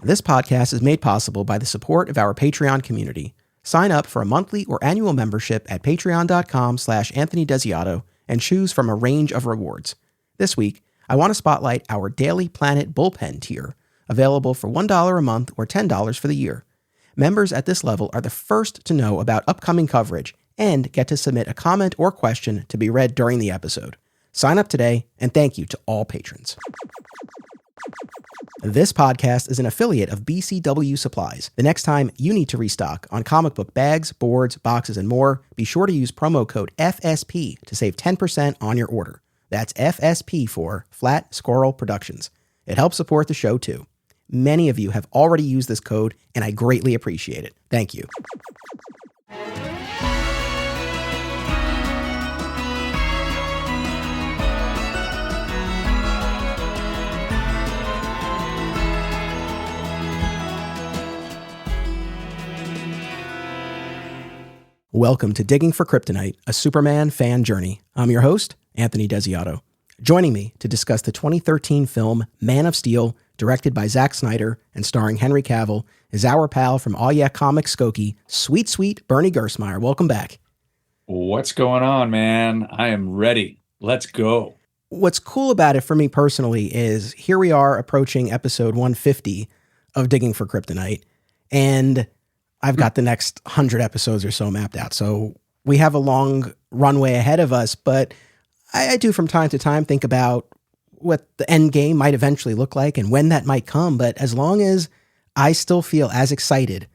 This podcast is made possible by the support of our Patreon community. Sign up for a monthly or annual membership at patreon.com/Anthony Desiato and choose from a range of rewards. This week, I want to spotlight our Daily Planet Bullpen tier, available for $1 a month or $10 for the year. Members at this level are the first to know about upcoming coverage and get to submit a comment or question to be read during the episode. Sign up today, and thank you to all patrons. This podcast is an affiliate of BCW Supplies. The next time you need to restock on comic book bags, boards, boxes, and more, be sure to use promo code FSP to save 10% on your order. That's FSP for Flat Squirrel Productions. It helps support the show too. Many of you have already used this code, and I greatly appreciate it. Thank you. Welcome to Digging for Kryptonite, a Superman fan journey. I'm your host, Anthony Desiato. Joining me to discuss the 2013 film Man of Steel, directed by Zack Snyder and starring Henry Cavill, is our pal from Aw Yeah Comics Skokie, sweet Bernie Gersmeyer. Welcome back. What's going on, man? I am ready. Let's go. What's cool about it for me personally is here we are approaching episode 150 of Digging for Kryptonite, and I've got the next 100 episodes or so mapped out. So we have a long runway ahead of us, but I do from time to time think about what the end game might eventually look like and when that might come. But as long as I still feel as excited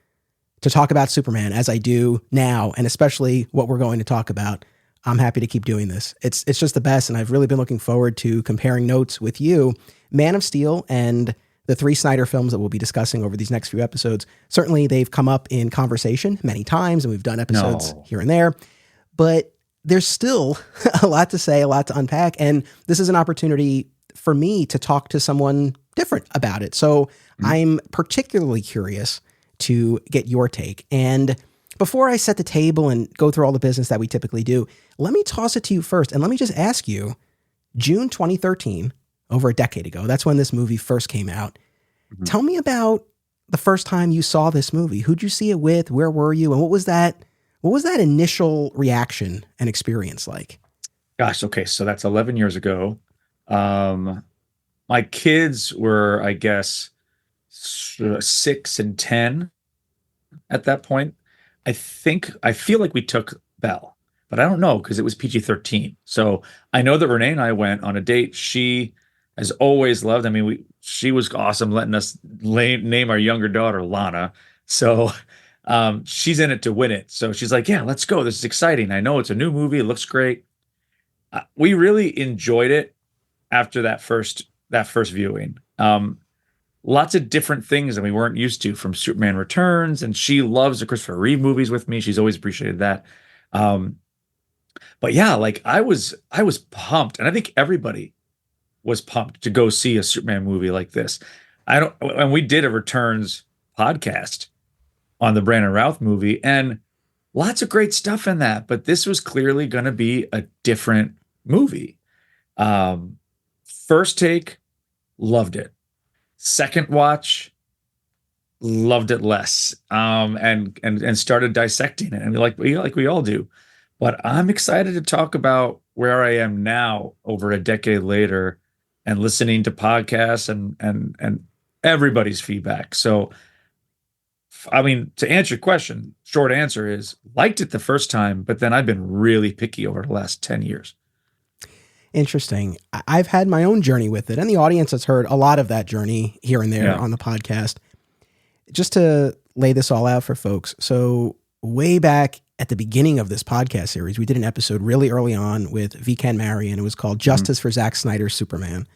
to talk about Superman as I do now, and especially what we're going to talk about, I'm happy to keep doing this. It's just the best. And I've really been looking forward to comparing notes with you. Man of Steel and the three Snyder films that we'll be discussing over these next few episodes, certainly they've come up in conversation many times, and we've done episodes here and there, but there's still a lot to say, a lot to unpack, and this is an opportunity for me to talk to someone different about it. So I'm particularly curious to get your take. And before I set the table and go through all the business that we typically do, let me toss it to you first, and let me just ask you, June 2013, over a decade ago. That's when this movie first came out. Mm-hmm. Tell me about the first time you saw this movie. Who'd you see it with? Where were you? And what was that initial reaction and experience like? Gosh, okay. So that's 11 years ago. My kids were, I guess, 6 and 10 at that point. I feel like we took Belle, but I don't know because it was PG-13. So I know that Renee and I went on a date. She has always loved. I mean, she was awesome letting us name our younger daughter Lana. So she's in it to win it. So she's like, "Yeah, let's go. This is exciting. I know it's a new movie. It looks great." We really enjoyed it after that first viewing. Lots of different things that we weren't used to, from Superman Returns, and she loves the Christopher Reeve movies with me. She's always appreciated that. But yeah, like I was pumped, and I think everybody was pumped to go see a Superman movie like this. And we did a Returns podcast on the Brandon Routh movie, and lots of great stuff in that, but this was clearly going to be a different movie. First take, loved it. Second watch, loved it less. And started dissecting it, and like we all do. But I'm excited to talk about where I am now over a decade later, and listening to podcasts and everybody's feedback. So, I mean, to answer your question, short answer is liked it the first time, but then I've been really picky over the last 10 years. Interesting. I've had my own journey with it, and the audience has heard a lot of that journey here and there on the podcast. Just to lay this all out for folks. So way back at the beginning of this podcast series, we did an episode really early on with V. Ken Mary, and it was called Justice for Zack Snyder's Superman.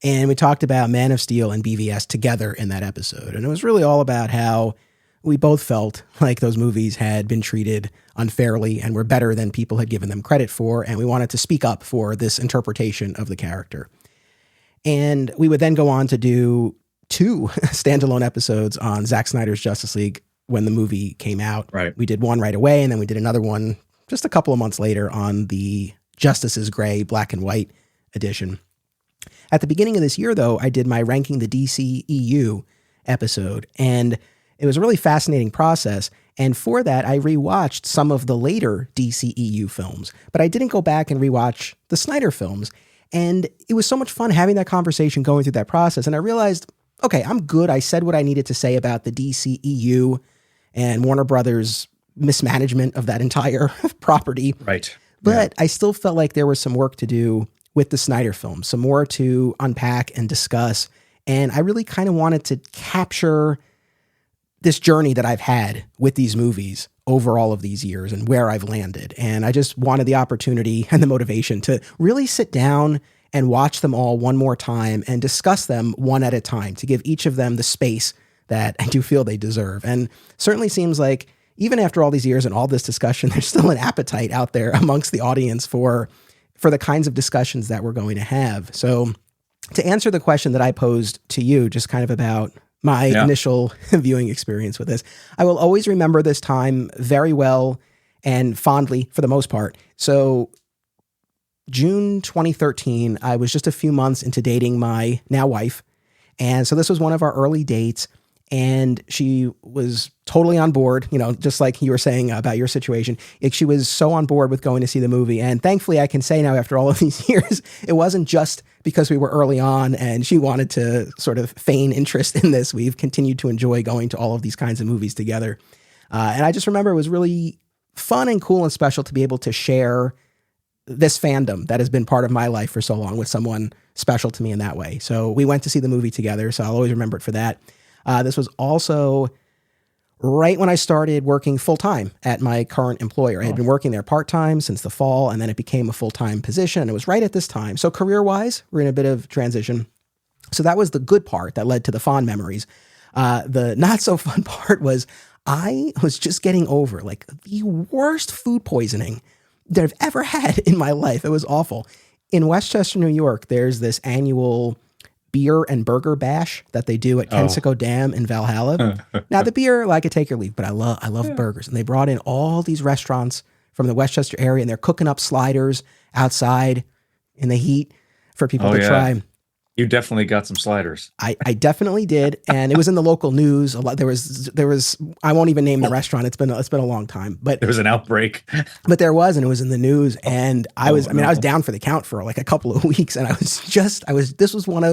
And we talked about Man of Steel and BVS together in that episode. And it was really all about how we both felt like those movies had been treated unfairly and were better than people had given them credit for. And we wanted to speak up for this interpretation of the character. And we would then go on to do 2 standalone episodes on Zack Snyder's Justice League when the movie came out. Right. We did one right away, and then we did another one just a couple of months later on the Justice is Gray black and white edition. At the beginning of this year, though, I did my Ranking the DCEU episode. And it was a really fascinating process. And for that, I rewatched some of the later DCEU films, but I didn't go back and rewatch the Snyder films. And it was so much fun having that conversation, going through that process. And I realized, okay, I'm good. I said what I needed to say about the DCEU and Warner Brothers' mismanagement of that entire property. Right. But I still felt like there was some work to do with the Snyder film, some more to unpack and discuss. And I really kind of wanted to capture this journey that I've had with these movies over all of these years and where I've landed. And I just wanted the opportunity and the motivation to really sit down and watch them all one more time and discuss them one at a time, to give each of them the space that I do feel they deserve. And certainly seems like even after all these years and all this discussion, there's still an appetite out there amongst the audience for the kinds of discussions that we're going to have. So to answer the question that I posed to you, just kind of about my initial viewing experience with this, I will always remember this time very well and fondly for the most part. So June 2013, I was just a few months into dating my now wife. And so this was one of our early dates. And she was totally on board, just like you were saying about your situation. She was so on board with going to see the movie. And thankfully, I can say now, after all of these years, it wasn't just because we were early on and she wanted to sort of feign interest in this. We've continued to enjoy going to all of these kinds of movies together. And I just remember it was really fun and cool and special to be able to share this fandom that has been part of my life for so long with someone special to me in that way. So we went to see the movie together. So I'll always remember it for that. This was also right when I started working full-time at my current employer. I had been working there part-time since the fall, and then it became a full-time position. And it was right at this time. So career-wise, we're in a bit of transition. So that was the good part that led to the fond memories. The not-so-fun part was I was just getting over like the worst food poisoning that I've ever had in my life. It was awful. In Westchester, New York, there's this annual beer and burger bash that they do at Kensico Dam in Valhalla. Now the beer, I could take or leave, but I love burgers. And they brought in all these restaurants from the Westchester area, and they're cooking up sliders outside in the heat for people to try. You definitely got some sliders. I definitely did, and it was in the local news. A lot. There was. I won't even name the restaurant. It's been a long time, but there was an outbreak. But there was, and it was in the news. And I was down for the count for like a couple of weeks, and This was one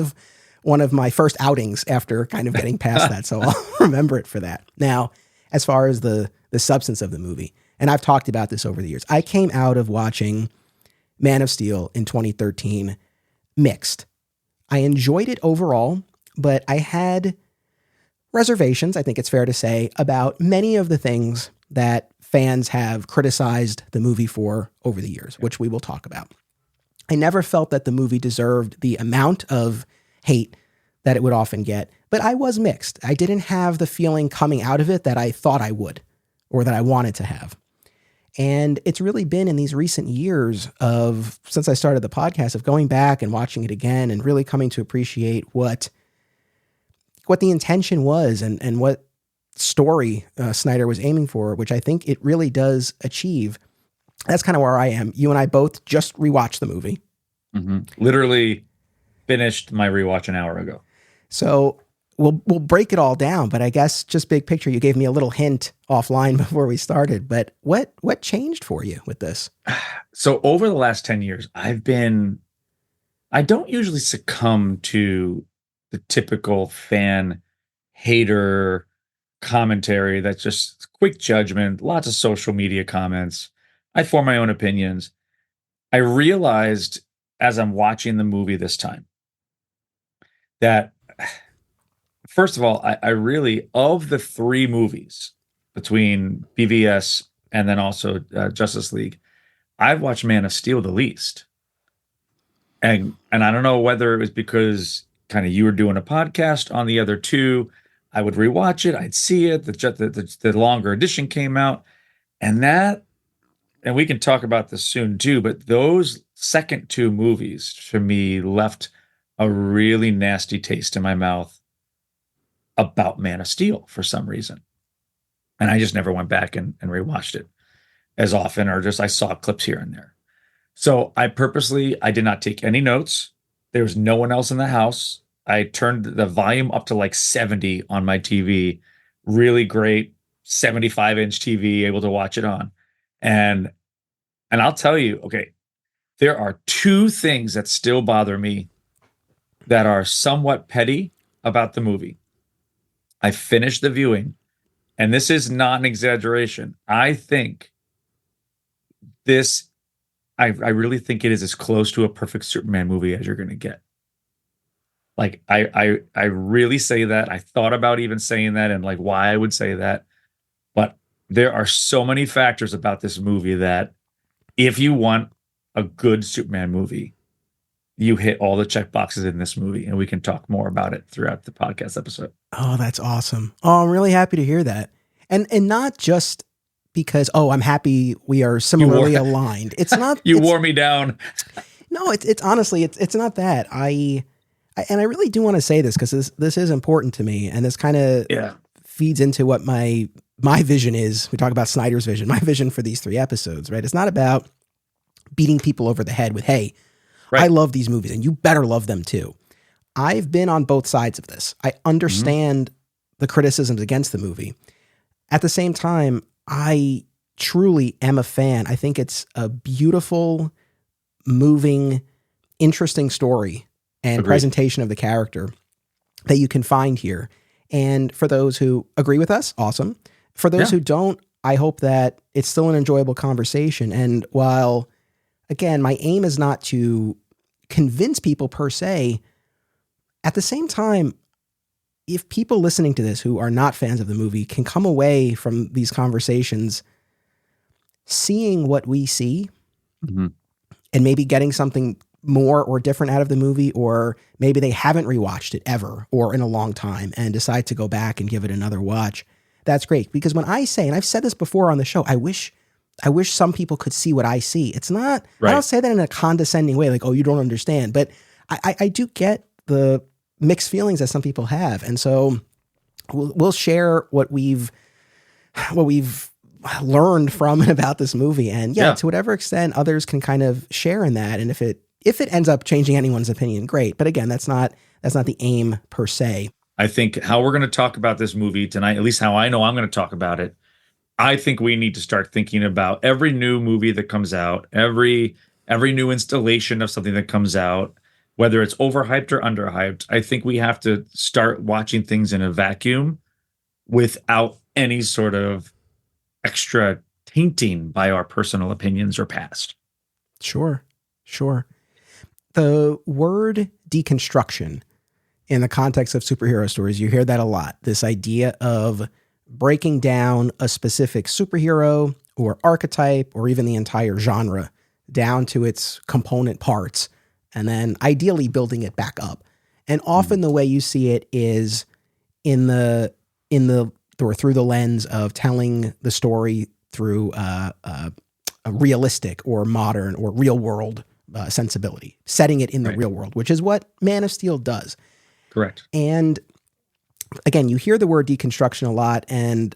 of my first outings after kind of getting past that. So I'll remember it for that. Now, as far as the substance of the movie, and I've talked about this over the years, I came out of watching Man of Steel in 2013 mixed. I enjoyed it overall, but I had reservations, I think it's fair to say, about many of the things that fans have criticized the movie for over the years, which we will talk about. I never felt that the movie deserved the amount of hate that it would often get, but I was mixed. I didn't have the feeling coming out of it that I thought I would, or that I wanted to have. And it's really been in these recent years since I started the podcast, of going back and watching it again and really coming to appreciate what the intention was and what story Snyder was aiming for, which I think it really does achieve. That's kind of where I am. You and I both just rewatched the movie. Mm-hmm. Literally finished my rewatch an hour ago. So we'll break it all down, but I guess just big picture, you gave me a little hint offline before we started, but what changed for you with this? So over the last 10 years, I don't usually succumb to the typical fan hater commentary that's just quick judgment, lots of social media comments. I form my own opinions. I realized as I'm watching the movie this time that, first of all, I really, of the three movies between BVS and then also Justice League, I've watched Man of Steel the least. And I don't know whether it was because kind of you were doing a podcast on the other two. I would rewatch it. I'd see it. The longer edition came out. And we can talk about this soon too, but those second two movies for me left a really nasty taste in my mouth about Man of Steel for some reason. And I just never went back and rewatched it as often, or just I saw clips here and there. So I did not take any notes. There was no one else in the house. I turned the volume up to like 70 on my TV. Really great 75-inch TV, able to watch it on. And I'll tell you, okay, there are two things that still bother me that are somewhat petty about the movie. I finished the viewing, and this is not an exaggeration. I think this, I really think it is as close to a perfect Superman movie as you're going to get. Like, I really say that. I thought about even saying that and like why I would say that. But there are so many factors about this movie that if you want a good Superman movie, you hit all the check boxes in this movie, and we can talk more about it throughout the podcast episode. Oh, that's awesome. Oh, I'm really happy to hear that. And not just because, oh, I'm happy we are similarly aligned. It's not. You wore me down. No, it's honestly, it's not that. I really do want to say this because this is important to me, and this kind of feeds into what my vision is. We talk about Snyder's vision. My vision for these 3 episodes, right? It's not about beating people over the head with, hey, right, I love these movies and you better love them too. I've been on both sides of this. I understand the criticisms against the movie. At the same time, I truly am a fan. I think it's a beautiful, moving, interesting story and presentation of the character that you can find here. And for those who agree with us, awesome. For those who don't, I hope that it's still an enjoyable conversation. And while, again, my aim is not to convince people per se, at the same time, if people listening to this who are not fans of the movie can come away from these conversations seeing what we see and maybe getting something more or different out of the movie, or maybe they haven't rewatched it ever or in a long time and decide to go back and give it another watch, that's great. Because when I say, and I've said this before on the show, I wish some people could see what I see. It's not, I don't say that in a condescending way, like, oh, you don't understand. But I do get the mixed feelings that some people have. And so we'll share what we've learned from and about this movie. And to whatever extent others can kind of share in that. And if it ends up changing anyone's opinion, great. But again, that's not the aim per se. I think how we're going to talk about this movie tonight, at least how I know I'm going to talk about it, I think we need to start thinking about every new movie that comes out, every new installation of something that comes out, whether it's overhyped or underhyped. I think we have to start watching things in a vacuum without any sort of extra tainting by our personal opinions or past. Sure. The word deconstruction in the context of superhero stories, you hear that a lot. This idea of breaking down a specific superhero or archetype or even the entire genre down to its component parts, and then ideally building it back up. And often the way you see it is in the or through the lens of telling the story through a realistic or modern or real world sensibility, setting it in the real world, which is what Man of Steel does. Correct. And again, you hear the word deconstruction a lot, and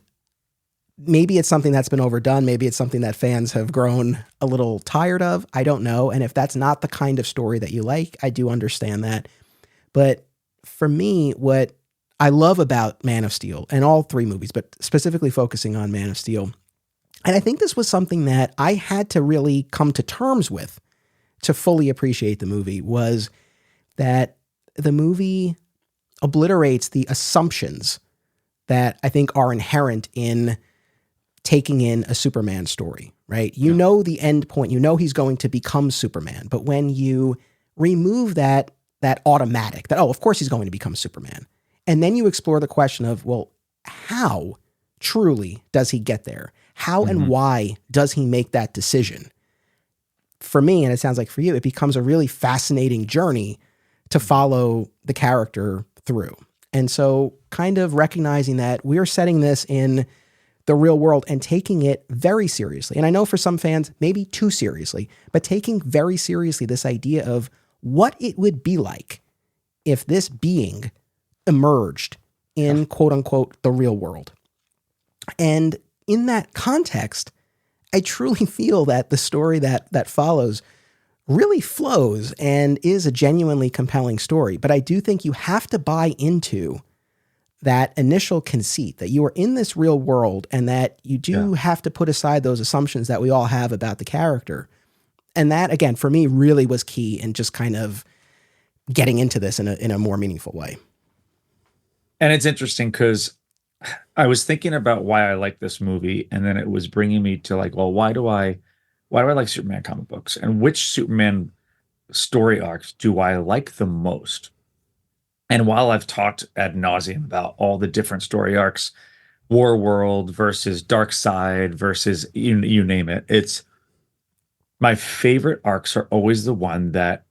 maybe it's something that's been overdone. Maybe it's something that fans have grown a little tired of. I don't know. And if that's not the kind of story that you like, I do understand that. But for me, what I love about Man of Steel and all 3 movies, but specifically focusing on Man of Steel, and I think this was something that I had to really come to terms with to fully appreciate the movie, was that the movie obliterates the assumptions that I think are inherent in taking in a Superman story, right? You know the end point, you know he's going to become Superman, but when you remove that automatic, that, oh, of course he's going to become Superman, and then you explore the question of, well, how truly does he get there? How and why does he make that decision? For me, and it sounds like for you, it becomes a really fascinating journey to follow the character through. And so kind of recognizing that we're setting this in the real world and taking it very seriously. And I know for some fans, maybe too seriously, but taking very seriously this idea of what it would be like if this being emerged in quote unquote the real world. And in that context, I truly feel that the story that follows really flows and is a genuinely compelling story. But I do think you have to buy into that initial conceit that you are in this real world and that you do have to put aside those assumptions that we all have about the character. And that, again, for me, really was key in just kind of getting into this in a more meaningful way. And it's interesting because I was thinking about why I like this movie, and then it was bringing me to like, well, why do I like Superman comic books, and which Superman story arcs do I like the most? And while I've talked ad nauseum about all the different story arcs, War World versus Dark Side versus you name it, it's my favorite arcs are always the one that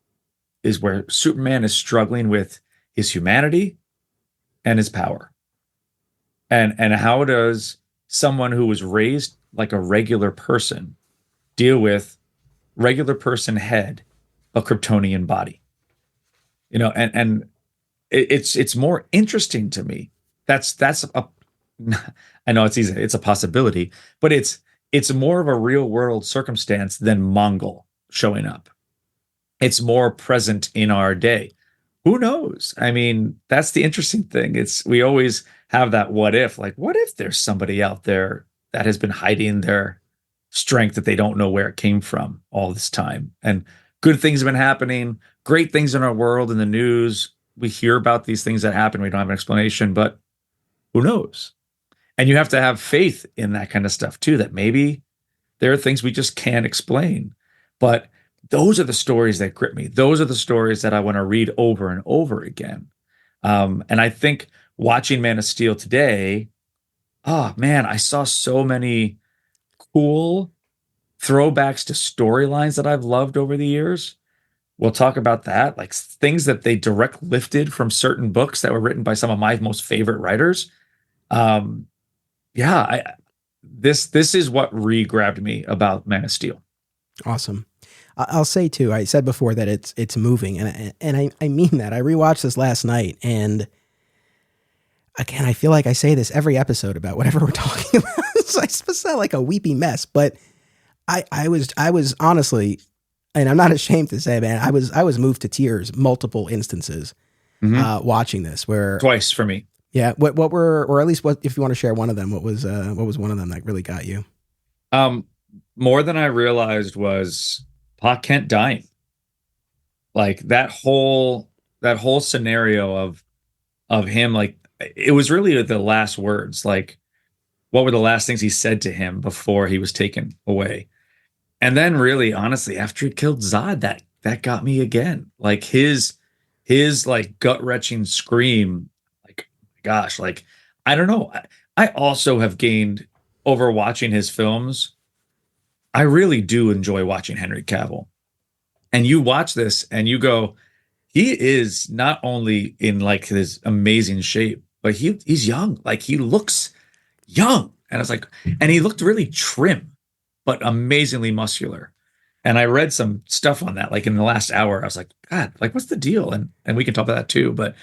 is where Superman is struggling with his humanity and his power. And how does someone who was raised like a regular person deal with regular person head, a Kryptonian body? You know, and it's more interesting to me. That's a I know it's easy, it's a possibility, but it's more of a real world circumstance than Mongol showing up. It's more present in our day. Who knows? I mean, that's the interesting thing. We always have that what if, like, what if there's somebody out there that has been hiding their strength that they don't know where it came from all this time? And good things have been happening, great things in our world, in the news. We hear about these things that happen. We don't have an explanation, but who knows? And you have to have faith in that kind of stuff too, that maybe there are things we just can't explain. But those are the stories that grip me. Those are the stories that I want to read over and over again. And I think watching Man of Steel today, oh man, I saw so many cool throwbacks to storylines that I've loved over the years. We'll talk about that, like things that they direct lifted from certain books that were written by some of my most favorite writers. This is what re-grabbed me about Man of Steel. Awesome. I'll say too, I said before that it's moving, and I mean that. I rewatched this last night, and again, I feel like I say this every episode about whatever we're talking about. So I sound like a weepy mess, but I was honestly, and I'm not ashamed to say, man, I was moved to tears multiple instances watching this. Where twice for me. Yeah. What were, or at least what, if you want to share one of them, what was one of them that really got you? More than I realized was Pa Kent dying. Like that whole scenario of him, like it was really the last words. Like, what were the last things he said to him before he was taken away? And then really, honestly, after he killed Zod, that got me again. Like his like gut-wrenching scream, like, gosh, like, I don't know. I also have gained over watching his films. I really do enjoy watching Henry Cavill. And you watch this and you go, he is not only in like his amazing shape, but he's young. Like he looks young. And I was like, and he looked really trim, but amazingly muscular. And I read some stuff on that, like in the last hour. I was like, God, like what's the deal? And we can talk about that too. But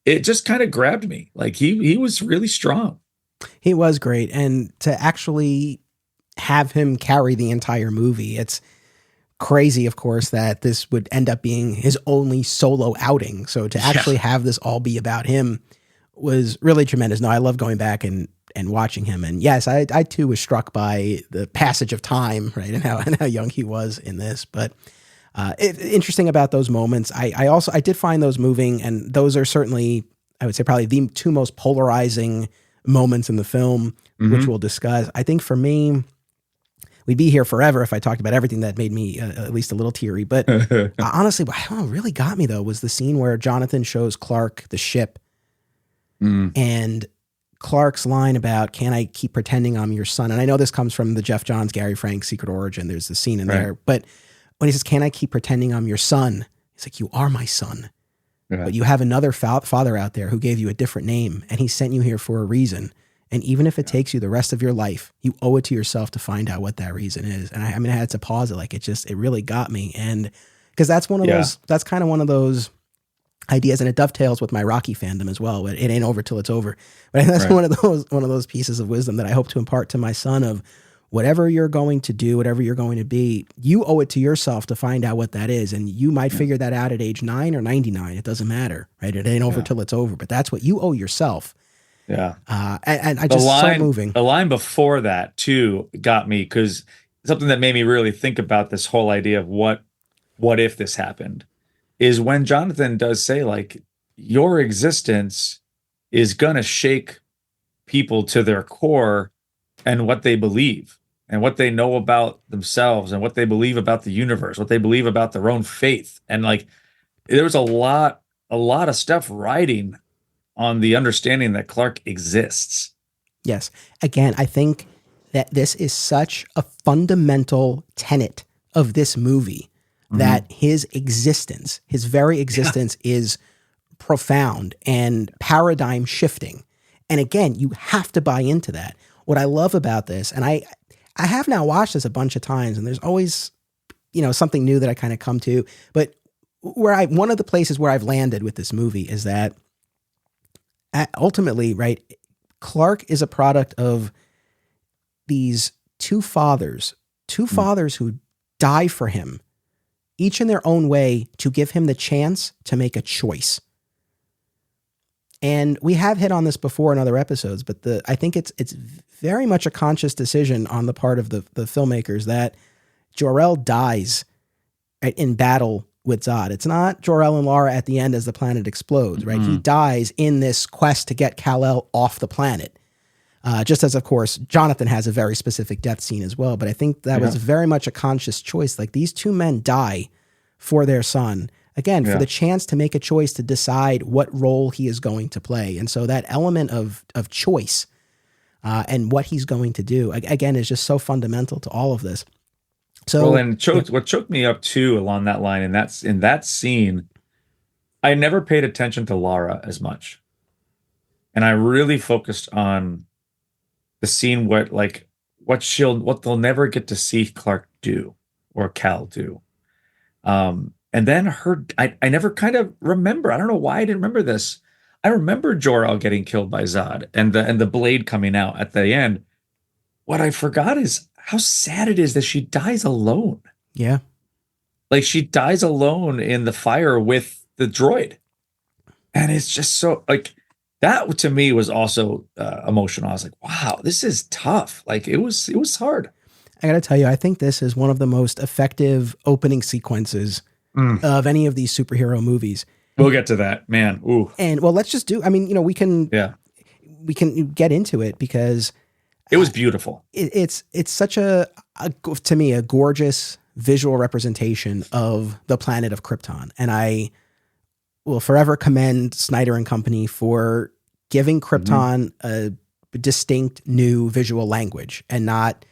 it just kind of grabbed me. Like he was really strong. He was great. And to actually have him carry the entire movie, it's crazy, of course, that this would end up being his only solo outing. So to actually have this all be about him was really tremendous. No, I love going back and watching him. And yes, I too was struck by the passage of time, right? And how young he was in this. But interesting about those moments. I did find those moving, and those are certainly, I would say, probably the two most polarizing moments in the film, which we'll discuss. I think for me, we'd be here forever if I talked about everything that made me at least a little teary. But honestly, what really got me though was the scene where Jonathan shows Clark the ship, and Clark's line about, "Can I keep pretending I'm your son?" And I know this comes from the Jeff Johns, Gary Frank Secret Origin. There's the scene in there, but when he says, "Can I keep pretending I'm your son?" He's like, "You are my son, but you have another father out there who gave you a different name, and he sent you here for a reason. And even if it takes you the rest of your life, you owe it to yourself to find out what that reason is." And I mean, I had to pause it. Like it really got me. And because that's one of those, that's kind of one of those ideas, and it dovetails with my Rocky fandom as well. It ain't over till it's over. But that's one of those pieces of wisdom that I hope to impart to my son of whatever you're going to do, whatever you're going to be, you owe it to yourself to find out what that is. And you might figure that out at age 9 or 99. It doesn't matter, right? It ain't over till it's over, but that's what you owe yourself. Yeah. And I just so moving. The line before that too got me, because something that made me really think about this whole idea of what if this happened is when Jonathan does say, like, your existence is gonna shake people to their core and what they believe and what they know about themselves and what they believe about the universe, what they believe about their own faith. And like, there was a lot of stuff riding on the understanding that Clark exists. Yes. Again, I think that this is such a fundamental tenet of this movie that his existence, his very existence is profound and paradigm shifting. And again, you have to buy into that. What I love about this, and I have now watched this a bunch of times, and there's always, something new that I kind of come to, but one of the places where I've landed with this movie is that ultimately, right, Clark is a product of these two fathers who die for him, each in their own way, to give him the chance to make a choice. And we have hit on this before in other episodes, but I think it's very much a conscious decision on the part of the filmmakers that Jor-El dies in battle with Zod. It's not Jor-El and Lara at the end as the planet explodes, right? He dies in this quest to get Kal-El off the planet. Just as, of course, Jonathan has a very specific death scene as well. But I think that was very much a conscious choice. Like, these two men die for their son, again, for the chance to make a choice to decide what role he is going to play. And so that element of choice and what he's going to do, again, is just so fundamental to all of this. So, what choked me up too along that line, and that's in that scene, I never paid attention to Lara as much. And I really focused on the scene what they'll never get to see Clark do or Cal do. And then I never kind of remember. I don't know why I didn't remember this. I remember Jor-El getting killed by Zod and the blade coming out at the end. What I forgot is how sad it is that she dies alone. Yeah. Like, she dies alone in the fire with the droid. And it's just so, like, that to me was also emotional. I was like, wow, this is tough. Like, it was hard. I got to tell you, I think this is one of the most effective opening sequences of any of these superhero movies. We'll get to that, man. Ooh. And well, let's just do, we can get into it because it was beautiful. It's such to me, a gorgeous visual representation of the planet of Krypton. And I will forever commend Snyder and company for giving Krypton a distinct new visual language and not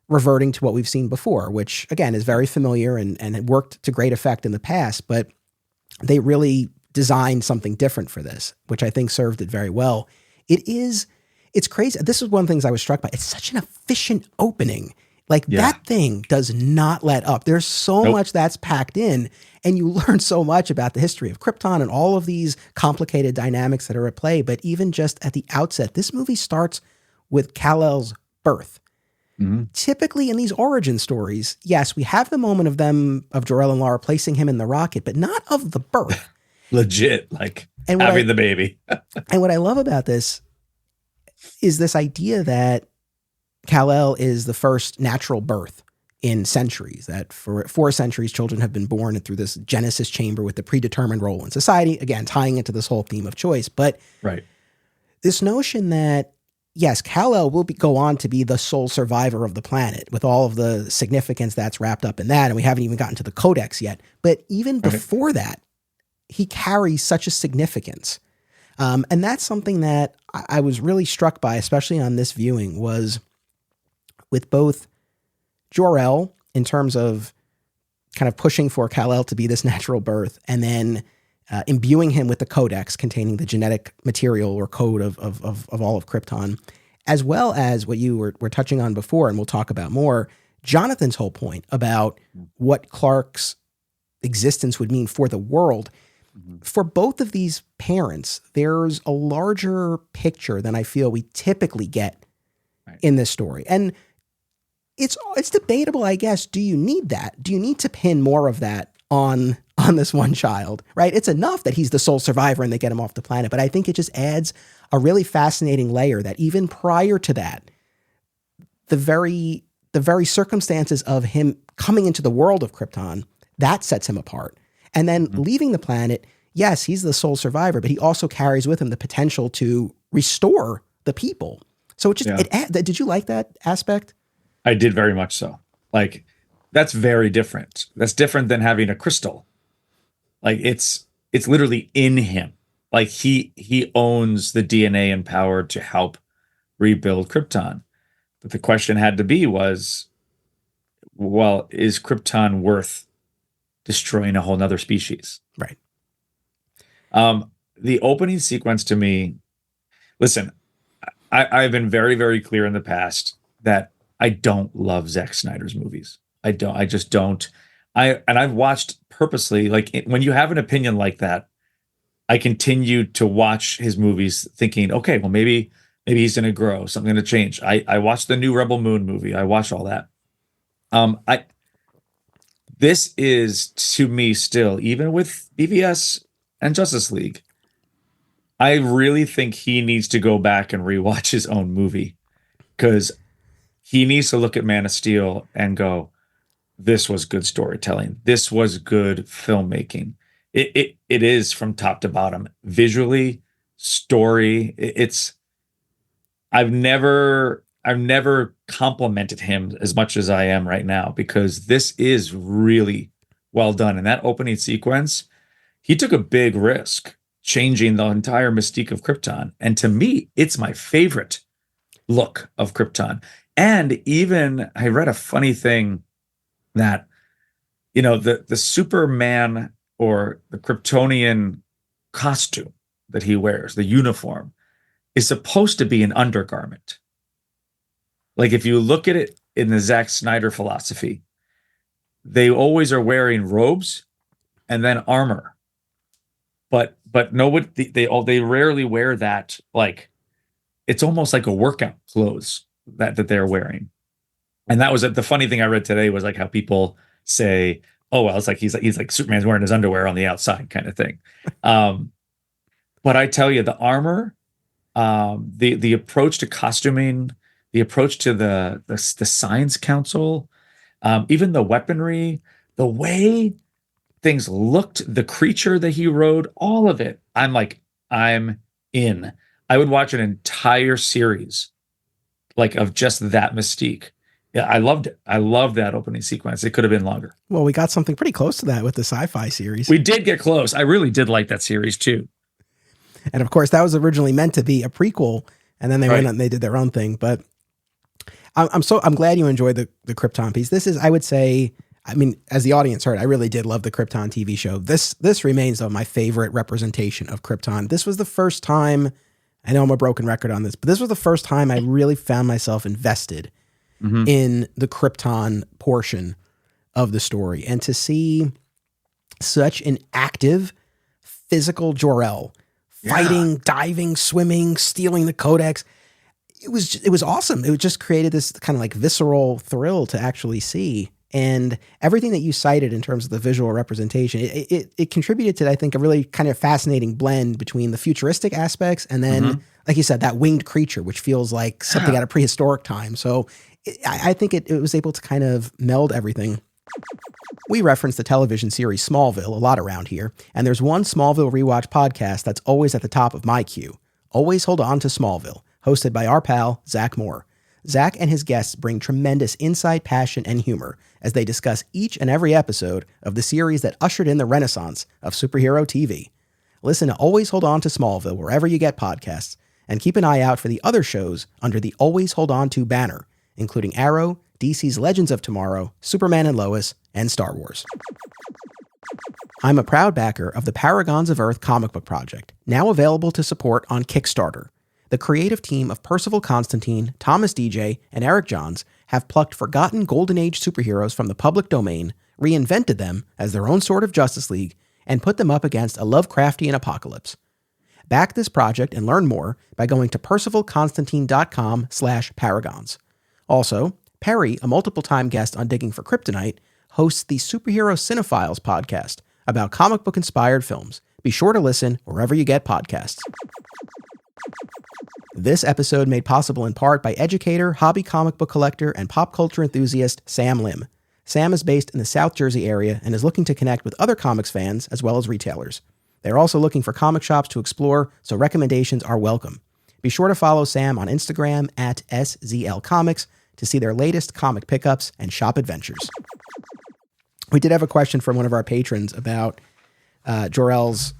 reverting to what we've seen before, which again is very familiar and it worked to great effect in the past, but they really designed something different for this, which I think served it very well. It's crazy. This is one of the things I was struck by. It's such an efficient opening. Like, that thing does not let up. There's so much that's packed in, and you learn so much about the history of Krypton and all of these complicated dynamics that are at play. But even just at the outset, this movie starts with Kal-El's birth. Typically in these origin stories, yes, we have the moment of Jor-El and Lara placing him in the rocket, but not of the birth. Legit, like having the baby. And what I love about this is this idea that Kal-El is the first natural birth in centuries, that for 4 centuries, children have been born through this Genesis chamber with the predetermined role in society, again, tying into this whole theme of choice. But this notion that, yes, Kal-El will go on to be the sole survivor of the planet with all of the significance that's wrapped up in that. And we haven't even gotten to the Codex yet. But even before that, he carries such a significance. And that's something that I was really struck by, especially on this viewing, was with both Jor-El in terms of kind of pushing for Kal-El to be this natural birth, and then imbuing him with the Codex containing the genetic material or code of all of Krypton, as well as what you were touching on before, and we'll talk about more, Jonathan's whole point about what Clark's existence would mean for the world. For both of these parents, there's a larger picture than I feel we typically get in this story. And it's debatable, I guess. Do you need that? Do you need to pin more of that on this one child, right? It's enough that he's the sole survivor and they get him off the planet, but I think it just adds a really fascinating layer that even prior to that, the very circumstances of him coming into the world of Krypton, that sets him apart. And then leaving the planet, yes, he's the sole survivor, but he also carries with him the potential to restore the people. So did you like that aspect? I did very much so. Like, that's very different. That's different than having a crystal. Like, it's literally in him. Like, he owns the DNA and power to help rebuild Krypton. But the question had to be was, well, is Krypton worth destroying a whole nother species? Right. The opening sequence to me, listen, I've been very, very clear in the past that I don't love Zack Snyder's movies. I just don't. I've watched purposely, like, when you have an opinion like that, I continue to watch his movies thinking, okay, well, maybe he's going to grow, something to change. I watched the new Rebel Moon movie. I watched all that. This is, to me, still, even with BVS and Justice League, I really think he needs to go back and rewatch his own movie, because he needs to look at Man of Steel and go, this was good storytelling. This was good filmmaking. It is from top to bottom, visually, story. I've never complimented him as much as I am right now, because this is really well done. And that opening sequence, he took a big risk changing the entire mystique of Krypton. And to me, it's my favorite look of Krypton. And even I read a funny thing that, the Superman or the Kryptonian costume that he wears, the uniform, is supposed to be an undergarment. Like, if you look at it in the Zack Snyder philosophy, they always are wearing robes and then armor. But nobody, they rarely wear that. Like, it's almost like a workout clothes that they're wearing. And that was the funny thing I read today, was like how people say, oh, well, it's like he's like Superman's wearing his underwear on the outside kind of thing. But I tell you, the armor, the approach to costuming, the approach to the Science Council, even the weaponry, the way things looked, the creature that he rode, all of it, I'm in. I would watch an entire series like of just that mystique. Yeah, I loved it. I love that opening sequence. It could have been longer. Well, we got something pretty close to that with the sci-fi series. We did get close. I really did like that series too. And of course, that was originally meant to be a prequel, and then they went out and they did their own thing. But I'm glad you enjoyed the Krypton piece. This is, I would say, I mean, as the audience heard, I really did love the Krypton TV show. This remains, though, my favorite representation of Krypton. This was the first time, I know I'm a broken record on this, but this was the first time I really found myself invested in the Krypton portion of the story. And to see such an active, physical Jor-El fighting, diving, swimming, stealing the Codex, it was awesome. It just created this kind of like visceral thrill to actually see. And everything that you cited in terms of the visual representation, it contributed to, I think, a really kind of fascinating blend between the futuristic aspects and then, like you said, that winged creature, which feels like something out of prehistoric time. So I think it was able to kind of meld everything. We reference the television series Smallville a lot around here, and there's one Smallville rewatch podcast that's always at the top of my queue. Always Hold On to Smallville, hosted by our pal, Zach Moore. Zach and his guests bring tremendous insight, passion, and humor as they discuss each and every episode of the series that ushered in the renaissance of superhero TV. Listen to Always Hold On to Smallville wherever you get podcasts, and keep an eye out for the other shows under the Always Hold On to banner, including Arrow, DC's Legends of Tomorrow, Superman and Lois, and Star Wars. I'm a proud backer of the Paragons of Earth comic book project, now available to support on Kickstarter. The creative team of Percival Constantine, Thomas DJ, and Eric Johns have plucked forgotten Golden Age superheroes from the public domain, reinvented them as their own sort of Justice League, and put them up against a Lovecraftian apocalypse. Back this project and learn more by going to percivalconstantine.com/paragons. Also, Perry, a multiple-time guest on Digging for Kryptonite, hosts the Superhero Cinephiles podcast about comic book-inspired films. Be sure to listen wherever you get podcasts. This episode made possible in part by educator, hobby comic book collector, and pop culture enthusiast Sam Lim. Sam is based in the South Jersey area and is looking to connect with other comics fans as well as retailers. They're also looking for comic shops to explore, so recommendations are welcome. Be sure to follow Sam on Instagram at SZL Comics to see their latest comic pickups and shop adventures. We did have a question from one of our patrons about Jor-El's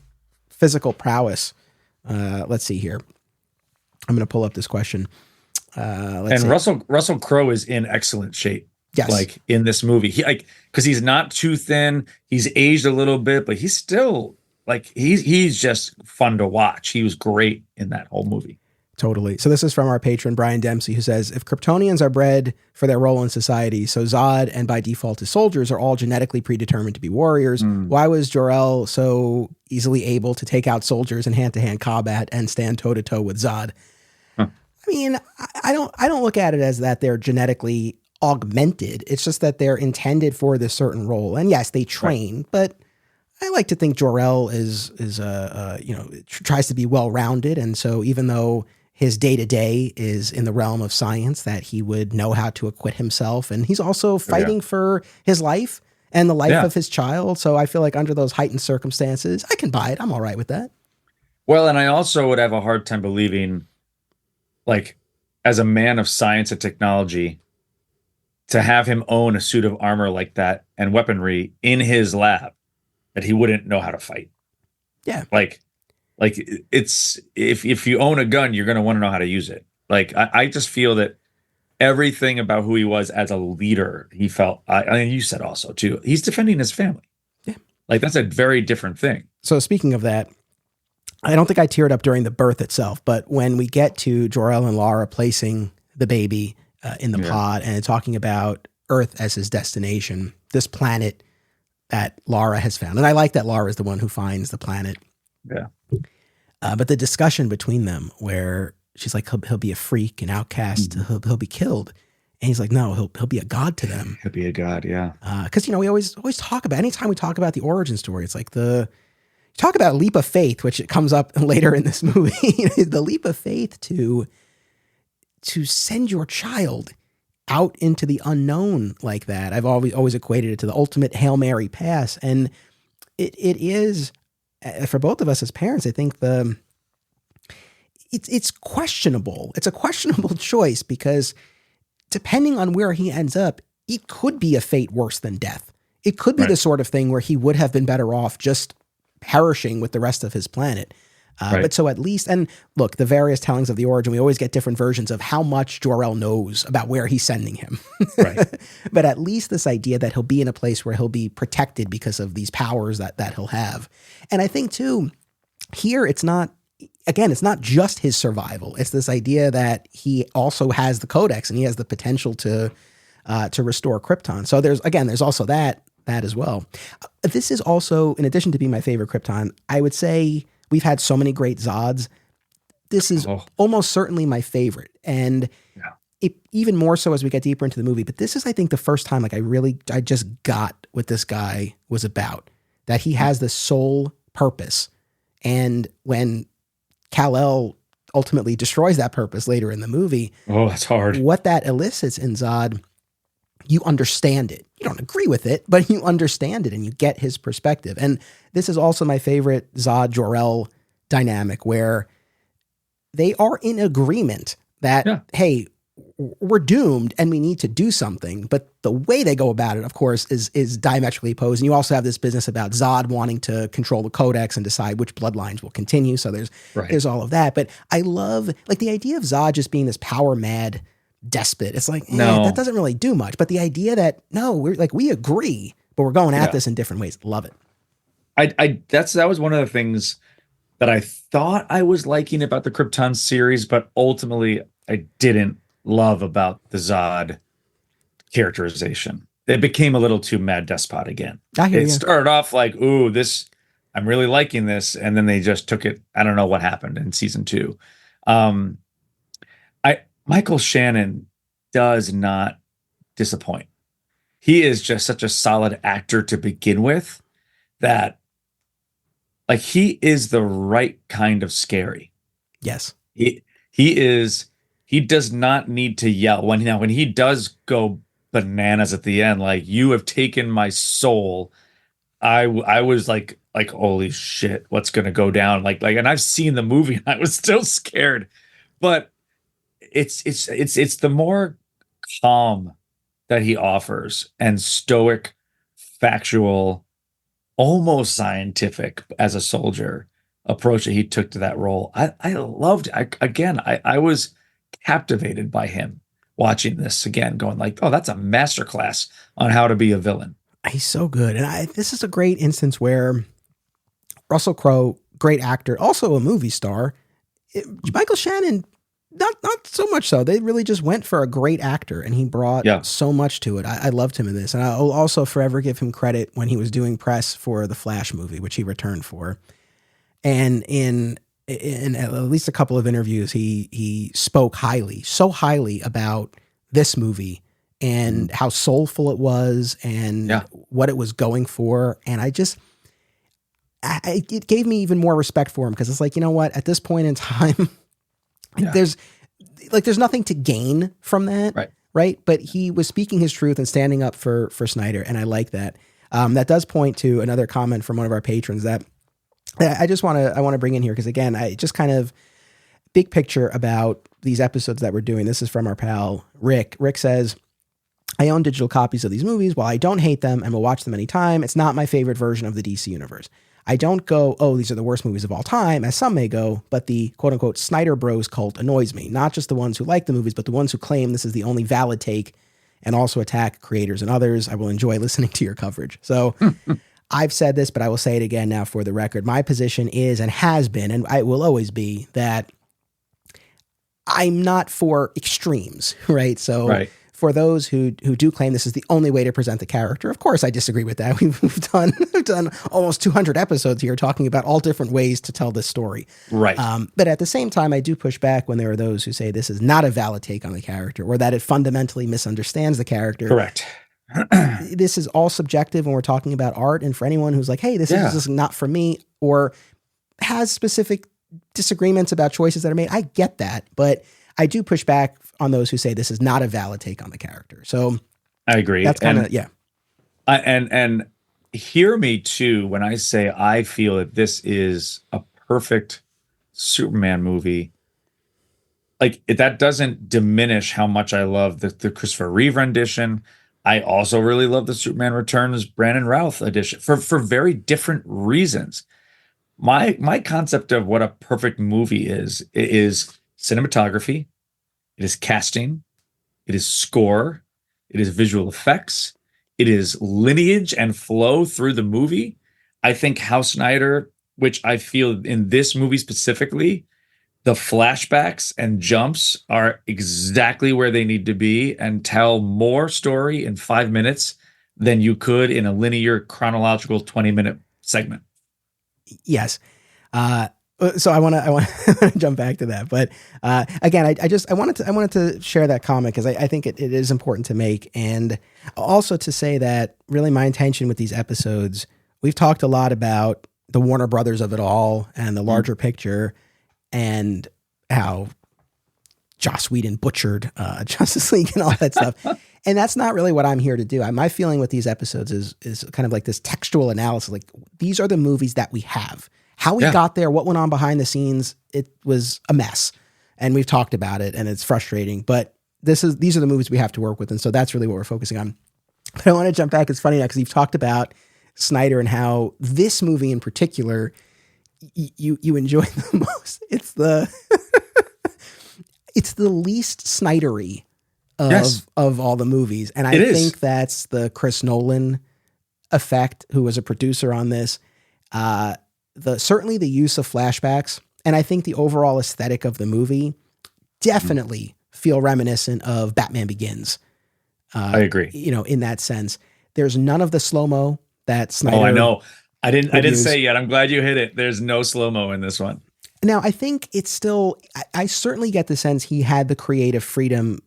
physical prowess. Let's see here. I'm going to pull up this question. Russell Crowe is in excellent shape. Yes. Like in this movie, because he's not too thin. He's aged a little bit, but he's still he's just fun to watch. He was great in that whole movie. Totally. So this is from our patron, Brian Dempsey, who says, if Kryptonians are bred for their role in society, so Zod and by default his soldiers are all genetically predetermined to be warriors, why was Jor-El so easily able to take out soldiers in hand-to-hand combat and stand toe-to-toe with Zod? I mean, I don't look at it as that they're genetically augmented. It's just that they're intended for this certain role. And yes, they train, but I like to think Jor-El tries to be well-rounded. And so even though his day-to-day is in the realm of science, that he would know how to acquit himself. And he's also fighting for his life and the life of his child. So I feel like under those heightened circumstances, I can buy it. I'm all right with that. Well, and I also would have a hard time believing, like, as a man of science and technology, to have him own a suit of armor like that and weaponry in his lab, that he wouldn't know how to fight. Yeah. Like it's, if you own a gun, you're going to want to know how to use it. Like, I just feel that everything about who he was as a leader, he felt, and you said also too, he's defending his family. Yeah. Like, that's a very different thing. So speaking of that, I don't think I teared up during the birth itself, but when we get to Jor-El and Lara placing the baby in the pod and talking about Earth as his destination, this planet that Lara has found. And I like that Lara is the one who finds the planet. Yeah. But the discussion between them where she's like, he'll be a freak, an outcast, he'll be killed. And he's like, no, he'll be a god to them. He'll be a god, yeah. Because, we always talk about, anytime we talk about the origin story, it's like talk about leap of faith, which it comes up later in this movie. The leap of faith to send your child out into the unknown like that. I've always equated it to the ultimate Hail Mary pass. And it is, for both of us as parents, I think it's questionable. It's a questionable choice because depending on where he ends up, it could be a fate worse than death. It could be the sort of thing where he would have been better off just perishing with the rest of his planet. But so at least, and look, the various tellings of the origin, we always get different versions of how much Jor-El knows about where he's sending him. But at least this idea that he'll be in a place where he'll be protected because of these powers that he'll have. And I think too, here it's not just his survival. It's this idea that he also has the Codex and he has the potential to restore Krypton. So there's also that as well. This is also, in addition to being my favorite Krypton, I would say we've had so many great Zods. This is almost certainly my favorite. And even more so as we get deeper into the movie. But this is, I think, the first time I just got what this guy was about, that he has this sole purpose. And when Kal-El ultimately destroys that purpose later in the movie. Oh, that's hard. What that elicits in Zod, you understand it. You don't agree with it, but you understand it and you get his perspective. And this is also my favorite Zod Jor-El dynamic, where they are in agreement that, hey, we're doomed and we need to do something. But the way they go about it, of course, is diametrically opposed. And you also have this business about Zod wanting to control the Codex and decide which bloodlines will continue. So there's all of that. But I love the idea of Zod just being this power mad despot. It's like, that doesn't really do much. But the idea that, no, we agree, but we're going at this in different ways. Love it. That was one of the things that I thought I was liking about the Krypton series, but ultimately I didn't love about the Zod characterization. It became a little too mad despot again. It started off like, ooh, I'm really liking this. And then they just took it. I don't know what happened in season 2. Michael Shannon does not disappoint. He is just such a solid actor to begin with that like he is the right kind of scary. Yes. He does not need to yell when he does go bananas at the end, like you have taken my soul. I was like holy shit, what's gonna go down? And I've seen the movie and I was still scared. But it's the more calm that he offers and stoic, factual, almost scientific as a soldier approach that he took to that role. I loved I was captivated by him watching this again, going like, oh, that's a masterclass on how to be a villain. He's so good. And this is a great instance where Russell Crowe, great actor, also a movie star. Michael Shannon, not so much so. They really just went for a great actor, and he brought so much to it. I loved him in this. And I'll also forever give him credit when he was doing press for the Flash movie, which he returned for. And in at least a couple of interviews, he spoke so highly about this movie and how soulful it was and what it was going for. And it gave me even more respect for him, because it's like, you know what, at this point in time, there's nothing to gain from that. Right. But he was speaking his truth and standing up for Snyder. And I like that. That does point to another comment from one of our patrons that I want to bring in here. Cause again, I just kind of big picture about these episodes that we're doing. This is from our pal, Rick. Rick says, I own digital copies of these movies. While I don't hate them and will watch them anytime, it's not my favorite version of the DC universe. I don't go, oh, these are the worst movies of all time, as some may go, but the quote-unquote Snyder Bros cult annoys me. Not just the ones who like the movies, but the ones who claim this is the only valid take and also attack creators and others. I will enjoy listening to your coverage. So I've said this, but I will say it again now for the record. My position is and has been, and I will always be, that I'm not for extremes, right? So for those who do claim this is the only way to present the character, of course I disagree with that. We've done almost 200 episodes here talking about all different ways to tell this story. Right. But at the same time, I do push back when there are those who say this is not a valid take on the character, or that it fundamentally misunderstands the character. Correct. This is all subjective when we're talking about art. And for anyone who's like, hey, this is just not for me, or has specific disagreements about choices that are made, I get that. But I do push back on those who say this is not a valid take on the character. So I agree. That's kind of, and hear me too when I say I feel that this is a perfect Superman movie. Like that doesn't diminish how much I love the Christopher Reeve rendition. I also really love the Superman Returns Brandon Routh edition for very different reasons. My concept of what a perfect movie is cinematography, it is casting, it is score, it is visual effects, it is lineage and flow through the movie. I think Hal Snyder, which I feel in this movie specifically, the flashbacks and jumps are exactly where they need to be and tell more story in 5 minutes than you could in a linear chronological 20-minute segment. Yes. So I want to jump back to that, but again, I wanted to share that comment because I think it is important to make, and also to say that really my intention with these episodes, we've talked a lot about the Warner Brothers of it all and the larger picture, and how Joss Whedon butchered Justice League and all that stuff, and that's not really what I'm here to do. My feeling with these episodes is kind of like this textual analysis. Like, these are the movies that we have. How we got there, what went on behind the scenes, it was a mess. And we've talked about it, and it's frustrating. But these are the movies we have to work with, and so that's really what we're focusing on. But I want to jump back. It's funny now because you've talked about Snyder and how this movie in particular you enjoy the most. It's the it's the least Snydery of all the movies, and I think that's the Chris Nolan effect, who was a producer on this. Certainly the use of flashbacks, and I think the overall aesthetic of the movie definitely feel reminiscent of Batman Begins. I agree. In that sense, there's none of the slow-mo that Snyder. Oh, I know. I didn't say yet. I'm glad you hit it. There's no slow-mo in this one. Now, I think it's still, I certainly get the sense he had the creative freedom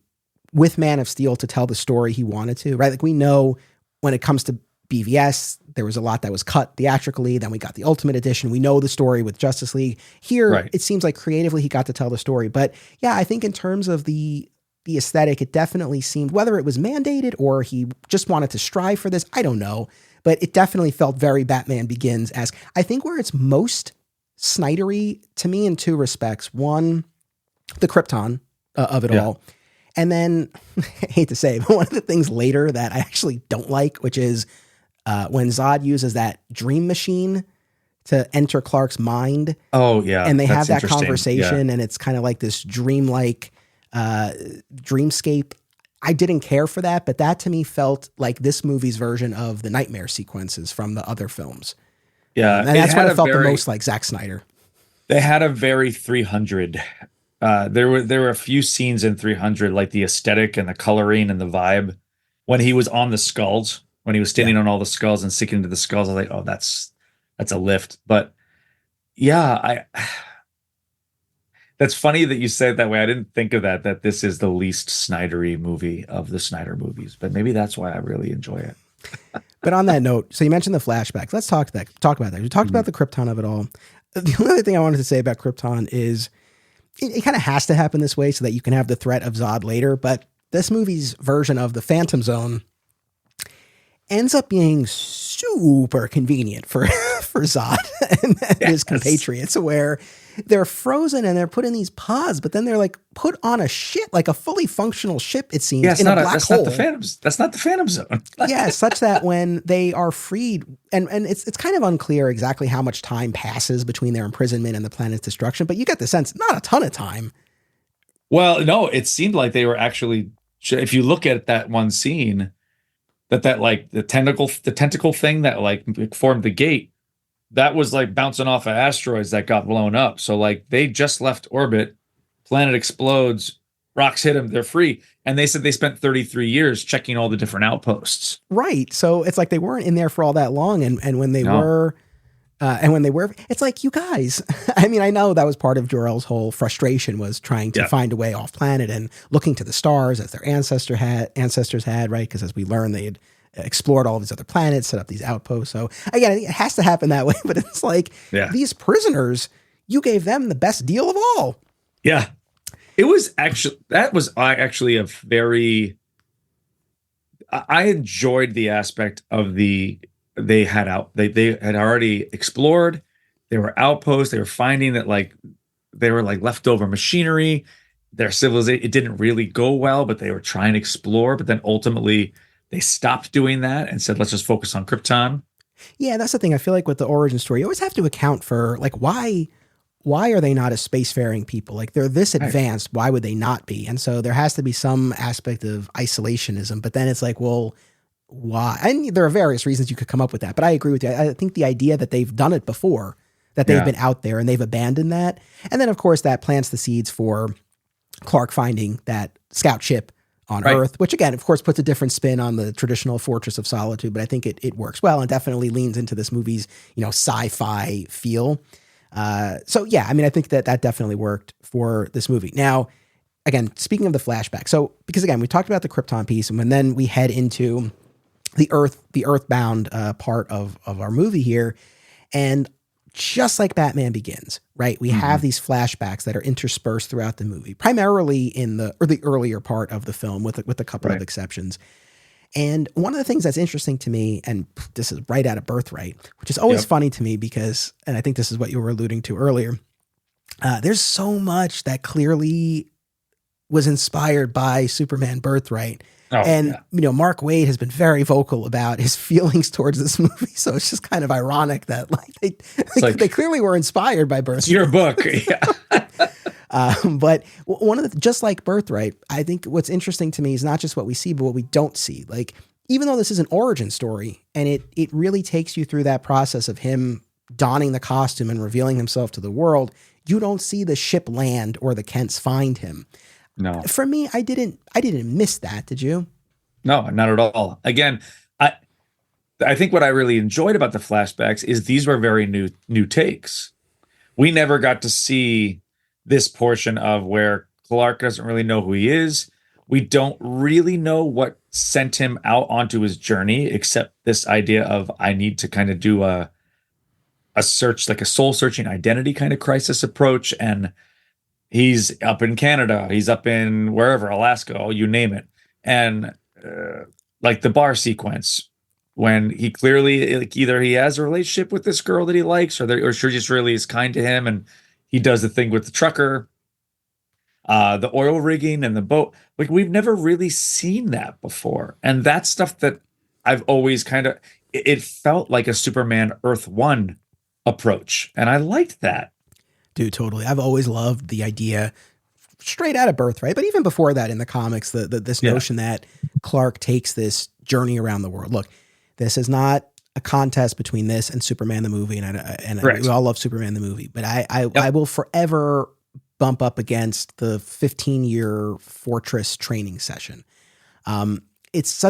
with Man of Steel to tell the story he wanted to, right? Like we know when it comes to BVS, there was a lot that was cut theatrically. Then we got the Ultimate Edition. We know the story with Justice League. Here, it seems like creatively he got to tell the story. But yeah, I think in terms of the aesthetic, it definitely seemed, whether it was mandated or he just wanted to strive for this, I don't know. But it definitely felt very Batman Begins-esque. I think where it's most Snydery to me in two respects. One, the Krypton of it all. And then, I hate to say, but one of the things later that I actually don't like, which is when Zod uses that dream machine to enter Clark's mind. Oh, yeah. And they have that conversation, and it's kind of like this dreamlike dreamscape. I didn't care for that, but that to me felt like this movie's version of the nightmare sequences from the other films. Yeah. And that's what it felt the most like Zack Snyder. They had a very 300. There were a few scenes in 300, like the aesthetic and the coloring and the vibe. When he was on the skulls, when he was standing on all the skulls and sinking into the skulls, I was like, oh, that's a lift. But yeah, that's funny that you say it that way. I didn't think of that this is the least Snydery movie of the Snyder movies, but maybe that's why I really enjoy it. But on that note, so you mentioned the flashbacks. Let's talk about that. We talked about the Krypton of it all. The only other thing I wanted to say about Krypton is it kind of has to happen this way so that you can have the threat of Zod later. But this movie's version of the Phantom Zone ends up being super convenient for Zod and his compatriots, where they're frozen and they're put in these pods, but then they're like put on a ship, like a fully functional ship, it seems, in a black hole. That's not the Phantom Zone. Yeah, such that when they are freed, and it's kind of unclear exactly how much time passes between their imprisonment and the planet's destruction, but you get the sense not a ton of time. Well, no, it seemed like they were actually, if you look at that one scene, that like the tentacle thing that like formed the gate, that was like bouncing off of asteroids that got blown up. So like they just left orbit, planet explodes, rocks hit them, they're free. And they said they spent 33 years checking all the different outposts. Right. So it's like they weren't in there for all that long. And when they were, it's like, you guys, I mean, I know that was part of Jor-El's whole frustration, was trying to find a way off planet and looking to the stars as their ancestors had, right? Because as we learned, they had explored all these other planets, set up these outposts. So again, I think it has to happen that way, but it's like these prisoners, you gave them the best deal of all. Yeah. It was actually, a very, I enjoyed the aspect of they had already explored, they were outposts, they were finding that like, they were like leftover machinery, their civilization, it didn't really go well, but they were trying to explore, but then ultimately they stopped doing that and said, let's just focus on Krypton. Yeah, that's the thing. I feel like with the origin story, you always have to account for like, why are they not a spacefaring people? Like they're this advanced. Why would they not be? And so there has to be some aspect of isolationism, but then it's like, well, why? And there are various reasons you could come up with that, but I agree with you. I think the idea that they've done it before, that they've been out there and they've abandoned that. And then of course that plants the seeds for Clark finding that scout ship on Earth, which again, of course, puts a different spin on the traditional Fortress of Solitude, but I think it works well and definitely leans into this movie's, sci-fi feel. So yeah, I mean, I think that definitely worked for this movie. Now, again, speaking of the flashback, so because again, we talked about the Krypton piece, and then we head into the Earthbound part of our movie here, and just like Batman Begins, right? We have these flashbacks that are interspersed throughout the movie, primarily in the earlier part of the film, with a couple of exceptions. And one of the things that's interesting to me, and this is right out of Birthright, which is always funny to me because, and I think this is what you were alluding to earlier, there's so much that clearly was inspired by Superman Birthright. Mark Waid has been very vocal about his feelings towards this movie. So it's just kind of ironic that they clearly were inspired by Birthright. It's your book. Yeah. But one of just like Birthright, I think what's interesting to me is not just what we see, but what we don't see. Like, even though this is an origin story and it really takes you through that process of him donning the costume and revealing himself to the world, you don't see the ship land or the Kents find him. No. For me, I didn't miss that. Did you? No, not at all. Again, I think what I really enjoyed about the flashbacks is these were very new takes. We never got to see this portion of where Clark doesn't really know who he is. we don't really know what sent him out onto his journey, except this idea of I need to kind of do a search, like a soul searching identity kind of crisis approach. And he's up in Canada, he's up in wherever, Alaska, oh, you name it. And like the bar sequence when he clearly, like, either he has a relationship with this girl that he likes, or she just really is kind to him, and he does the thing with the trucker, the oil rigging and the boat. Like, we've never really seen that before, and that's stuff that I've always kind of, it felt like a Superman Earth One approach, and I liked that. Dude, totally. I've always loved the idea straight out of Birthright, but even before that in the comics, this notion that Clark takes this journey around the world. Look, this is not a contest between this and Superman the movie, and we all love Superman the movie, but I will forever bump up against the 15-year Fortress training session. It's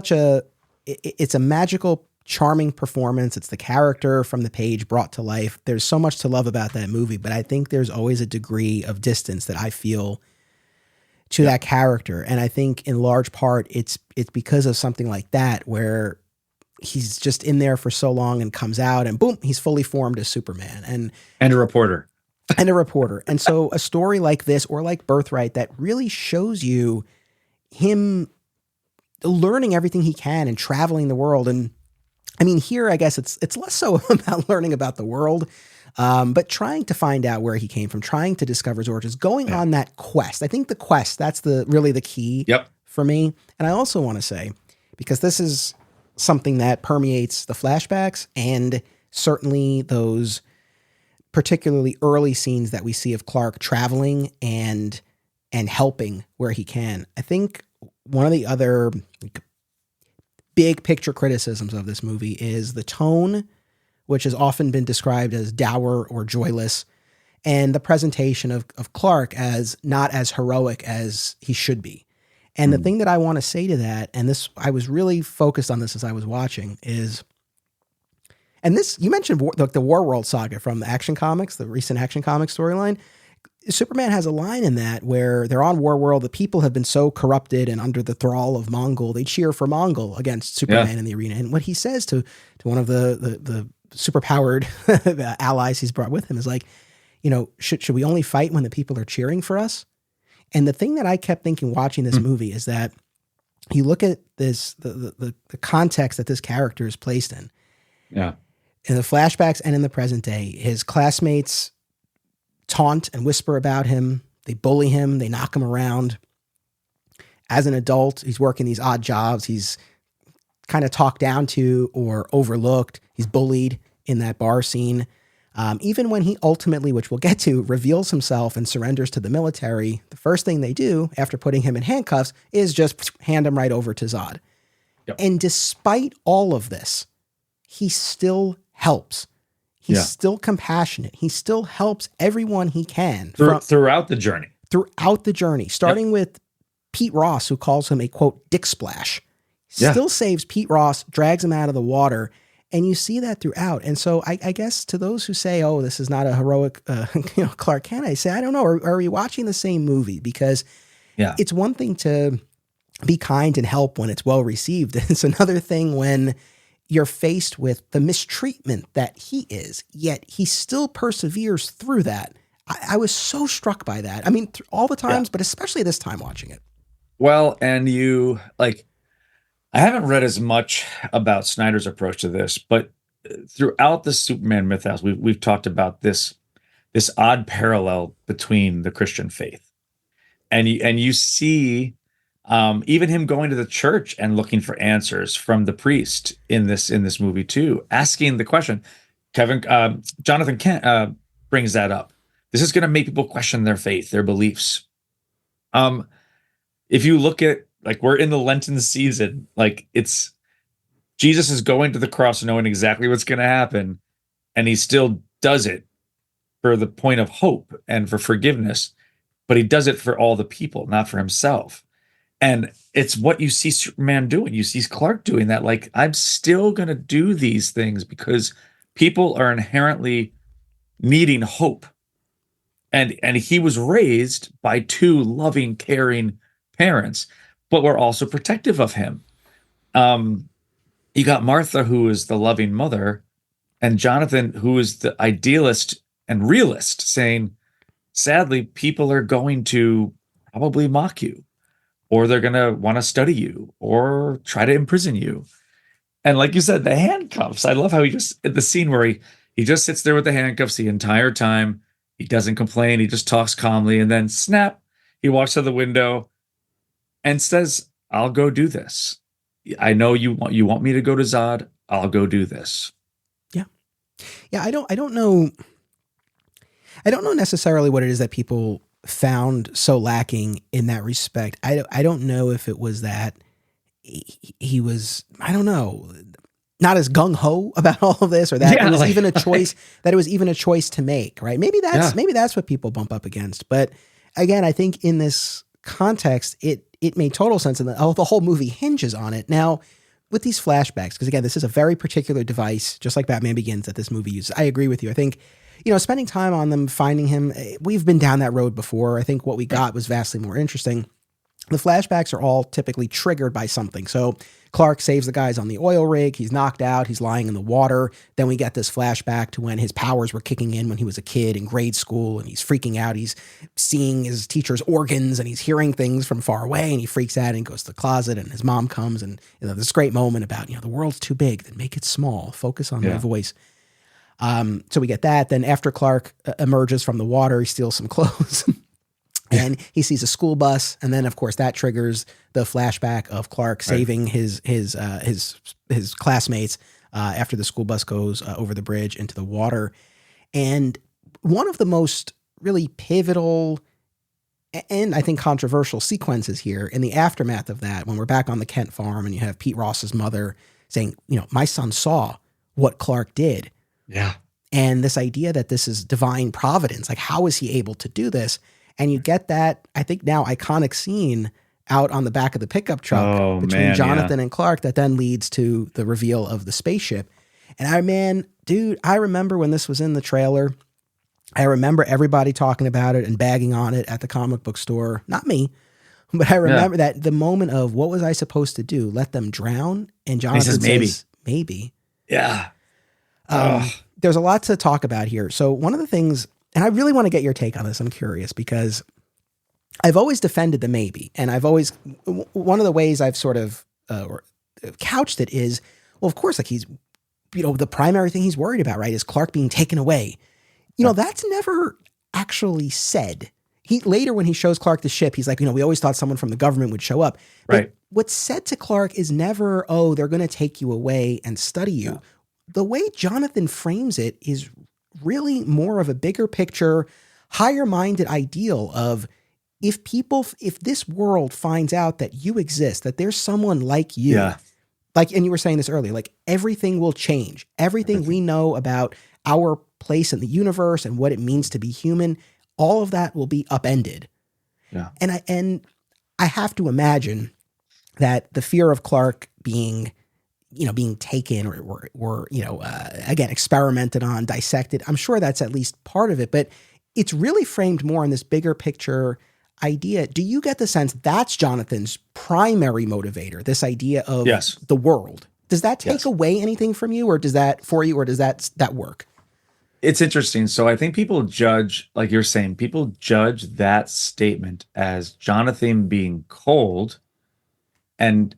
a magical, charming performance. It's the character from the page brought to life. There's so much to love about that movie, but I think there's always a degree of distance that I feel to that character. And I think in large part it's because of something like that, where he's just in there for so long and comes out and boom, he's fully formed as Superman and a reporter. And so a story like this, or like Birthright, that really shows you him learning everything he can and traveling the world. And I mean, here, I guess it's less so about learning about the world, but trying to find out where he came from, trying to discover his origins, going on that quest. I think the quest, that's really the key for me. And I also want to say, because this is something that permeates the flashbacks and certainly those particularly early scenes that we see of Clark traveling and helping where he can. I think one of the other big picture criticisms of this movie is the tone, which has often been described as dour or joyless, and the presentation of Clark as not as heroic as he should be. And the thing that I want to say to that, and this, I was really focused on this as I was watching, is, and this, you mentioned the Warworld saga from the Action Comics, the recent Action Comics storyline. Superman has a line in that where they're on Warworld. The people have been so corrupted and under the thrall of Mongul, they cheer for Mongul against Superman in the arena. And what he says to one of the superpowered allies he's brought with him is like, you know, should we only fight when the people are cheering for us? And the thing that I kept thinking watching this movie is that you look at this, the context that this character is placed in. Yeah. In the flashbacks and in the present day, his classmates taunt and whisper about him. They bully him. They knock him around. As an adult, he's working these odd jobs. He's kind of talked down to or overlooked. He's bullied in that bar scene. Even when he ultimately, which we'll get to, reveals himself and surrenders to the military, the first thing they do after putting him in handcuffs is just hand him right over to Zod. Yep. And despite all of this, he still helps. He's still compassionate. He still helps everyone he can. Throughout the journey. Throughout the journey, starting with Pete Ross, who calls him a, quote, dick splash. Still saves Pete Ross, drags him out of the water. And you see that throughout. And so I guess to those who say, oh, this is not a heroic Clark Kent, I say, I don't know. Are we watching the same movie? Because it's one thing to be kind and help when it's well received. It's another thing when you're faced with the mistreatment that he is, yet he still perseveres through that. I was so struck by that. I mean, all the times, but especially this time watching it. Well, and you, like, I haven't read as much about Snyder's approach to this, but throughout the Superman mythos, we've talked about this odd parallel between the Christian faith, and you see even him going to the church and looking for answers from the priest in this movie too, asking the question. Jonathan Kent brings that up. This is going to make people question their faith, their beliefs. If you look at, like, we're in the Lenten season, like, it's Jesus is going to the cross knowing exactly what's going to happen, and he still does it for the point of hope and for forgiveness, but he does it for all the people, not for himself. And it's what you see Superman doing. You see Clark doing that. Like, I'm still going to do these things because people are inherently needing hope. And he was raised by two loving, caring parents, but we're also protective of him. Um, you got Martha, who is the loving mother, and Jonathan, who is the idealist and realist, saying, sadly, people are going to probably mock you, or they're going to want to study you, or try to imprison you. And like you said, the handcuffs. I love how the scene where he just sits there with the handcuffs the entire time. He doesn't complain. He just talks calmly. And then snap, he walks to the window and says, I'll go do this. I know you want me to go to Zod. I'll go do this. Yeah. Yeah. I don't know. I don't know necessarily what it is that people found so lacking in that respect. I don't know if it was that he was, I don't know, not as gung ho about all of this, or that it was even a choice, that it was even a choice to make, right? Maybe that's what people bump up against. But again, I think in this context, it made total sense, and the whole movie hinges on it. Now, with these flashbacks, because again, this is a very particular device, just like Batman Begins, that this movie uses. I agree with you. I think, spending time on them, finding him, we've been down that road before. I think what we got was vastly more interesting. The flashbacks are all typically triggered by something. So Clark saves the guys on the oil rig. He's knocked out. He's lying in the water. Then we get this flashback to when his powers were kicking in when he was a kid in grade school, and he's freaking out. He's seeing his teacher's organs, and he's hearing things from far away, and he freaks out and goes to the closet, and his mom comes, and this great moment about, the world's too big, then make it small. Focus on my voice. So we get that. Then after Clark emerges from the water, he steals some clothes. And he sees a school bus, and then of course that triggers the flashback of Clark saving his classmates after the school bus goes over the bridge into the water. And one of the most really pivotal and I think controversial sequences here in the aftermath of that, when we're back on the Kent farm and you have Pete Ross's mother saying, my son saw what Clark did. Yeah. And this idea that this is divine providence, like how is he able to do this? And you get that, I think now, iconic scene out on the back of the pickup truck between Jonathan and Clark that then leads to the reveal of the spaceship. And I remember when this was in the trailer. I remember everybody talking about it and bagging on it at the comic book store. Not me, but I remember that the moment of, what was I supposed to do? Let them drown? And Jonathan says, maybe. Yeah. There's a lot to talk about here. So one of the things, and I really want to get your take on this. I'm curious because I've always defended the maybe. And one of the ways I've sort of couched it is, well, of course, like he's, the primary thing he's worried about, right, is Clark being taken away. That's never actually said. Later when he shows Clark the ship, he's like, we always thought someone from the government would show up. Right. But what's said to Clark is never, they're going to take you away and study you. Yeah. The way Jonathan frames it is really more of a bigger picture, higher minded ideal of, if this world finds out that you exist, that there's someone like you, and you were saying this earlier, like everything will change. Everything we know about our place in the universe and what it means to be human, all of that will be upended. Yeah. And I have to imagine that the fear of Clark being taken or again, experimented on, dissected, I'm sure that's at least part of it, but it's really framed more in this bigger picture idea. Do you get the sense that's Jonathan's primary motivator, this idea of the world? Does that take away anything from you, or does that work? It's interesting. So I think people judge, like you're saying, people judge that statement as Jonathan being cold and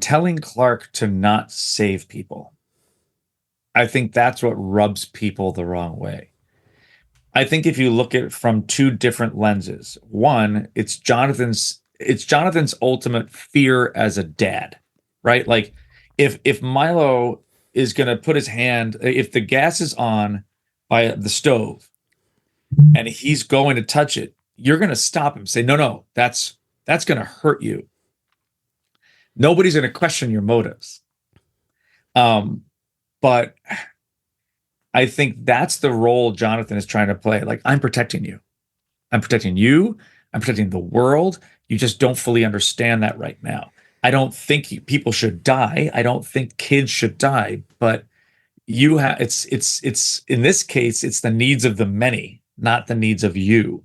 telling Clark to not save people. I think that's what rubs people the wrong way. I think if you look at it from two different lenses, one, it's Jonathan's ultimate fear as a dad, right? Like if Milo is going to put his hand, if the gas is on by the stove and he's going to touch it, you're going to stop him, say, no, that's going to hurt you. Nobody's going to question your motives. But I think that's the role Jonathan is trying to play. Like, I'm protecting you. I'm protecting you. I'm protecting the world. You just don't fully understand that right now. I don't think people should die. I don't think kids should die. But it's in this case, it's the needs of the many, not the needs of you.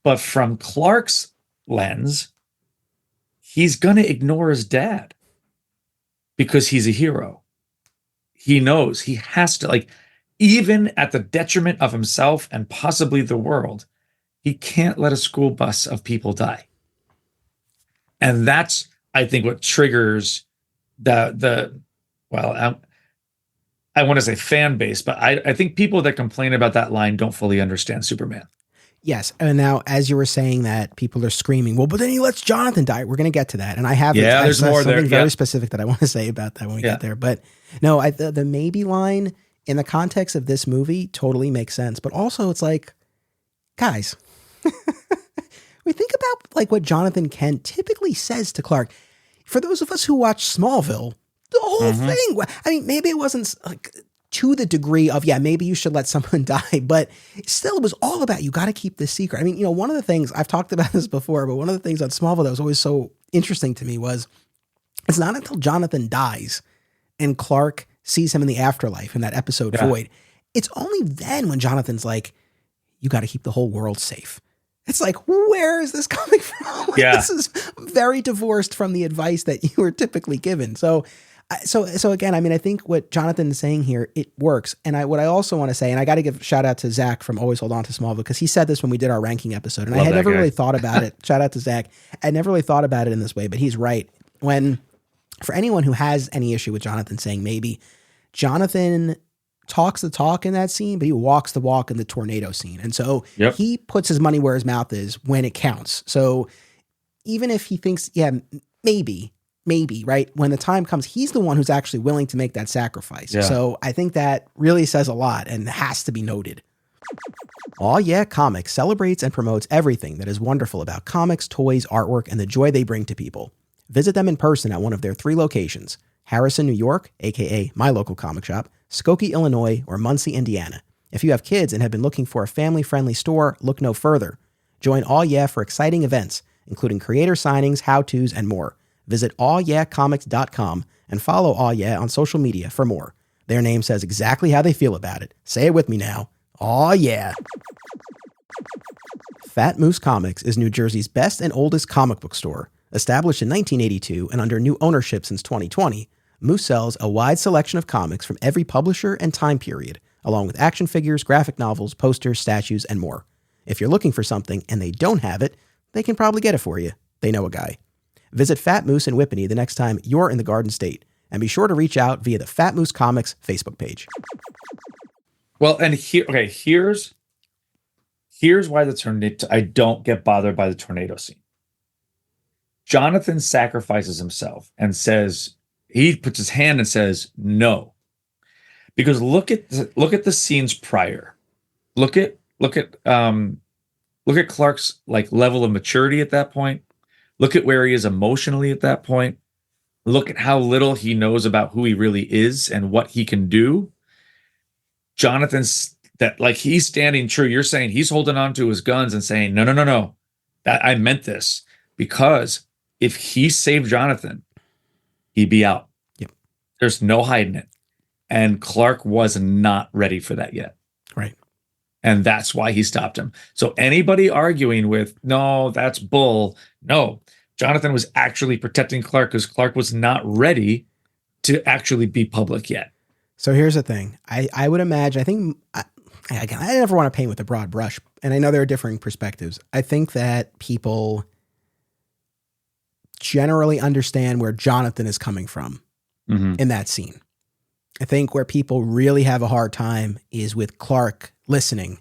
But from Clark's lens, he's going to ignore his dad because he's a hero. He knows he has to, like, even at the detriment of himself and possibly the world, he can't let a school bus of people die. And that's, I think, what triggers I want to say fan base, but I think people that complain about that line don't fully understand Superman. Yes. And now, as you were saying that, people are screaming, well, but then he lets Jonathan die. We're going to get to that. And I have there's more something there. very specific that I want to say about that when we get there. But no, the maybe line in the context of this movie totally makes sense. But also it's like, guys, we think about like what Jonathan Kent typically says to Clark. For those of us who watch Smallville, the whole thing, I mean, maybe it wasn't like to the degree of, maybe you should let someone die, but still it was all about, you got to keep this secret. I mean, one of the things, I've talked about this before, but one of the things on Smallville that was always so interesting to me was it's not until Jonathan dies and Clark sees him in the afterlife in that episode Void. It's only then when Jonathan's like, you got to keep the whole world safe. It's like, where is this coming from? This is very divorced from the advice that you were typically given. So again, I mean, I think what Jonathan is saying here, it works. And what I also want to say, and I got to give a shout out to Zach from Always Hold On to Smallville, because he said this when we did our ranking episode, and I had never really thought about it. Shout out to Zach. I never really thought about it in this way, but he's right. For anyone who has any issue with Jonathan saying maybe, Jonathan talks the talk in that scene, but he walks the walk in the tornado scene. And so he puts his money where his mouth is when it counts. So even if he thinks, maybe, right? When the time comes, he's the one who's actually willing to make that sacrifice. Yeah. So I think that really says a lot and has to be noted. Aw Yeah Comics celebrates and promotes everything that is wonderful about comics, toys, artwork, and the joy they bring to people. Visit them in person at one of their 3 locations: Harrison, New York, aka my local comic shop, Skokie, Illinois, or Muncie, Indiana. If you have kids and have been looking for a family-friendly store, look no further. Join Aw Yeah for exciting events, including creator signings, how-tos, and more. Visit awyeahcomics.com and follow Aw Yeah on social media for more. Their name says exactly how they feel about it. Say it with me now. Aw Yeah. Fat Moose Comics is New Jersey's best and oldest comic book store. Established in 1982 and under new ownership since 2020, Moose sells a wide selection of comics from every publisher and time period, along with action figures, graphic novels, posters, statues, and more. If you're looking for something and they don't have it, they can probably get it for you. They know a guy. Visit Fat Moose in Whippany the next time you're in the Garden State, and be sure to reach out via the Fat Moose Comics Facebook page. Well, and here's why the tornado, I don't get bothered by the tornado scene. Jonathan sacrifices himself and says, he puts his hand and says, no. Because look at the scenes prior. Look at Clark's like level of maturity at that point. Look at where he is emotionally at that point. Look at how little he knows about who he really is and what he can do. Jonathan's that, like, he's standing true. You're saying he's holding on to his guns and saying, no, that I meant this, because if he saved Jonathan, he'd be out. Yep. There's no hiding it. And Clark was not ready for that yet. Right. And that's why he stopped him. So anybody arguing with, no, that's bull. No, Jonathan was actually protecting Clark because Clark was not ready to actually be public yet. So here's the thing. I would imagine, I never want to paint with a broad brush, and I know there are differing perspectives. I think that people generally understand where Jonathan is coming from in that scene. I think where people really have a hard time is with Clark listening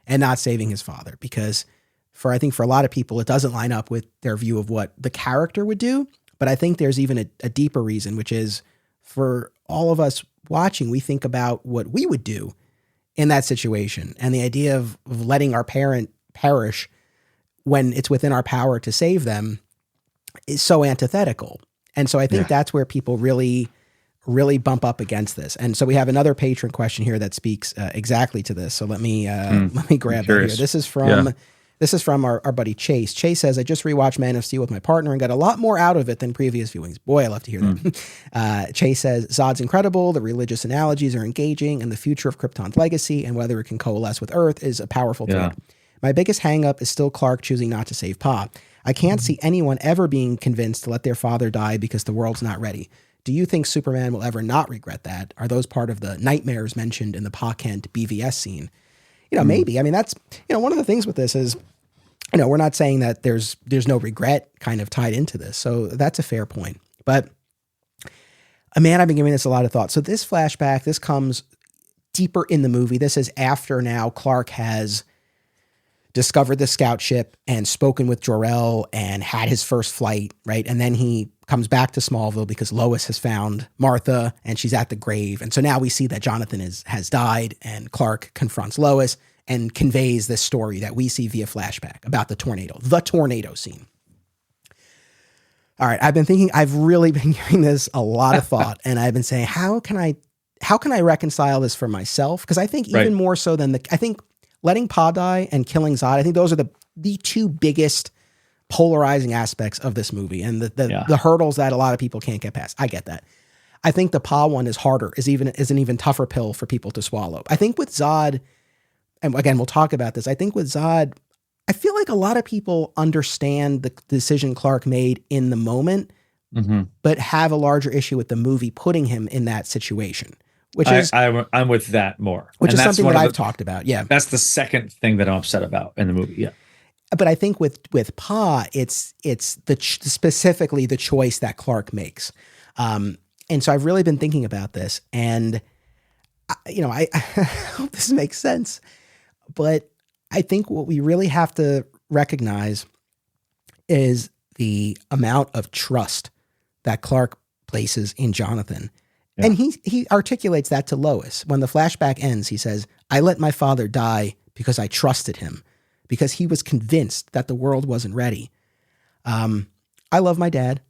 and not saving his father, because I think for a lot of people, it doesn't line up with their view of what the character would do. But I think there's even a deeper reason, which is for all of us watching, we think about what we would do in that situation. And the idea of letting our parent perish when it's within our power to save them is so antithetical. And so I think that's where people really, really bump up against this. And so we have another patron question here that speaks exactly to this. So let me grab that here. This is from our buddy Chase. Chase says, I just rewatched Man of Steel with my partner and got a lot more out of it than previous viewings. Boy, I love to hear that. Chase says, Zod's incredible. The religious analogies are engaging, and the future of Krypton's legacy and whether it can coalesce with Earth is a powerful thread. My biggest hang up is still Clark choosing not to save Pa. I can't see anyone ever being convinced to let their father die because the world's not ready. Do you think Superman will ever not regret that? Are those part of the nightmares mentioned in the Pa Kent BVS scene? Maybe. I mean, that's, one of the things with this is, we're not saying that there's no regret kind of tied into this. So that's a fair point. But man, I've been giving this a lot of thought. So this flashback, this comes deeper in the movie. This is after now Clark has discovered the scout ship and spoken with Jor-El and had his first flight, right? And then he comes back to Smallville because Lois has found Martha and she's at the grave. And so now we see that Jonathan has died, and Clark confronts Lois and conveys this story that we see via flashback about the tornado scene. All right, I've really been giving this a lot of thought, and I've been saying, how can I reconcile this for myself? Because I think even more so than I think letting Pa die and killing Zod, I think those are the two biggest polarizing aspects of this movie, and the hurdles that a lot of people can't get past. I get that. I think the Pa one is harder, is an even tougher pill for people to swallow. I think with Zod, and again, we'll talk about this, I think with Zod, I feel like a lot of people understand the decision Clark made in the moment, but have a larger issue with the movie putting him in that situation. Which I'm with that more. Which is something that I've talked about. Yeah. That's the second thing that I'm upset about in the movie. Yeah. But I think with Pa, it's specifically the choice that Clark makes. And so I've really been thinking about this, and I hope this makes sense, but I think what we really have to recognize is the amount of trust that Clark places in Jonathan. Yeah. And he articulates that to Lois. When the flashback ends, he says, "I let my father die because I trusted him, because he was convinced that the world wasn't ready." I love my dad.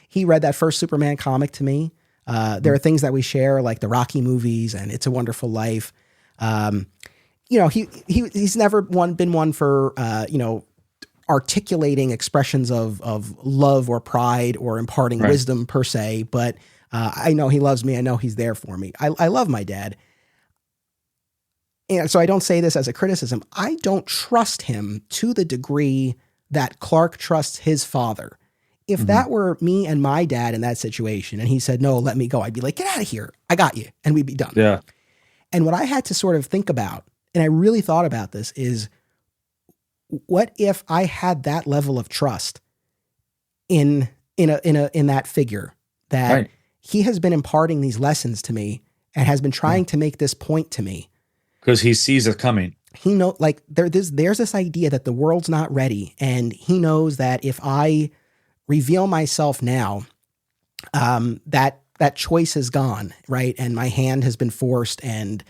He read that first Superman comic to me. There are things that we share, like the Rocky movies and It's a Wonderful Life. He's never been one for articulating expressions of love or pride or imparting wisdom per se, but I know he loves me. I know he's there for me. I love my dad. And so I don't say this as a criticism. I don't trust him to the degree that Clark trusts his father. If that were me and my dad in that situation and he said, "No, let me go," I'd be like, "Get out of here. I got you." And we'd be done. Yeah. And what I had to sort of think about, and I really thought about this, is what if I had that level of trust in that figure that he has been imparting these lessons to me and has been trying to make this point to me. Because he sees it coming. He there's this idea that the world's not ready, and he knows that if I reveal myself now, that choice is gone, right? And my hand has been forced, and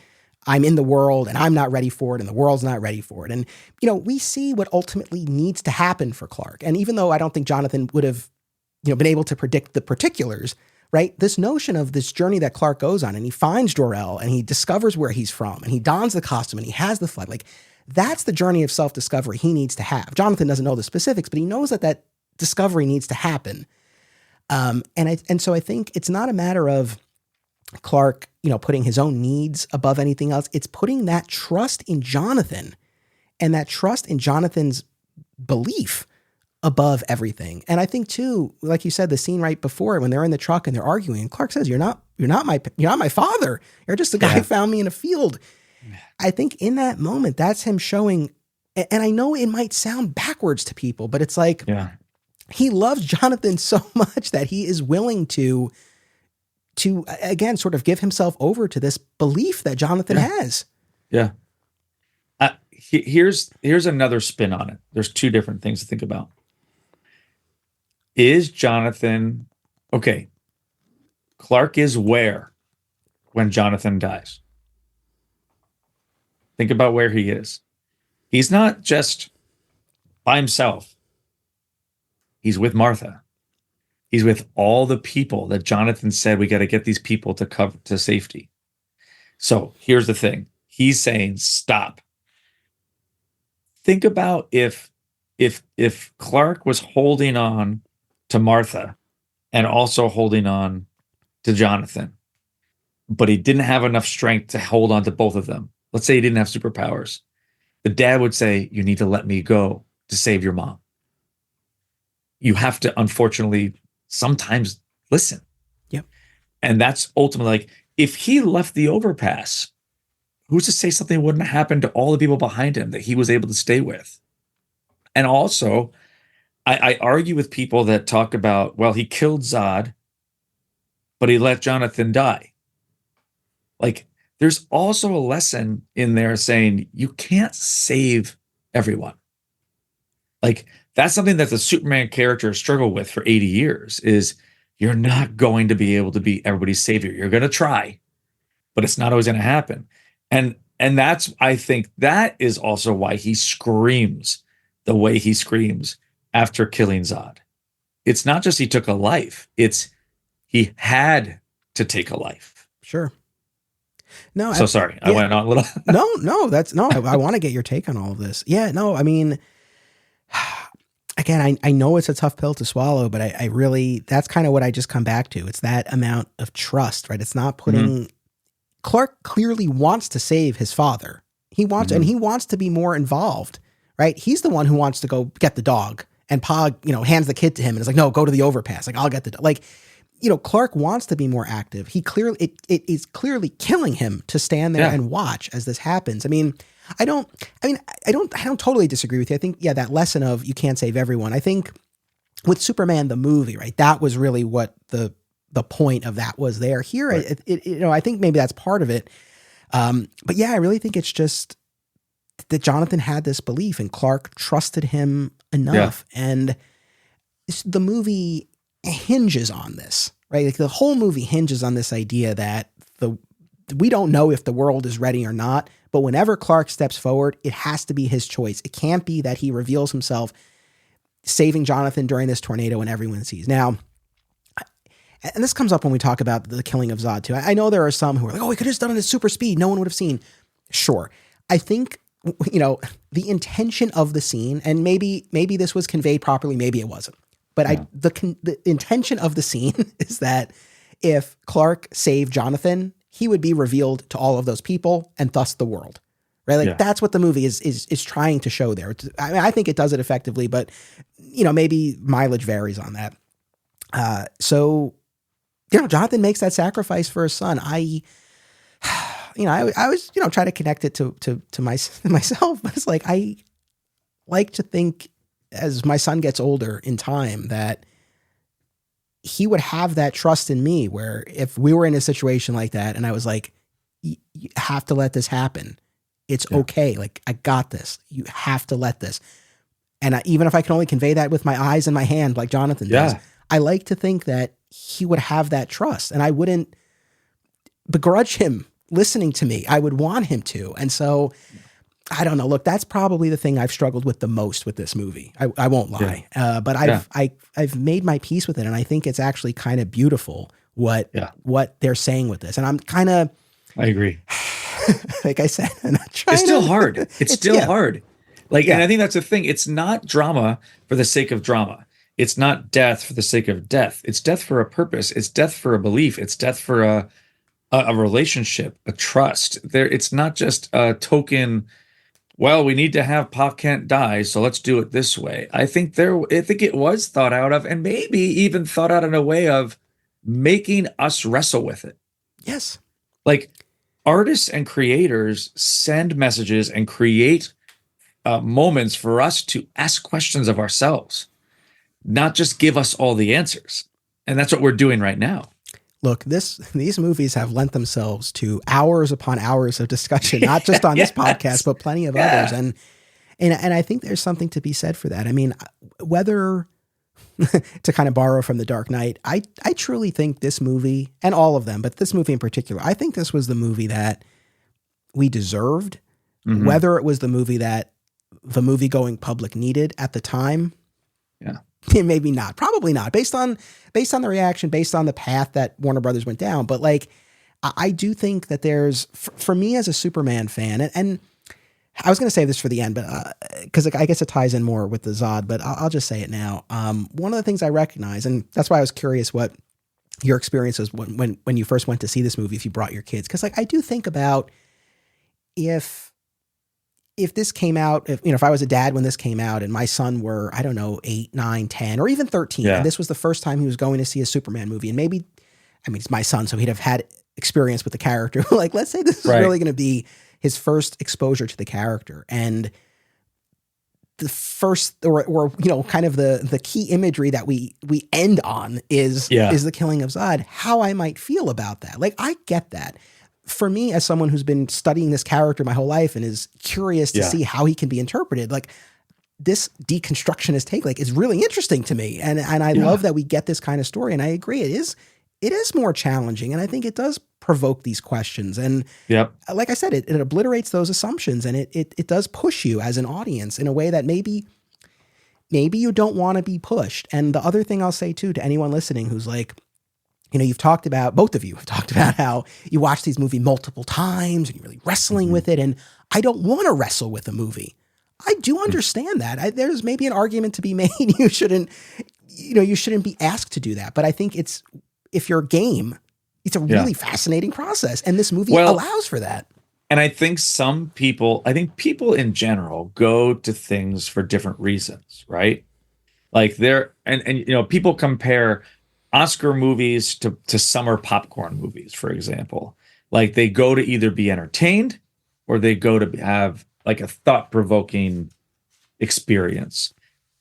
I'm in the world, and I'm not ready for it, and the world's not ready for it. And, we see what ultimately needs to happen for Clark. And even though I don't think Jonathan would have, been able to predict the particulars, right? This notion of this journey that Clark goes on, and he finds Jor-El, and he discovers where he's from, and he dons the costume, and he has the flight. Like, that's the journey of self-discovery he needs to have. Jonathan doesn't know the specifics, but he knows that discovery needs to happen. And so I think it's not a matter of Clark, putting his own needs above anything else. It's putting that trust in Jonathan and that trust in Jonathan's belief above everything. And I think too, like you said, the scene right before when they're in the truck and they're arguing, and Clark says, you're not my father. You're just a guy who found me in a field. I think in that moment, that's him showing, and I know it might sound backwards to people, but it's like, he loves Jonathan so much that he is willing to again, sort of give himself over to this belief that Jonathan has. Yeah. Here's another spin on it. There's two different things to think about. Is Jonathan, okay, Clark is where when Jonathan dies? Think about where he is. He's not just by himself. He's with Martha. He's with all the people that Jonathan said, we got to get these people to safety. So here's the thing. He's saying, stop. Think about if Clark was holding on to Martha and also holding on to Jonathan, but he didn't have enough strength to hold on to both of them. Let's say he didn't have superpowers. The dad would say, you need to let me go to save your mom. you have to unfortunately sometimes listen. Yep. And that's ultimately like, if he left the overpass, who's to say something wouldn't happen to all the people behind him that he was able to stay with? And also, I argue with people that talk about, well, he killed Zod, but he let Jonathan die. Like, there's also a lesson in there saying you can't save everyone. Like, that's something that the Superman character struggled with for 80 years is you're not going to be able to be everybody's savior. You're going to try, but it's not always going to happen. And that's, I think that is also why he screams the way he screams after killing Zod. It's not just he took a life, it's he had to take a life. Sure. No, so sorry, I went on a little. I want to get your take on all of this. Yeah, no, I mean, again, I know it's a tough pill to swallow, but I really, that's kind of what I just come back to. It's that amount of trust, right? It's not putting, Clark clearly wants to save his father. He wants, and he wants to be more involved, right? He's the one who wants to go get the dog, and Pa, hands the kid to him and is like, no, go to the overpass. Like, I'll get the dog. Like, Clark wants to be more active. He clearly, it is clearly killing him to stand there and watch as this happens. I mean, I don't totally disagree with you. I think, that lesson of you can't save everyone. I think with Superman, the movie, right, that was really what the point of that was there. Here, right. I think maybe that's part of it. But yeah, I really think it's just that Jonathan had this belief and Clark trusted him enough. Yeah. And the movie hinges on this, right? Like the whole movie hinges on this idea that we don't know if the world is ready or not, but whenever Clark steps forward, it has to be his choice. It can't be that he reveals himself saving Jonathan during this tornado and everyone sees. Now, and this comes up when we talk about the killing of Zod too. I know there are some who are like, oh, we could have just done it at super speed. No one would have seen. Sure. I think, the intention of the scene, and maybe this was conveyed properly, maybe it wasn't. But the intention of the scene is that if Clark saved Jonathan, he would be revealed to all of those people and thus the world, right? Like that's what the movie is trying to show there. I mean, I think it does it effectively, but maybe mileage varies on that. So Jonathan makes that sacrifice for his son. I was try to connect it to myself, but it's like I like to think, as my son gets older in time, that he would have that trust in me where if we were in a situation like that and I was like, you have to let this happen. It's okay. Like, I got this. You have to let this. And even if I can only convey that with my eyes and my hand, like Jonathan does, I like to think that he would have that trust and I wouldn't begrudge him listening to me. I would want him to. And so I don't know. Look, that's probably the thing I've struggled with the most with this movie. I won't lie. But I've made my peace with it. And I think it's actually kind of beautiful what they're saying with this. And I'm kind of, I agree. Like I said, it's still hard. It's still hard. Like, and I think that's the thing. It's not drama for the sake of drama. It's not death for the sake of death. It's death for a purpose. It's death for a belief. It's death for a relationship, a trust. It's not just a token, well, we need to have Pa Kent die, so let's do it this way. I think it was thought out of, and maybe even thought out in a way of making us wrestle with it. Yes. Like, artists and creators send messages and create moments for us to ask questions of ourselves, not just give us all the answers. And that's what we're doing right now. Look, these movies have lent themselves to hours upon hours of discussion, not just on this podcast, but plenty of others. And I think there's something to be said for that. I mean, whether to kind of borrow from The Dark Knight, I truly think this movie, and all of them, but this movie in particular, I think this was the movie that we deserved, whether it was the movie that the movie going public needed at the time. Yeah. Maybe not, probably not, based on the reaction, based on the path that Warner Brothers went down. But like, I do think that there's, for me as a Superman fan, and I was going to save this for the end, but because I guess it ties in more with the Zod, but I'll just say it now. One of the things I recognize, and that's why I was curious what your experience was when you first went to see this movie, if you brought your kids, because like I do think about if if this came out, if I was a dad when this came out and my son were, I don't know, 8, 9, 10, or even 13, and this was the first time he was going to see a Superman movie, and maybe, I mean, it's my son, so he'd have had experience with the character. Like, let's say this is really going to be his first exposure to the character, and the first, or kind of the key imagery that we end on is the killing of Zod. How I might feel about that? Like, I get that. For me, as someone who's been studying this character my whole life and is curious to see how he can be interpreted, like, this deconstructionist take, like, is really interesting to me. And I love that we get this kind of story. And I agree, it is more challenging. And I think it does provoke these questions. And like I said, it obliterates those assumptions, and it does push you as an audience in a way that maybe you don't want to be pushed. And the other thing I'll say too, to anyone listening who's like, you've talked about, both of you have talked about how you watch these movies multiple times and you're really wrestling with it. And I don't want to wrestle with a movie. I do understand that. There's maybe an argument to be made. You shouldn't be asked to do that. But I think if you're game, it's a really fascinating process. And this movie allows for that. And I think people in general go to things for different reasons, right? Like people compare Oscar movies to summer popcorn movies, for example. Like, they go to either be entertained or they go to have like a thought-provoking experience.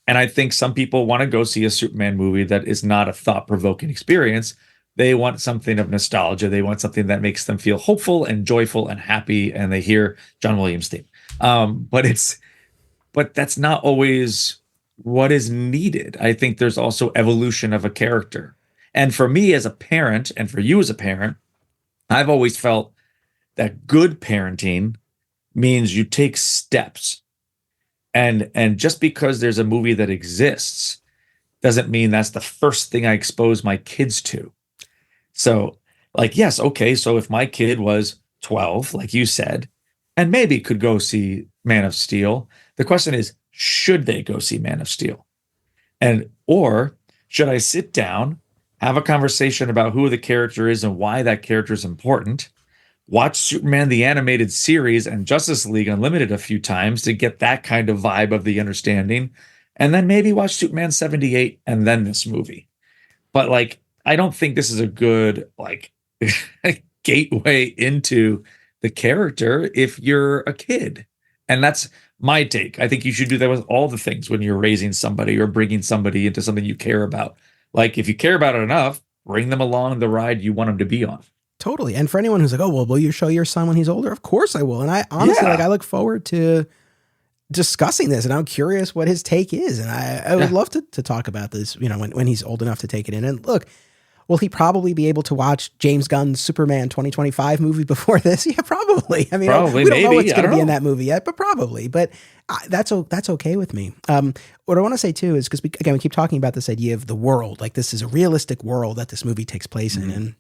And I think some people want to go see a Superman movie that is not a thought-provoking experience. They want something of nostalgia. They want something that makes them feel hopeful and joyful and happy, and they hear John Williams' theme. But that's not always what is needed. I think there's also evolution of a character. And for me as a parent, and for you as a parent, I've always felt that good parenting means you take steps. And just because there's a movie that exists doesn't mean that's the first thing I expose my kids to. So, like, yes, okay, so if my kid was 12, like you said, and maybe could go see Man of Steel, the question is, should they go see Man of Steel? Or should I sit down, have a conversation about who the character is and why that character is important, watch Superman the Animated Series and Justice League Unlimited a few times to get that kind of vibe of the understanding, and then maybe watch Superman 78 and then this movie. But, like, I don't think this is a good, like, gateway into the character if you're a kid. And that's my take. I think you should do that with all the things when you're raising somebody or bringing somebody into something you care about. Like, if you care about it enough, bring them along the ride you want them to be on. Totally. And for anyone who's like, oh, well, will you show your son when he's older? Of course I will. And I honestly, I look forward to discussing this, and I'm curious what his take is. And I would love to talk about this, when he's old enough to take it in. And look, will he probably be able to watch James Gunn's Superman 2025 movie before this? Yeah, probably. I mean, we don't know what's going to be in that movie yet, but probably. But that's okay with me. What I want to say too is, because we keep talking about this idea of the world, like this is a realistic world that this movie takes place in. And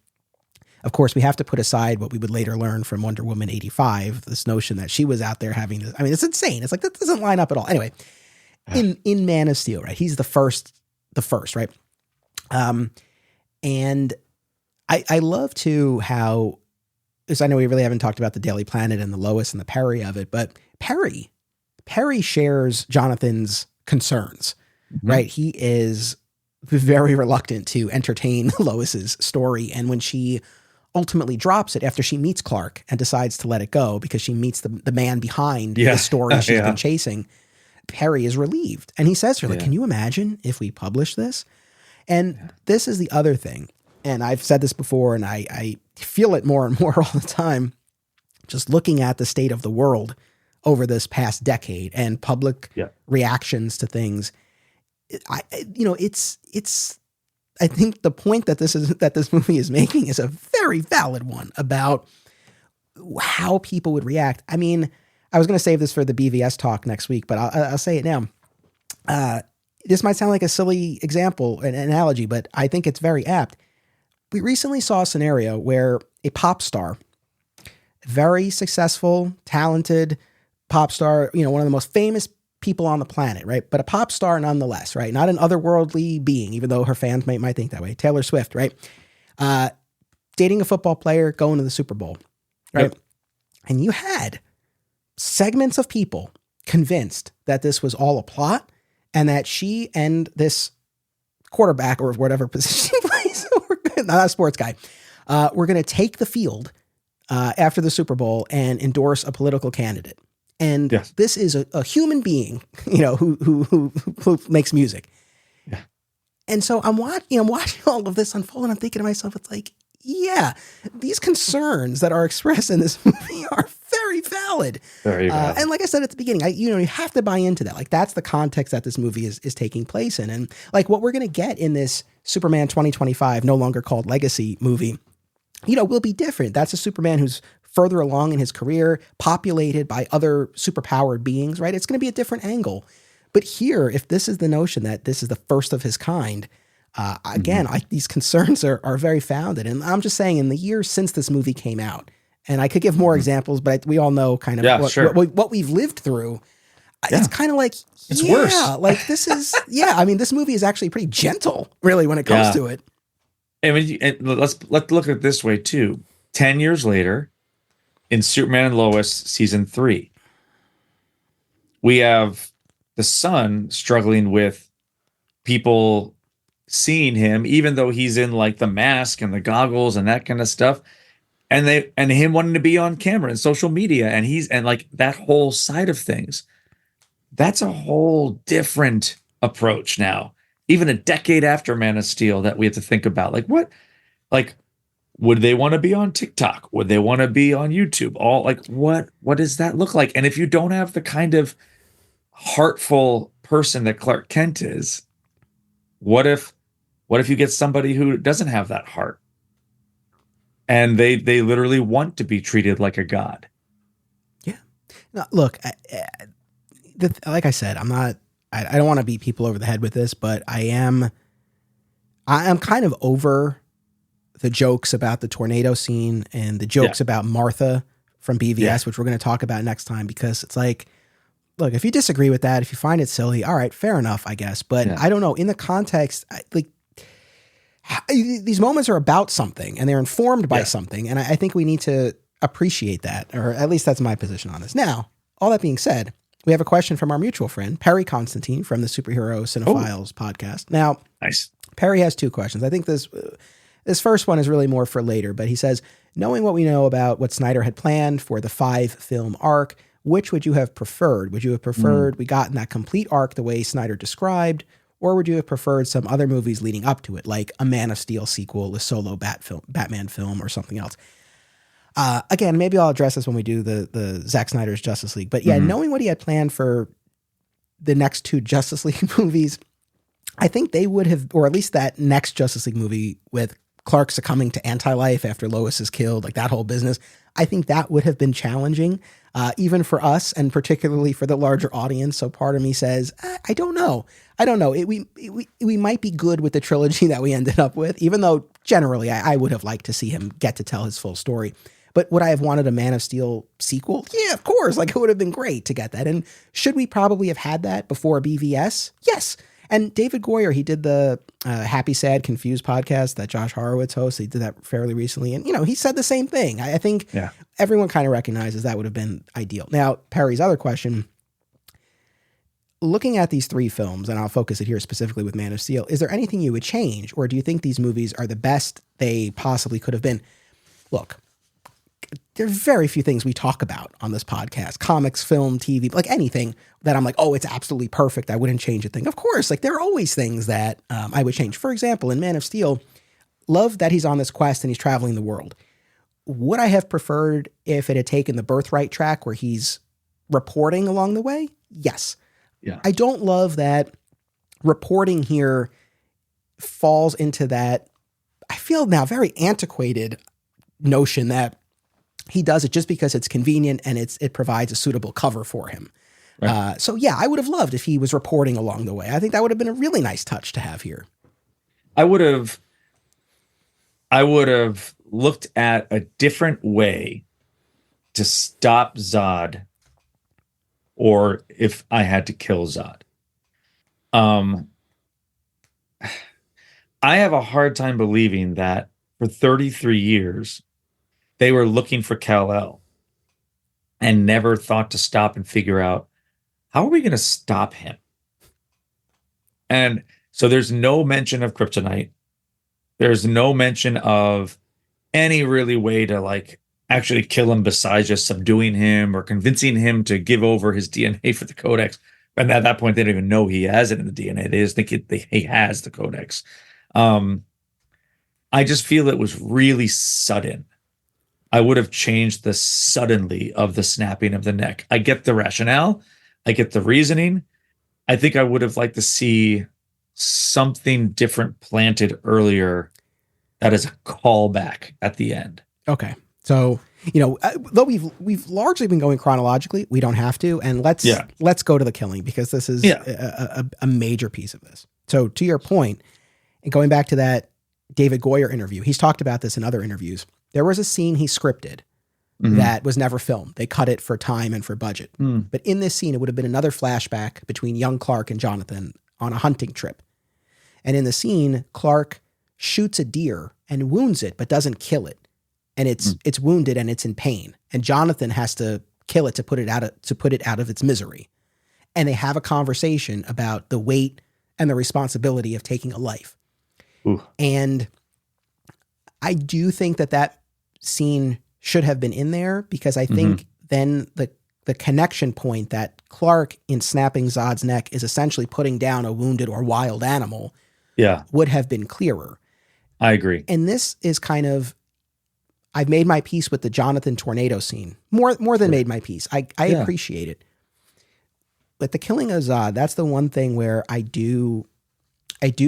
of course, we have to put aside what we would later learn from Wonder Woman 85, this notion that she was out there having this. I mean, it's insane. It's like, that doesn't line up at all. Anyway, in Man of Steel, right? He's the first, right? And I love too how, because I know we really haven't talked about the Daily Planet and the Lois and the Perry of it, but Perry shares Jonathan's concerns, right? He is very reluctant to entertain Lois's story. And when she ultimately drops it after she meets Clark and decides to let it go because she meets the man behind the story she's been chasing, Perry is relieved. And he says to her, like, can you imagine if we publish this? And this is the other thing. And I've said this before, and I feel it more and more all the time, just looking at the state of the world over this past decade and public reactions to things. I think the point that this movie is making is a very valid one about how people would react. I mean, I was going to save this for the BVS talk next week, but I'll say it now. This might sound like a silly example, an analogy, but I think it's very apt. We recently saw a scenario where a pop star, very successful, talented pop star, one of the most famous people on the planet, right? But a pop star nonetheless, right? Not an otherworldly being, even though her fans might think that way. Taylor Swift, right? Dating a football player, going to the Super Bowl, right? Yep. And you had segments of people convinced that this was all a plot and that she and this quarterback or whatever position he plays, not a sports guy, we're going to take the field after the Super Bowl and endorse a political candidate. And Yes. this is a human being, who makes music. Yeah. And so I'm watching all of this unfold, and I'm thinking to myself, it's like, yeah, these concerns that are expressed in this movie are very valid. Very valid. And like I said at the beginning, you have to buy into that. Like, that's the context that this movie is taking place in. And like what we're going to get in this Superman 2025, no longer called Legacy movie, will be different. That's a Superman who's further along in his career, populated by other superpowered beings, right? It's going to be a different angle. But here, if this is the notion that this is the first of his kind, again, these concerns are very founded. And I'm just saying, in the years since this movie came out, and I could give more examples, but we all know kind of what we've lived through. Yeah. It's kind of like, it's worse. Like this is, I mean, this movie is actually pretty gentle, really, when it comes to it. I mean, let's look at it this way too. 10 years later, in Superman and Lois season 3, we have the son struggling with people seeing him, even though he's in like the mask and the goggles and that kind of stuff, and him wanting to be on camera and social media, and like that whole side of things. That's a whole different approach now, even a decade after Man of Steel, that we have to think about. Like what, like, would they want to be on TikTok? Would they want to be on YouTube? All like, what does that look like? And if you don't have the kind of heartful person that Clark Kent is, what if you get somebody who doesn't have that heart, and they literally want to be treated like a god? Yeah. No, look, like I said, I don't want to beat people over the head with this, but I am kind of over the jokes about the tornado scene and the jokes about Martha from BVS, which we're going to talk about next time, because it's like, look, if you disagree with that, if you find it silly, all right, fair enough, I guess. But I don't know, in the context, like, these moments are about something and they're informed by something. And I think we need to appreciate that, or at least that's my position on this. Now, all that being said, we have a question from our mutual friend, Perry Constantine from the Superhero Cinephiles podcast. Now, nice. Perry has 2 questions. I think this first one is really more for later, but he says, knowing what we know about what Snyder had planned for the 5-film arc, which would you have preferred? Would you have preferred we got in that complete arc the way Snyder described, or would you have preferred some other movies leading up to it, like a Man of Steel sequel, a solo Batman film, or something else? Again, maybe I'll address this when we do the Zack Snyder's Justice League. But knowing what he had planned for the next 2 Justice League movies, I think they would have, or at least that next Justice League movie with Clark succumbing to anti-life after Lois is killed, like that whole business, I think that would have been challenging, even for us, and particularly for the larger audience. So part of me says, I don't know. We might be good with the trilogy that we ended up with, even though generally I would have liked to see him get to tell his full story. But would I have wanted a Man of Steel sequel? Yeah, of course. Like, it would have been great to get that. And should we probably have had that before BVS? Yes. And David Goyer, he did the Happy, Sad, Confused podcast that Josh Horowitz hosts. He did that fairly recently. And, he said the same thing. I think everyone kind of recognizes that would have been ideal. Now, Perry's other question, looking at these 3 films, and I'll focus it here specifically with Man of Steel, is there anything you would change? Or do you think these movies are the best they possibly could have been? Look, there's very few things we talk about on this podcast, comics, film, TV, like anything that I'm like, oh, it's absolutely perfect, I wouldn't change a thing. Of course, like there are always things that I would change. For example, in Man of Steel, love that he's on this quest and he's traveling the world. Would I have preferred if it had taken the Birthright track where he's reporting along the way? Yes. Yeah. I don't love that reporting here falls into that, I feel now, very antiquated notion that he does it just because it's convenient and it provides a suitable cover for him. Right. So yeah, I would have loved if he was reporting along the way. I think that would have been a really nice touch to have here. I would have looked at a different way to stop Zod, or if I had to kill Zod. I have a hard time believing that for 33 years they were looking for Kal-El. and never thought to stop and figure out, how are we going to stop him? And so there's no mention of kryptonite. There's no mention of any really way to like actually kill him besides just subduing him or convincing him to give over his DNA for the Codex. And at that point, they don't even know he has it in the DNA. They just think he has the Codex. I just feel it was really sudden. I would have changed the suddenly of the snapping of the neck. I get the rationale. I get the reasoning. I think I would have liked to see something different planted earlier that is a callback at the end. Okay. So, though we've largely been going chronologically, we don't have to. And let's go to the killing, because this is a major piece of this. So to your point, and going back to that David Goyer interview, he's talked about this in other interviews. There was a scene he scripted that was never filmed. They cut it for time and for budget. But in this scene, it would have been another flashback between young Clark and Jonathan on a hunting trip. And in the scene, Clark shoots a deer and wounds it, but doesn't kill it. And it's wounded and it's in pain. And Jonathan has to kill it to put it out of its misery. And they have a conversation about the weight and the responsibility of taking a life. Ooh. And I do think that scene should have been in there, because I think then the connection point that Clark in snapping Zod's neck is essentially putting down a wounded or wild animal would have been clearer. I agree. And this is kind of, I've made my peace with the Jonathan tornado scene. More than made my peace. I appreciate it. But the killing of Zod, that's the one thing where I do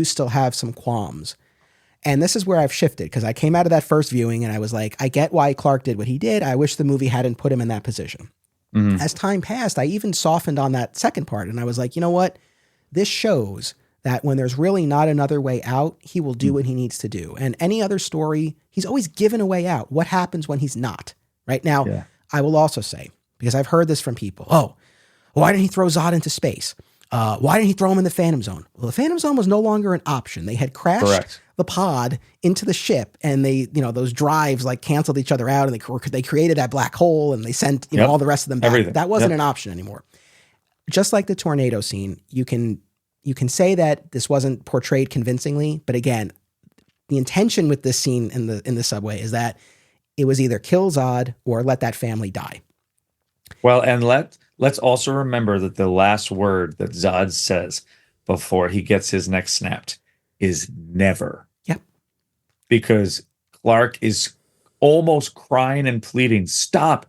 still have some qualms. And this is where I've shifted, because I came out of that first viewing and I was like, I get why Clark did what he did. I wish the movie hadn't put him in that position. As time passed, I even softened on that second part. And I was like, you know what? This shows that when there's really not another way out, he will do what he needs to do. And any other story, he's always given a way out. What happens when he's not? Right now, I will also say, because I've heard this from people, why didn't he throw Zod into space? Why didn't he throw him in the Phantom Zone? Well, the Phantom Zone was no longer an option. They had crashed the pod into the ship, and they, those drives like canceled each other out, and they created that black hole, and they sent all the rest of them back. Everything. That wasn't an option anymore. Just like the tornado scene, you can say that this wasn't portrayed convincingly, but again, the intention with this scene in the subway is that it was either kill Zod or let that family die. Well, and let's also remember that the last word that Zod says before he gets his neck snapped is never. Yep. Because Clark is almost crying and pleading, stop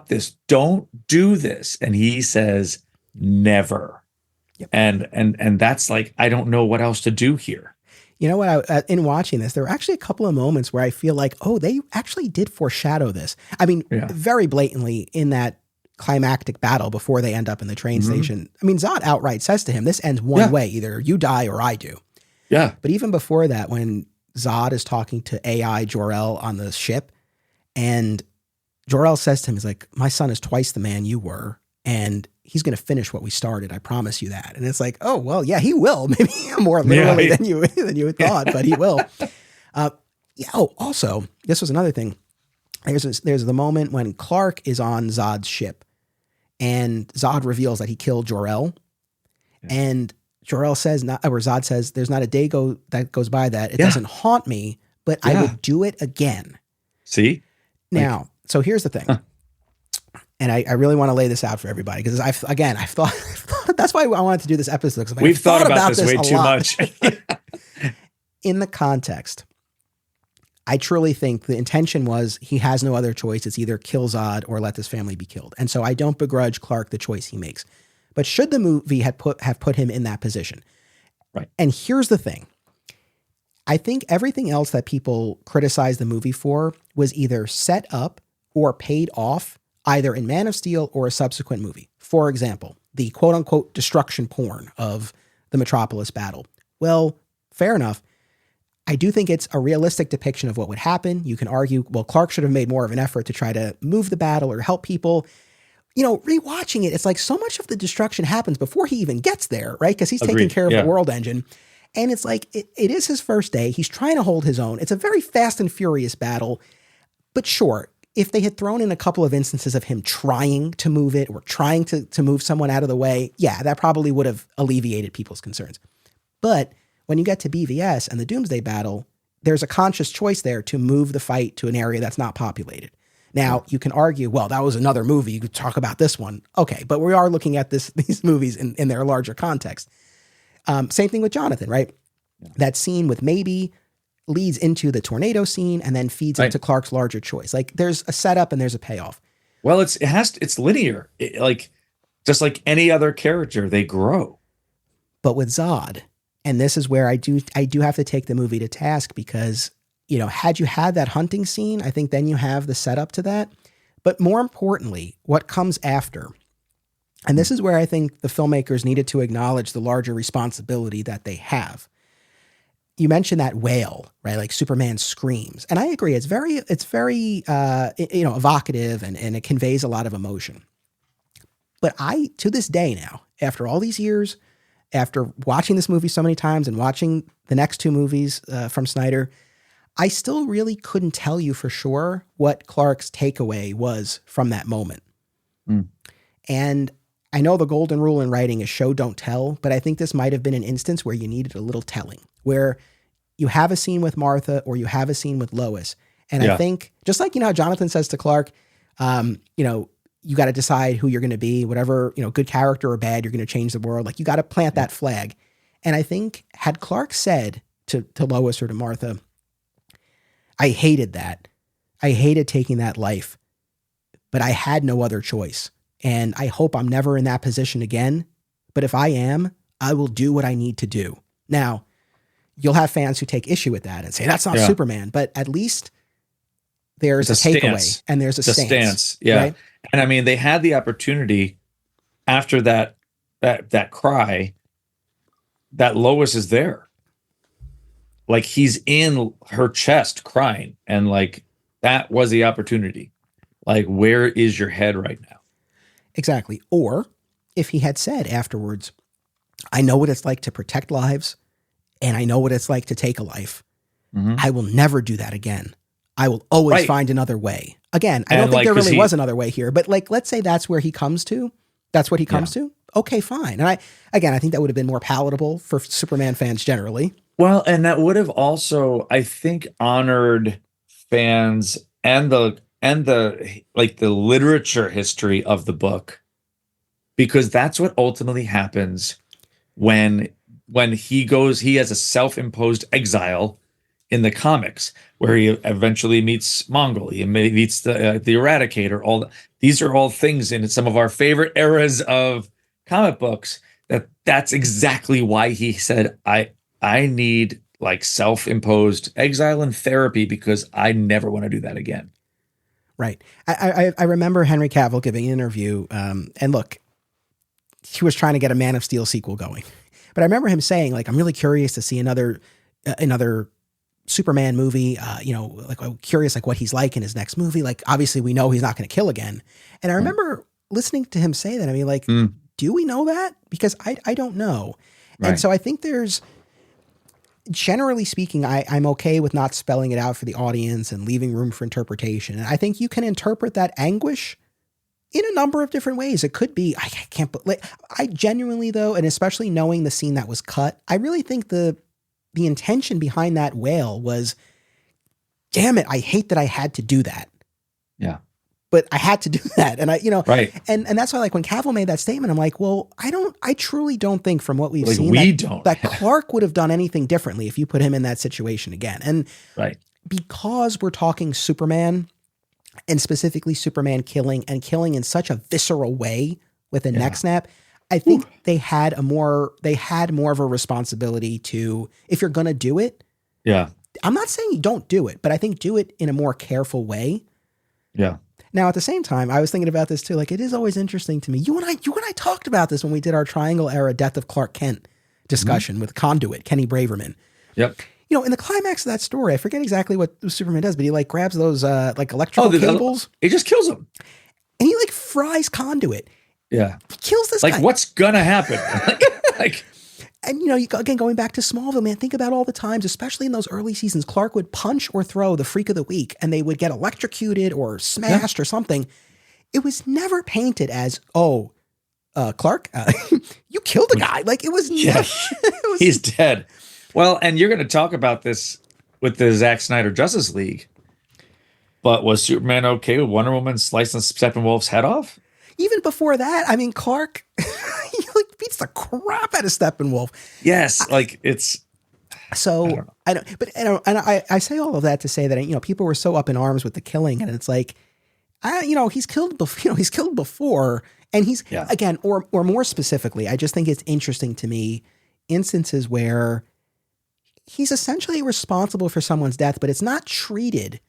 this, don't do this. And he says never. Yep. And that's like, I don't know what else to do here. You know what? In watching this, there were actually a couple of moments where I feel like, they actually did foreshadow this. I mean, very blatantly in that climactic battle before they end up in the train station. I mean, Zod outright says to him, this ends one way, either you die or I do. Yeah. But even before that, when Zod is talking to AI Jor-El on the ship, and Jor-El says to him, he's like, my son is twice the man you were, and he's going to finish what we started. I promise you that. And it's like, oh, well, yeah, he will. Maybe more literally than you thought, but he will. Also, this was another thing. There's the moment when Clark is on Zod's ship, and Zod reveals that he killed Jor-El. And Jor-El says, Zod says, there's not a day that goes by that it doesn't haunt me, but I would do it again. See? Now, so here's the thing. And I really want to lay this out for everybody, because I've thought that's why I wanted to do this episode. Because we've thought about this way too much. In the context, I truly think the intention was he has no other choice. It's either kill Zod or let this family be killed. And so I don't begrudge Clark the choice he makes. But should the movie have put him in that position? Right. And here's the thing. I think everything else that people criticize the movie for was either set up or paid off, either in Man of Steel or a subsequent movie. For example, the quote unquote destruction porn of the Metropolis battle. Well, fair enough. I do think it's a realistic depiction of what would happen. You can argue, well, Clark should have made more of an effort to try to move the battle or help people. Rewatching it, it's like so much of the destruction happens before he even gets there, right? Because he's taking care of the world engine. And it's like, it is his first day. He's trying to hold his own. It's a very fast and furious battle. But sure, if they had thrown in a couple of instances of him trying to move it or trying to move someone out of the way, yeah, that probably would have alleviated people's concerns. But when you get to BVS and the Doomsday Battle, there's a conscious choice there to move the fight to an area that's not populated. Now, you can argue, well, that was another movie. You could talk about this one. Okay, but we are looking at these movies in their larger context. Same thing with Jonathan, right? Yeah. That scene with Maybe leads into the tornado scene and then feeds into Clark's larger choice. Like there's a setup and there's a payoff. Well, it's linear. Like just like any other character, they grow. But with Zod, and this is where I do have to take the movie to task because, you know, had you had that hunting scene, I think then you have the setup to that. But more importantly, what comes after, and this is where I think the filmmakers needed to acknowledge the larger responsibility that they have. You mentioned that wail, right? Like Superman screams. And I agree. It's very evocative and it conveys a lot of emotion. But to this day now, after all these years, after watching this movie so many times and watching the next two movies from Snyder, I still really couldn't tell you for sure what Clark's takeaway was from that moment. And I know the golden rule in writing is show, don't tell, but I think this might have been an instance where you needed a little telling, where you have a scene with Martha or you have a scene with Lois. And I think just like, you know, how Jonathan says to Clark, you know, you got to decide who you're going to be, whatever, you know, good character or bad, you're going to change the world. Like you got to plant that flag. And I think had Clark said to Lois or to Martha, I hated that. I hated taking that life, but I had no other choice. And I hope I'm never in that position again. But if I am, I will do what I need to do. Now, you'll have fans who take issue with that and say, that's not Superman. But at least there's a takeaway and there's a stance. Yeah. Right? And I mean, they had the opportunity after that cry that Lois is there. Like he's in her chest crying. And like, that was the opportunity. Like, where is your head right now? Exactly. Or if he had said afterwards, I know what it's like to protect lives and I know what it's like to take a life. I will never do that again. I will always find another way. Again, I don't think there really was another way here, but like, let's say that's where he comes to. That's what he comes to. Okay, fine. And I think that would have been more palatable for Superman fans generally. Well, and that would have also, I think, honored fans and the literature history of the book, because that's what ultimately happens when he has a self-imposed exile in the comics, where he eventually meets Mongol, he meets the Eradicator. These are all things in some of our favorite eras of comic books. That's exactly why he said, I need like self-imposed exile and therapy because I never want to do that again. Right. I remember Henry Cavill giving an interview, and look, he was trying to get a Man of Steel sequel going. But I remember him saying, like, I'm really curious to see another Superman movie, like I'm curious like what he's like in his next movie. Like, obviously we know he's not going to kill again. And I remember listening to him say that. I mean, like, do we know that? Because I don't know. Right. And so I think there's, generally speaking, I'm okay with not spelling it out for the audience and leaving room for interpretation. And I think you can interpret that anguish in a number of different ways. It could be, I genuinely though, and especially knowing the scene that was cut, I really think the intention behind that wail was, damn it, I hate that I had to do that. Yeah. But I had to do that. And right. And that's why, like, when Cavill made that statement, I'm like, well, I truly don't think from what we've like seen that Clark would have done anything differently if you put him in that situation again. And because we're talking Superman, and specifically Superman killing in such a visceral way with a neck snap, I think they had more of a responsibility to, if you're going to do it. Yeah. I'm not saying you don't do it, but I think do it in a more careful way. Yeah. Now, at the same time, I was thinking about this too. Like, it is always interesting to me. You and I talked about this when we did our Triangle Era Death of Clark Kent discussion with Conduit, Kenny Braverman. Yep. You know, in the climax of that story, I forget exactly what Superman does, but he like grabs those like electrical cables. He just kills him. And he like fries Conduit. Yeah. He kills this guy. Like, what's gonna happen? like And, you know, again, going back to Smallville, man, think about all the times, especially in those early seasons, Clark would punch or throw the Freak of the Week and they would get electrocuted or smashed or something. It was never painted as, Clark, you killed a guy. Like, it was never. He's dead. Well, and you're going to talk about this with the Zack Snyder Justice League. But was Superman okay with Wonder Woman slicing Steppenwolf's head off? Even before that, I mean, Clark he like beats the crap out of Steppenwolf. Yes, it's. So I say all of that to say that, you know, people were so up in arms with the killing, and it's like, he's killed before, and he's again, or more specifically, I just think it's interesting to me instances where he's essentially responsible for someone's death, but it's not treated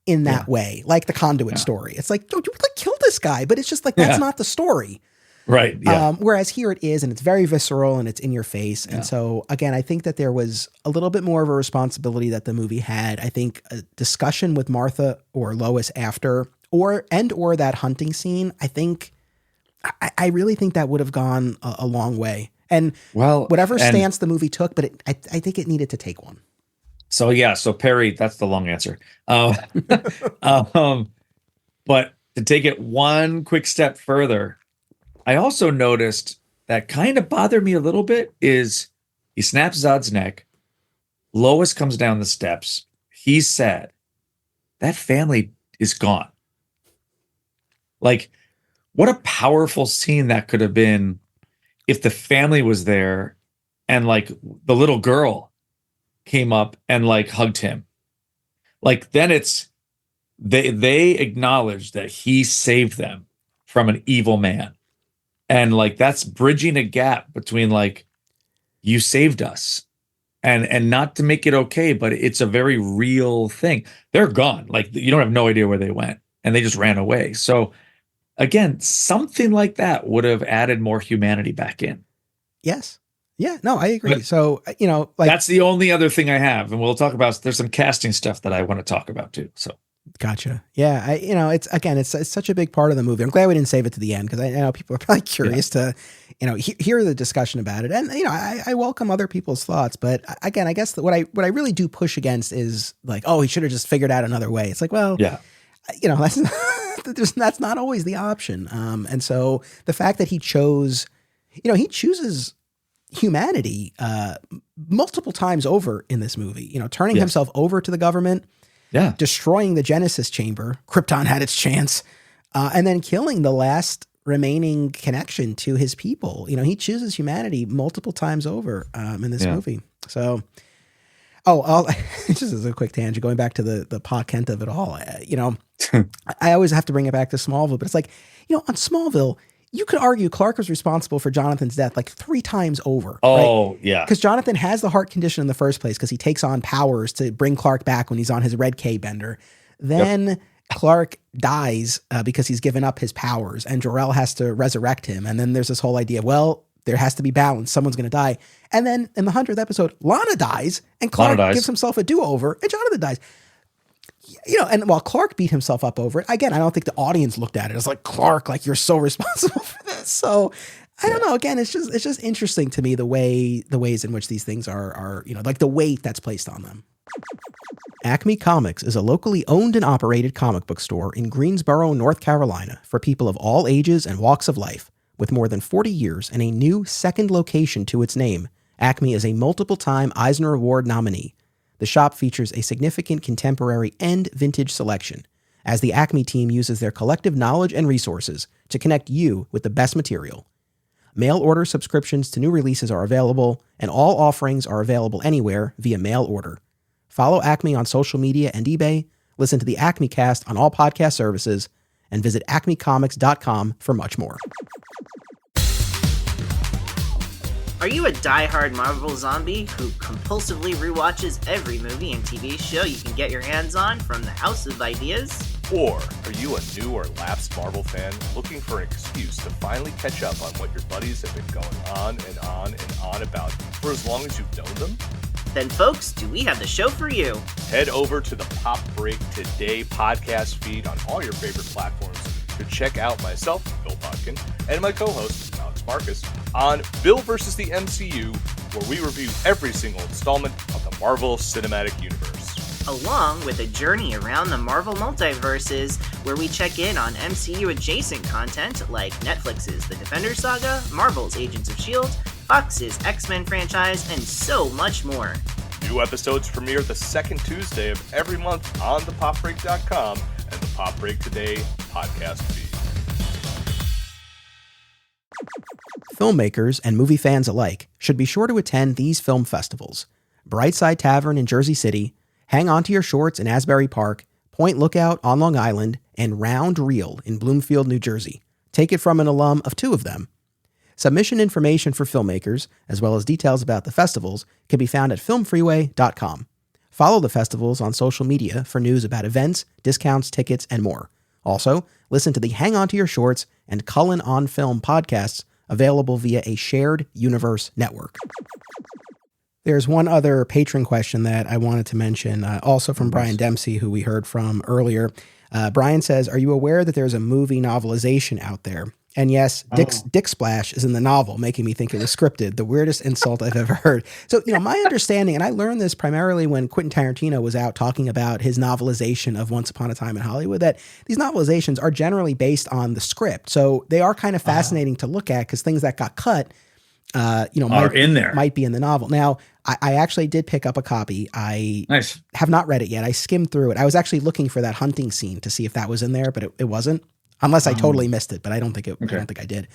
in that way, like the Conduit story. It's like, dude, you like kill this guy, but it's just like, that's not the story. Right. Yeah. Whereas here it is, and it's very visceral and it's in your face. And so again, I think that there was a little bit more of a responsibility that the movie had. I think a discussion with Martha or Lois after, or that hunting scene, I really think that would have gone a long way. And whatever stance the movie took, but I think it needed to take one. So Perry, that's the long answer. But to take it one quick step further, I also noticed that kind of bothered me a little bit is he snaps Zod's neck. Lois comes down the steps. He's sad. That family is gone. Like, what a powerful scene that could have been if the family was there and like the little girl came up and like hugged him. Like, then it's they acknowledge that he saved them from an evil man. And like, that's bridging a gap between like, you saved us and not to make it okay, but it's a very real thing. They're gone. Like, you don't have no idea where they went and they just ran away. So again, something like that would have added more humanity back in. Yes. Yeah, no, I agree. But, so, you know, like, that's the only other thing I have. And we'll talk about, there's some casting stuff that I want to talk about too. So. Gotcha. Yeah. It's such a big part of the movie. I'm glad we didn't save it to the end, because I know people are probably curious to, hear the discussion about it. And, I welcome other people's thoughts, but again, I guess what I really do push against is like, he should have just figured out another way. It's like, well, that's not always the option. And so the fact that he chooses humanity multiple times over in this movie, turning himself over to the government, destroying the Genesis chamber. Krypton had its chance, and then killing the last remaining connection to his people. He chooses humanity multiple times over in this movie. So, just as a quick tangent, going back to the Pa Kent of it all, I always have to bring it back to Smallville, but it's like, on Smallville, you could argue Clark was responsible for Jonathan's death like 3 times over. Oh, right? yeah. Because Jonathan has the heart condition in the first place because he takes on powers to bring Clark back when he's on his red K bender. Then Clark dies because he's given up his powers, and Jor-El has to resurrect him. And then there's this whole idea, well, there has to be balance. Someone's going to die. And then in the 100th episode, Lana dies, and Clark gives himself a do-over, and Jonathan dies. And while Clark beat himself up over it, again, I don't think the audience looked at it as like, Clark, like, you're so responsible for this. So I don't know. Again, it's just interesting to me the ways in which these things are, like the weight that's placed on them. Acme Comics is a locally owned and operated comic book store in Greensboro, North Carolina, for people of all ages and walks of life. With more than 40 years and a new second location to its name, Acme is a multiple-time Eisner Award nominee. The shop features a significant contemporary and vintage selection, as the Acme team uses their collective knowledge and resources to connect you with the best material. Mail order subscriptions to new releases are available, and all offerings are available anywhere via mail order. Follow Acme on social media and eBay, listen to the Acme Cast on all podcast services, and visit acmecomics.com for much more. Are you a die-hard Marvel zombie who compulsively rewatches every movie and TV show you can get your hands on from the House of Ideas? Or are you a new or lapsed Marvel fan looking for an excuse to finally catch up on what your buddies have been going on and on and on about for as long as you've known them? Then folks, do we have the show for you? Head over to the Pop Break Today podcast feed on all your favorite platforms to check out myself, Bill Bodkin, and my co-host, Alex Marcus, on Bill versus the MCU, where we review every single installment of the Marvel Cinematic Universe. Along with a journey around the Marvel multiverses, where we check in on MCU-adjacent content like Netflix's The Defenders Saga, Marvel's Agents of S.H.I.E.L.D., Fox's X-Men franchise, and so much more. New episodes premiere the second Tuesday of every month on thepopbreak.com and the Pop Break Today podcast feed. Filmmakers and movie fans alike should be sure to attend these film festivals: Brightside Tavern in Jersey City, Hang On to Your Shorts in Asbury Park, Point Lookout on Long Island, and Round Reel in Bloomfield, New Jersey. Take it from an alum of two of them. Submission information for filmmakers, as well as details about the festivals, can be found at filmfreeway.com. Follow the festivals on social media for news about events, discounts, tickets, and more. Also, listen to the Hang On to Your Shorts and Cullen on Film podcasts, available via a shared universe network. There's one other patron question that I wanted to mention, also from Brian Dempsey, who we heard from earlier. Brian says, are you aware that there's a movie novelization out there? And yes, Dick Splash is in the novel, making me think it was scripted. The weirdest insult I've ever heard. So, my understanding, and I learned this primarily when Quentin Tarantino was out talking about his novelization of Once Upon a Time in Hollywood, that these novelizations are generally based on the script. So they are kind of fascinating to look at, because things that got cut, might be in the novel. Now, I actually did pick up a copy. I have not read it yet. I skimmed through it. I was actually looking for that hunting scene to see if that was in there, but it wasn't. Unless I totally missed it, but I don't think I don't think I did.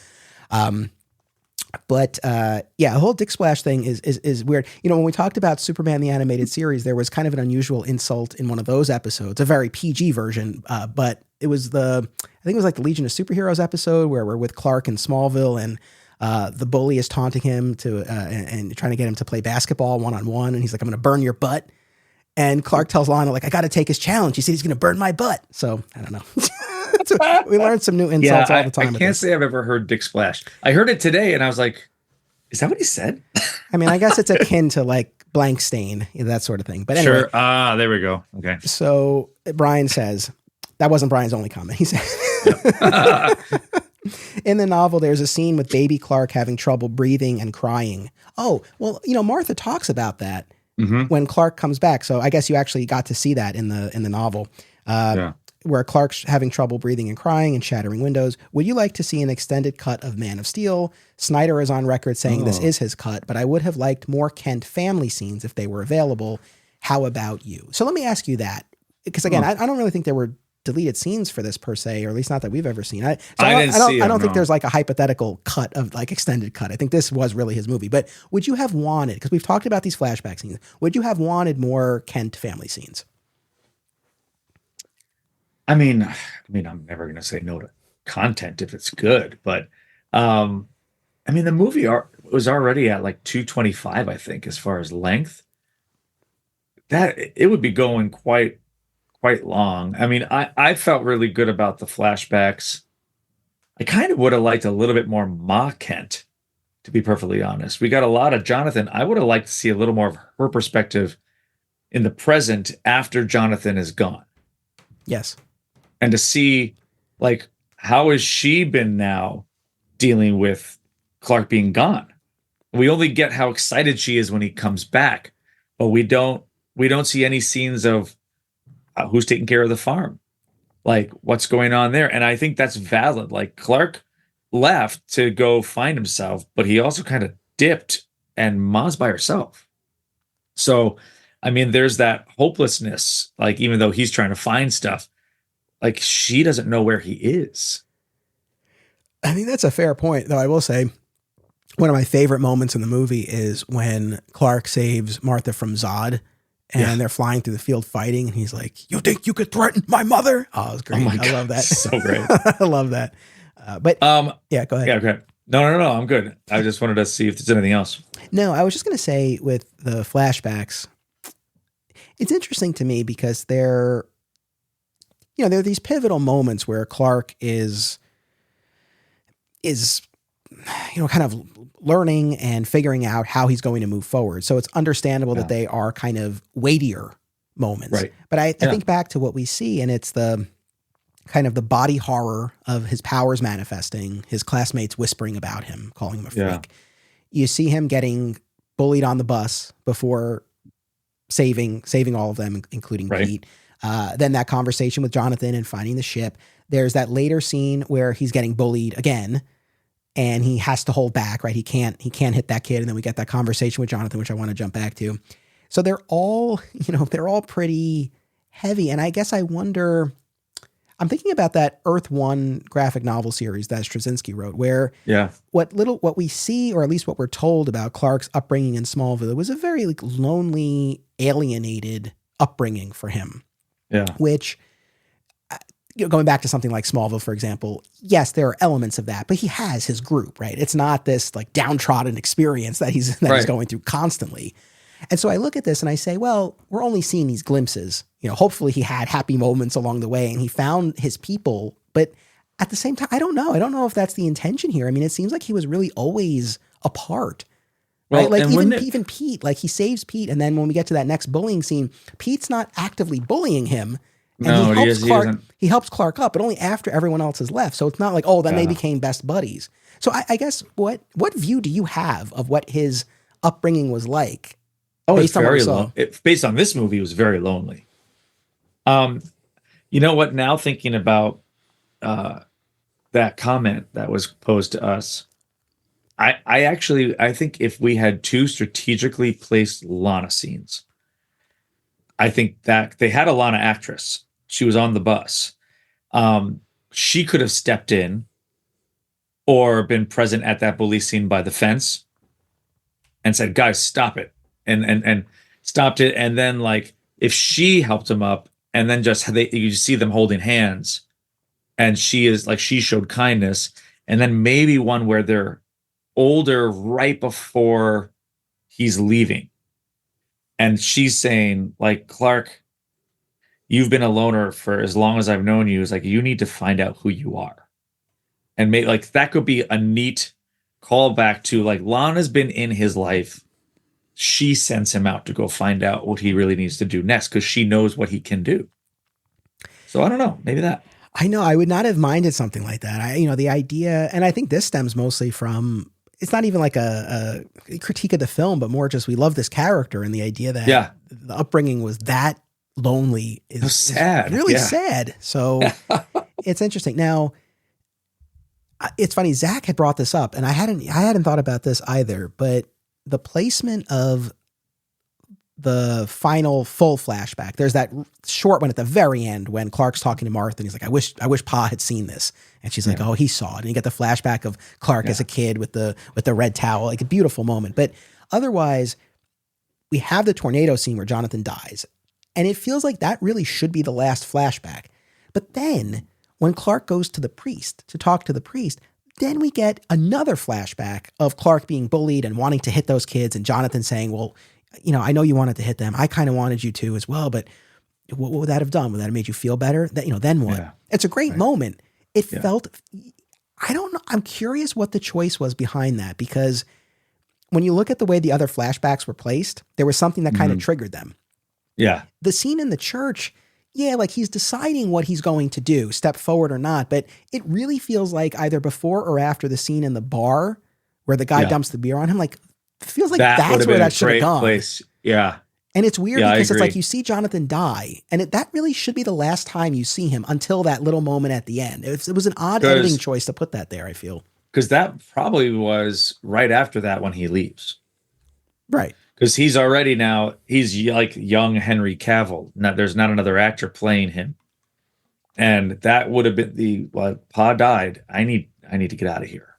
The whole Dick Splash thing is weird. When we talked about Superman the Animated Series, there was kind of an unusual insult in one of those episodes, a very PG version, but it was I think it was like the Legion of Superheroes episode where we're with Clark in Smallville, and the bully is taunting him and trying to get him to play basketball one-on-one, and he's like, I'm going to burn your butt. And Clark tells Lana, like, I got to take his challenge. He said he's going to burn my butt. So I don't know. We learn some new insults all the time. I can't say I've ever heard Dick Splash. I heard it today, and I was like, "Is that what he said?" I mean, I guess it's akin to like blank stain, that sort of thing. But anyway, sure. There we go. Okay. So Brian says that wasn't Brian's only comment. He said, in the novel, there's a scene with baby Clark having trouble breathing and crying. Oh, well, Martha talks about that when Clark comes back. So I guess you actually got to see that in the novel. Where Clark's having trouble breathing and crying and shattering windows. Would you like to see an extended cut of Man of Steel? Snyder is on record saying this is his cut, but I would have liked more Kent family scenes if they were available. How about you? So let me ask you that. Because again, I don't really think there were deleted scenes for this per se, or at least not that we've ever seen. I don't think there's like a hypothetical cut of like extended cut. I think this was really his movie. But would you have wanted, because we've talked about these flashback scenes, would you have wanted more Kent family scenes? I mean, I'm never going to say no to content if it's good, but the movie was already at like 225, I think, as far as length. That it would be going quite long. I mean, I felt really good about the flashbacks. I kind of would have liked a little bit more Ma Kent, to be perfectly honest. We got a lot of Jonathan. I would have liked to see a little more of her perspective in the present after Jonathan is gone. Yes. And to see, like, how has she been now dealing with Clark being gone? We only get how excited she is when he comes back, but we don't see any scenes of who's taking care of the farm, like what's going on there. And I think that's valid. Like, Clark left to go find himself, but he also kind of dipped, and Ma's by herself. So, I mean, there's that hopelessness. Like, even though he's trying to find stuff, like, she doesn't know where he is. I think that's a fair point, though. I will say one of my favorite moments in the movie is when Clark saves Martha from Zod, and they're flying through the field fighting, and he's like, "You think you could threaten my mother?" Oh, it was great. I love that. So great. I love that. Go ahead. Yeah, okay. No, I'm good. I just wanted to see if there's anything else. No, I was just going to say with the flashbacks, it's interesting to me because there are these pivotal moments where Clark is kind of learning and figuring out how he's going to move forward. So it's understandable that they are kind of weightier moments. Right. But I think back to what we see, and it's the kind of the body horror of his powers manifesting, his classmates whispering about him, calling him a freak. You see him getting bullied on the bus before saving all of them, including Right. Pete. Then that conversation with Jonathan and finding the ship. There's that later scene where he's getting bullied again and he has to hold back, right? He can't hit that kid. And then we get that conversation with Jonathan, which I want to jump back to. So they're all pretty heavy. And I guess I wonder, I'm thinking about that Earth One graphic novel series that Straczynski wrote, where Yeah. what we see, or at least what we're told about Clark's upbringing in Smallville, it was a very like lonely, alienated upbringing for him. Yeah. Which, going back to something like Smallville, for example, yes, there are elements of that, but he has his group, right? It's not this like downtrodden experience that he's Right. going through constantly. And so I look at this and I say, well, we're only seeing these glimpses. Hopefully he had happy moments along the way and he found his people. But at the same time, I don't know. I don't know if that's the intention here. I mean, it seems like he was really always apart. Well, Right? Like and wouldn't it- even Pete, like he saves Pete. And then when we get to that next bullying scene, Pete's not actively bullying him. And No, he helps Clark. isn't. He helps Clark up, but only after everyone else has left. So it's not like, oh, then they Yeah. became best buddies. So I guess what view do you have of what his upbringing was like? Oh, Based it's on what we very saw. lonely. Based on this movie, it was very lonely. You know what? Now thinking about that comment that was posed to us, I think if we had two strategically placed Lana scenes, I think that they had a Lana actress. She was on the bus. She could have stepped in or been present at that bully scene by the fence and said, "Guys, stop it." And stopped it. And then like if she helped him up and then you see them holding hands and she showed kindness, and then maybe one where they're older right before he's leaving. And she's saying, like, "Clark, you've been a loner for as long as I've known you. It's like, you need to find out who you are." And maybe like that could be a neat callback to like Lana's been in his life. She sends him out to go find out what he really needs to do next because she knows what he can do. So I don't know, maybe that. I know I would not have minded something like that. The idea, and I think this stems mostly from, it's not even like a critique of the film, but more just we love this character and the idea that the upbringing was that lonely is sad. really Yeah. sad. So it's interesting. Now, it's funny, Zach had brought this up and I hadn't thought about this either, but the placement of the final full flashback, there's that short one at the very end when Clark's talking to Martha and he's like, I wish Pa had seen this. And she's like, oh, he saw it. And you get the flashback of Clark as a kid with the red towel, like a beautiful moment. But otherwise, we have the tornado scene where Jonathan dies. And it feels like that really should be the last flashback. But then when Clark goes to the priest to talk to the priest, then we get another flashback of Clark being bullied and wanting to hit those kids and Jonathan saying, well, I know you wanted to hit them. I kind of wanted you to as well, but what would that have done? Would that have made you feel better? That, then what? Yeah. It's a great moment. It felt, I don't know. I'm curious what the choice was behind that, because when you look at the way the other flashbacks were placed, there was something that kind of triggered them. Yeah. The scene in the church, like he's deciding what he's going to do, step forward or not. But it really feels like either before or after the scene in the bar where the guy dumps the beer on him, like it feels like That would that's have where been a that should have great gone. place. Yeah. And it's weird Yeah, I because it's like agree. you see Jonathan die, and that really should be the last time you see him until that little moment at the end. It was an odd 'Cause- editing choice to put that there, I feel. Because that probably was right after that when he leaves. Right. Because he's like young Henry Cavill. There's not another actor playing him. And that would have been Pa died. I need to get out of here.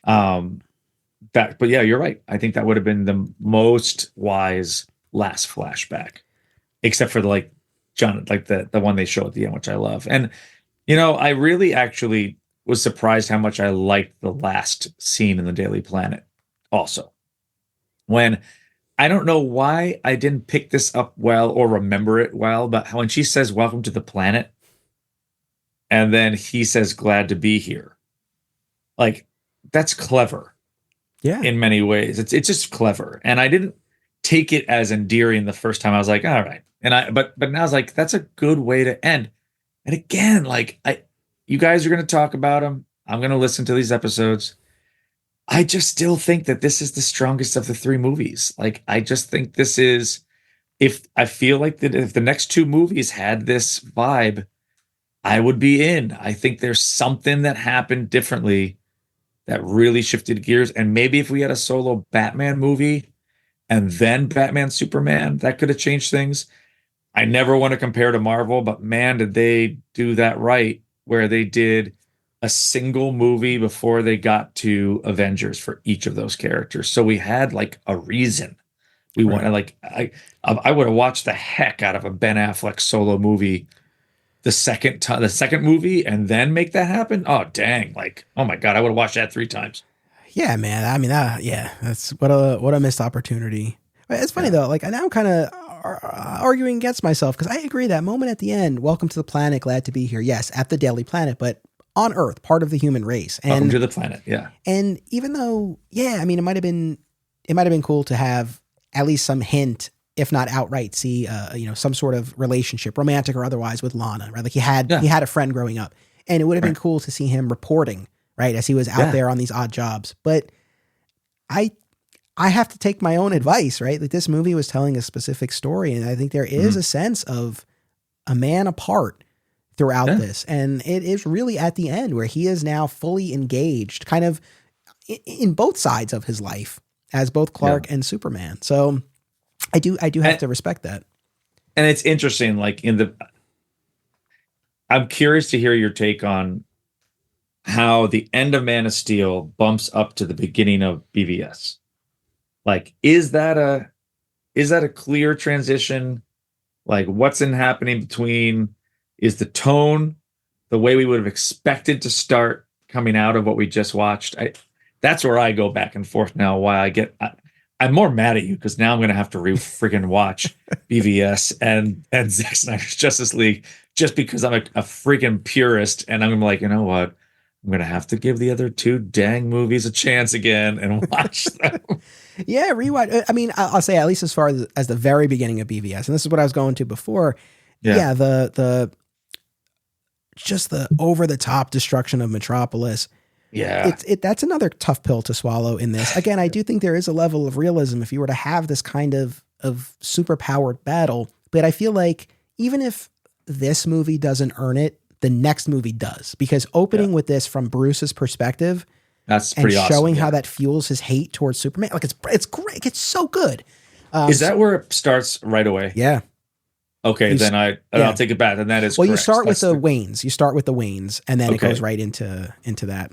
But yeah, you're right. I think that would have been the most wise last flashback, except for the one they show at the end, which I love. And I really actually was surprised how much I liked the last scene in the Daily Planet. Also, when I don't know why I didn't pick this up well or remember it well, but when she says "Welcome to the planet," and then he says "Glad to be here," like that's clever. Yeah. In many ways, it's just clever, and I didn't take it as endearing the first time. I was like, all right, but now I was like, that's a good way to end. And again, like you guys are going to talk about them. I'm going to listen to these episodes. I just still think that this is the strongest of the three movies. Like, I just think this is, if I feel like that if the next two movies had this vibe, I would be in. I think there's something that happened differently that really shifted gears. And maybe if we had a solo Batman movie and then Batman Superman, that could have changed things. I never want to compare to Marvel, but man, did they do that right, where they did a single movie before they got to Avengers for each of those characters. So we had like a reason. We Right. wanted, like, I would have watched the heck out of a Ben Affleck solo movie the second movie, and then make that happen. Oh dang! Like, oh my god, I would have watched that 3 times. Yeah, man. I mean, yeah, that's what a missed opportunity. It's funny Yeah. though. Like, now I'm kind of arguing against myself because I agree that moment at the end. Welcome to the planet. Glad to be here. Yes, at the Daily Planet, but on Earth, part of the human race. Welcome And to the planet. Yeah, and even though, yeah, I mean, it might have been cool to have at least some hint, if not outright, see, some sort of relationship, romantic or otherwise, with Lana, right? Like he had a friend growing up, and it would have been cool to see him reporting, right, as he was out there on these odd jobs. But I have to take my own advice, right? Like, this movie was telling a specific story, and I think there is a sense of a man apart throughout this, and it is really at the end where he is now fully engaged, kind of in both sides of his life as both Clark and Superman. So I do have to respect that. and it's interesting. Like, I'm curious to hear your take on how the end of Man of Steel bumps up to the beginning of BVS. Like, is that a clear transition? Like, what's happening between? Is the tone the way we would have expected to start coming out of what we just watched? That's where I go back and forth now. Why I'm more mad at you because now I'm going to have to freaking watch BVS and Zack Snyder's Justice League just because I'm a freaking purist, and I'm like, you know what? I'm going to have to give the other two dang movies a chance again and watch them. Yeah, rewatch. I mean, I'll say at least as far as the very beginning of BVS, and this is what I was going to before. Yeah, the just the over the top destruction of Metropolis. Yeah, that's another tough pill to swallow in this. Again, I do think there is a level of realism if you were to have this kind of super powered battle, but I feel like even if this movie doesn't earn it, the next movie does, because opening with this from Bruce's perspective, that's and pretty awesome. Showing how that fuels his hate towards Superman, like it's great, it's so good. Is that where it starts right away? Yeah. Okay, then I'll take it back. And that is well. correct. You start with That's the Waynes. You start with the Waynes, and then it goes right into that.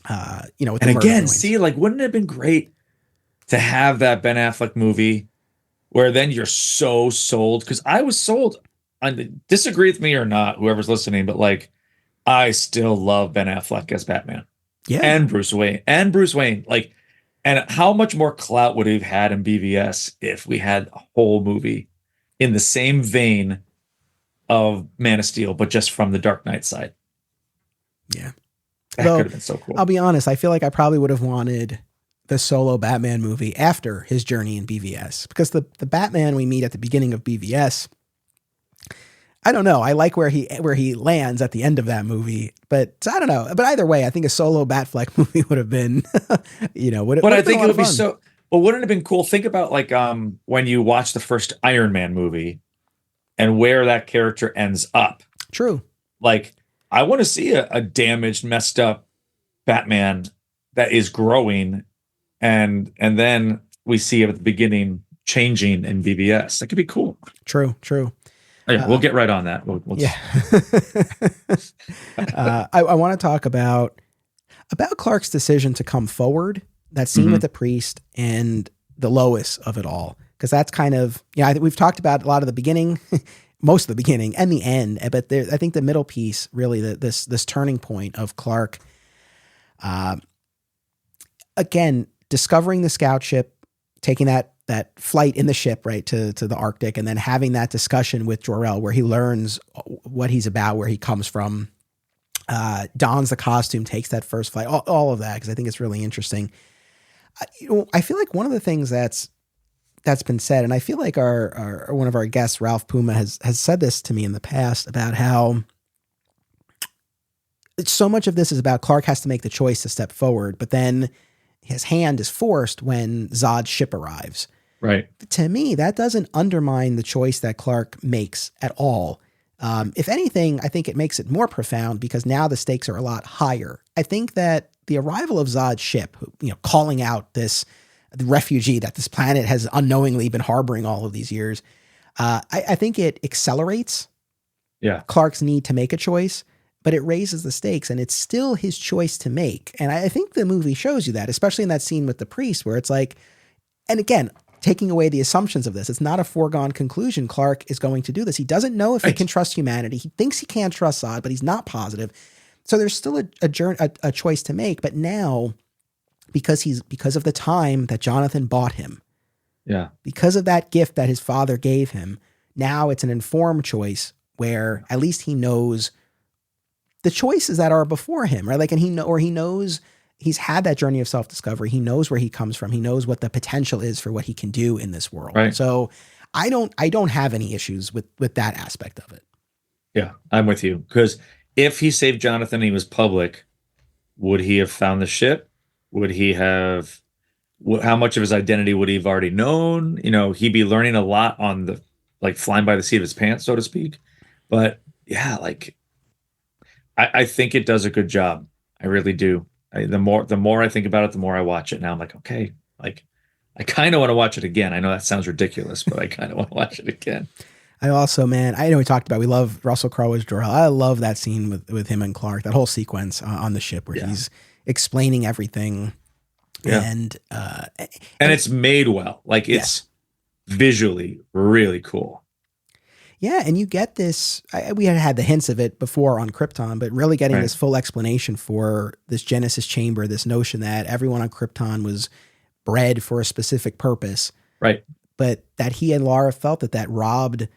With and the again, see, like, wouldn't it have been great to have that Ben Affleck movie where then you're so sold? Because I was sold. Disagree with me or not, whoever's listening, but like, I still love Ben Affleck as Batman. Yeah, and Bruce Wayne. Like, and how much more clout would we have had in BVS if we had a whole movie in the same vein of Man of Steel, but just from the Dark Knight side? Yeah. That could have been so cool. I'll be honest, I feel like I probably would have wanted the solo Batman movie after his journey in BVS, because the Batman we meet at the beginning of BVS, I don't know. I like where he lands at the end of that movie, but I don't know. But either way, I think a solo Batfleck movie would have been, But I think it would be so. Well, wouldn't it have been cool? Think about like when you watch the first Iron Man movie and where that character ends up. True. Like, I want to see a damaged, messed up Batman that is growing, and then we see it at the beginning changing in BVS. That could be cool. True. Oh, yeah, we'll get right on that. I want to talk about Clark's decision to come forward. That scene with the priest and the Lois of it all, because that's kind of, I think we've talked about a lot of the beginning, most of the beginning and the end, but I think the middle piece, really, this turning point of Clark, again, discovering the scout ship, taking that flight in the ship, right, to the Arctic, and then having that discussion with Jor-El where he learns what he's about, where he comes from, dons the costume, takes that first flight, all of that, because I think it's really interesting. I feel like one of the things that's been said, and I feel like our one of our guests, Ralph Puma, has said this to me in the past about how so much of this is about Clark has to make the choice to step forward, but then his hand is forced when Zod's ship arrives. Right. To me, that doesn't undermine the choice that Clark makes at all. If anything, I think it makes it more profound because now the stakes are a lot higher. I think that the arrival of Zod's ship, calling out the refugee that this planet has unknowingly been harboring all of these years, I think it accelerates Clark's need to make a choice, but it raises the stakes and it's still his choice to make. And I think the movie shows you that, especially in that scene with the priest where it's like, and again, taking away the assumptions of this, it's not a foregone conclusion Clark is going to do this. He doesn't know if he can trust humanity. He thinks he can trust Zod, but he's not positive. So there's still a choice to make. But now, because of the time that Jonathan bought him, because of that gift that his father gave him, now it's an informed choice where at least he knows the choices that are before him, right? Like, and he knows he's had that journey of self-discovery. He knows where he comes from. He knows what the potential is for what he can do in this world. Right. So I don't have any issues with that aspect of it. Yeah, I'm with you. Because if he saved Jonathan and he was public, would he have found the ship? Would he have, how much of his identity would he have already known? He'd be learning a lot on the, like, flying by the seat of his pants, so to speak. But yeah, like, I think it does a good job. I really do. The more I think about it, the more I watch it now. I'm like, okay, like, I kind of want to watch it again. I know that sounds ridiculous, but I kind of want to watch it again. I also, man, I know we talked about, we love Russell Crowe as Jor-El. I love that scene with him and Clark, that whole sequence on the ship where he's explaining everything. Yeah. And it's made well. Like, it's visually really cool. Yeah, and you get this, we had the hints of it before on Krypton, but really getting this full explanation for this Genesis chamber, this notion that everyone on Krypton was bred for a specific purpose. Right. But that he and Lara felt that robbed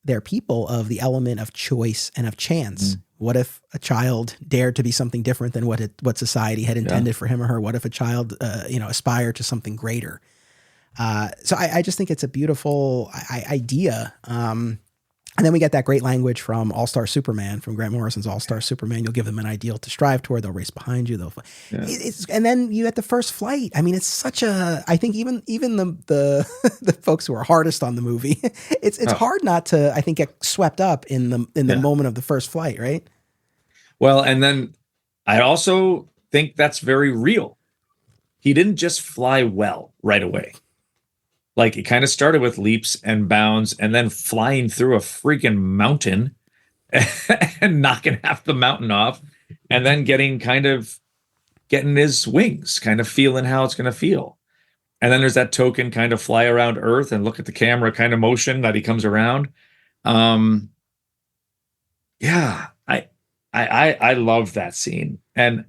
their people of the element of choice and of chance. What if a child dared to be something different than what society had intended for him or her? What if a child, aspired to something greater? So I just think it's a beautiful idea. And then we get that great language from All-Star Superman, from Grant Morrison's All-Star Superman. You'll give them an ideal to strive toward. They'll race behind you. And then you get the first flight. I mean, it's such a, I think even the the folks who are hardest on the movie, it's hard not to, I think, get swept up in the moment of the first flight, right? Well, and then I also think that's very real. He didn't just fly well right away. Like, it kind of started with leaps and bounds and then flying through a freaking mountain and knocking half the mountain off and then getting his wings, kind of feeling how it's going to feel. And then there's that token kind of fly around Earth and look at the camera kind of motion that he comes around. I love that scene. And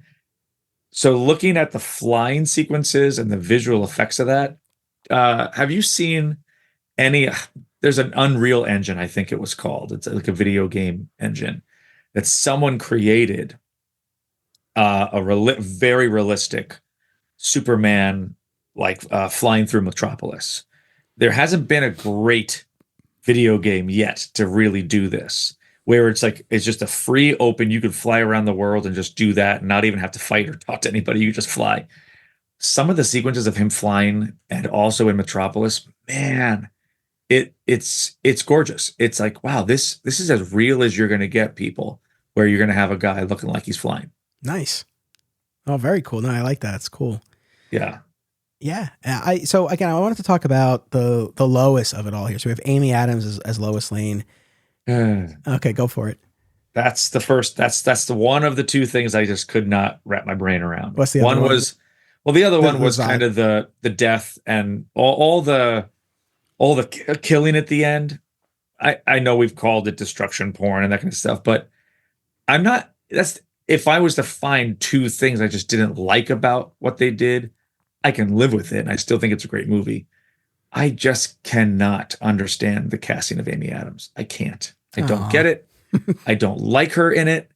so looking at the flying sequences and the visual effects of that, have you seen any, there's an Unreal Engine, I think it was called. It's like a video game engine that someone created, very realistic Superman, like flying through Metropolis. There hasn't been a great video game yet to really do this, where it's just a free open, you could fly around the world and just do that and not even have to fight or talk to anybody. You just fly. Some of the sequences of him flying and also in Metropolis, man, it's gorgeous. It's like, wow, this is as real as you're going to get, people, where you're going to have a guy looking like he's flying. Nice. Oh, very cool. No, I like that. It's cool. Yeah. Yeah. So again, I wanted to talk about the Lois of it all here. So we have Amy Adams as Lois Lane. Okay, go for it. That's the one of the two things I just could not wrap my brain around. What's the other one? The other one was kind of the death and all the killing at the end. I know we've called it destruction porn and that kind of stuff, but if I was to find two things I just didn't like about what they did, I can live with it. And I still think it's a great movie. I just cannot understand the casting of Amy Adams. I can't. I don't get it. I don't like her in it.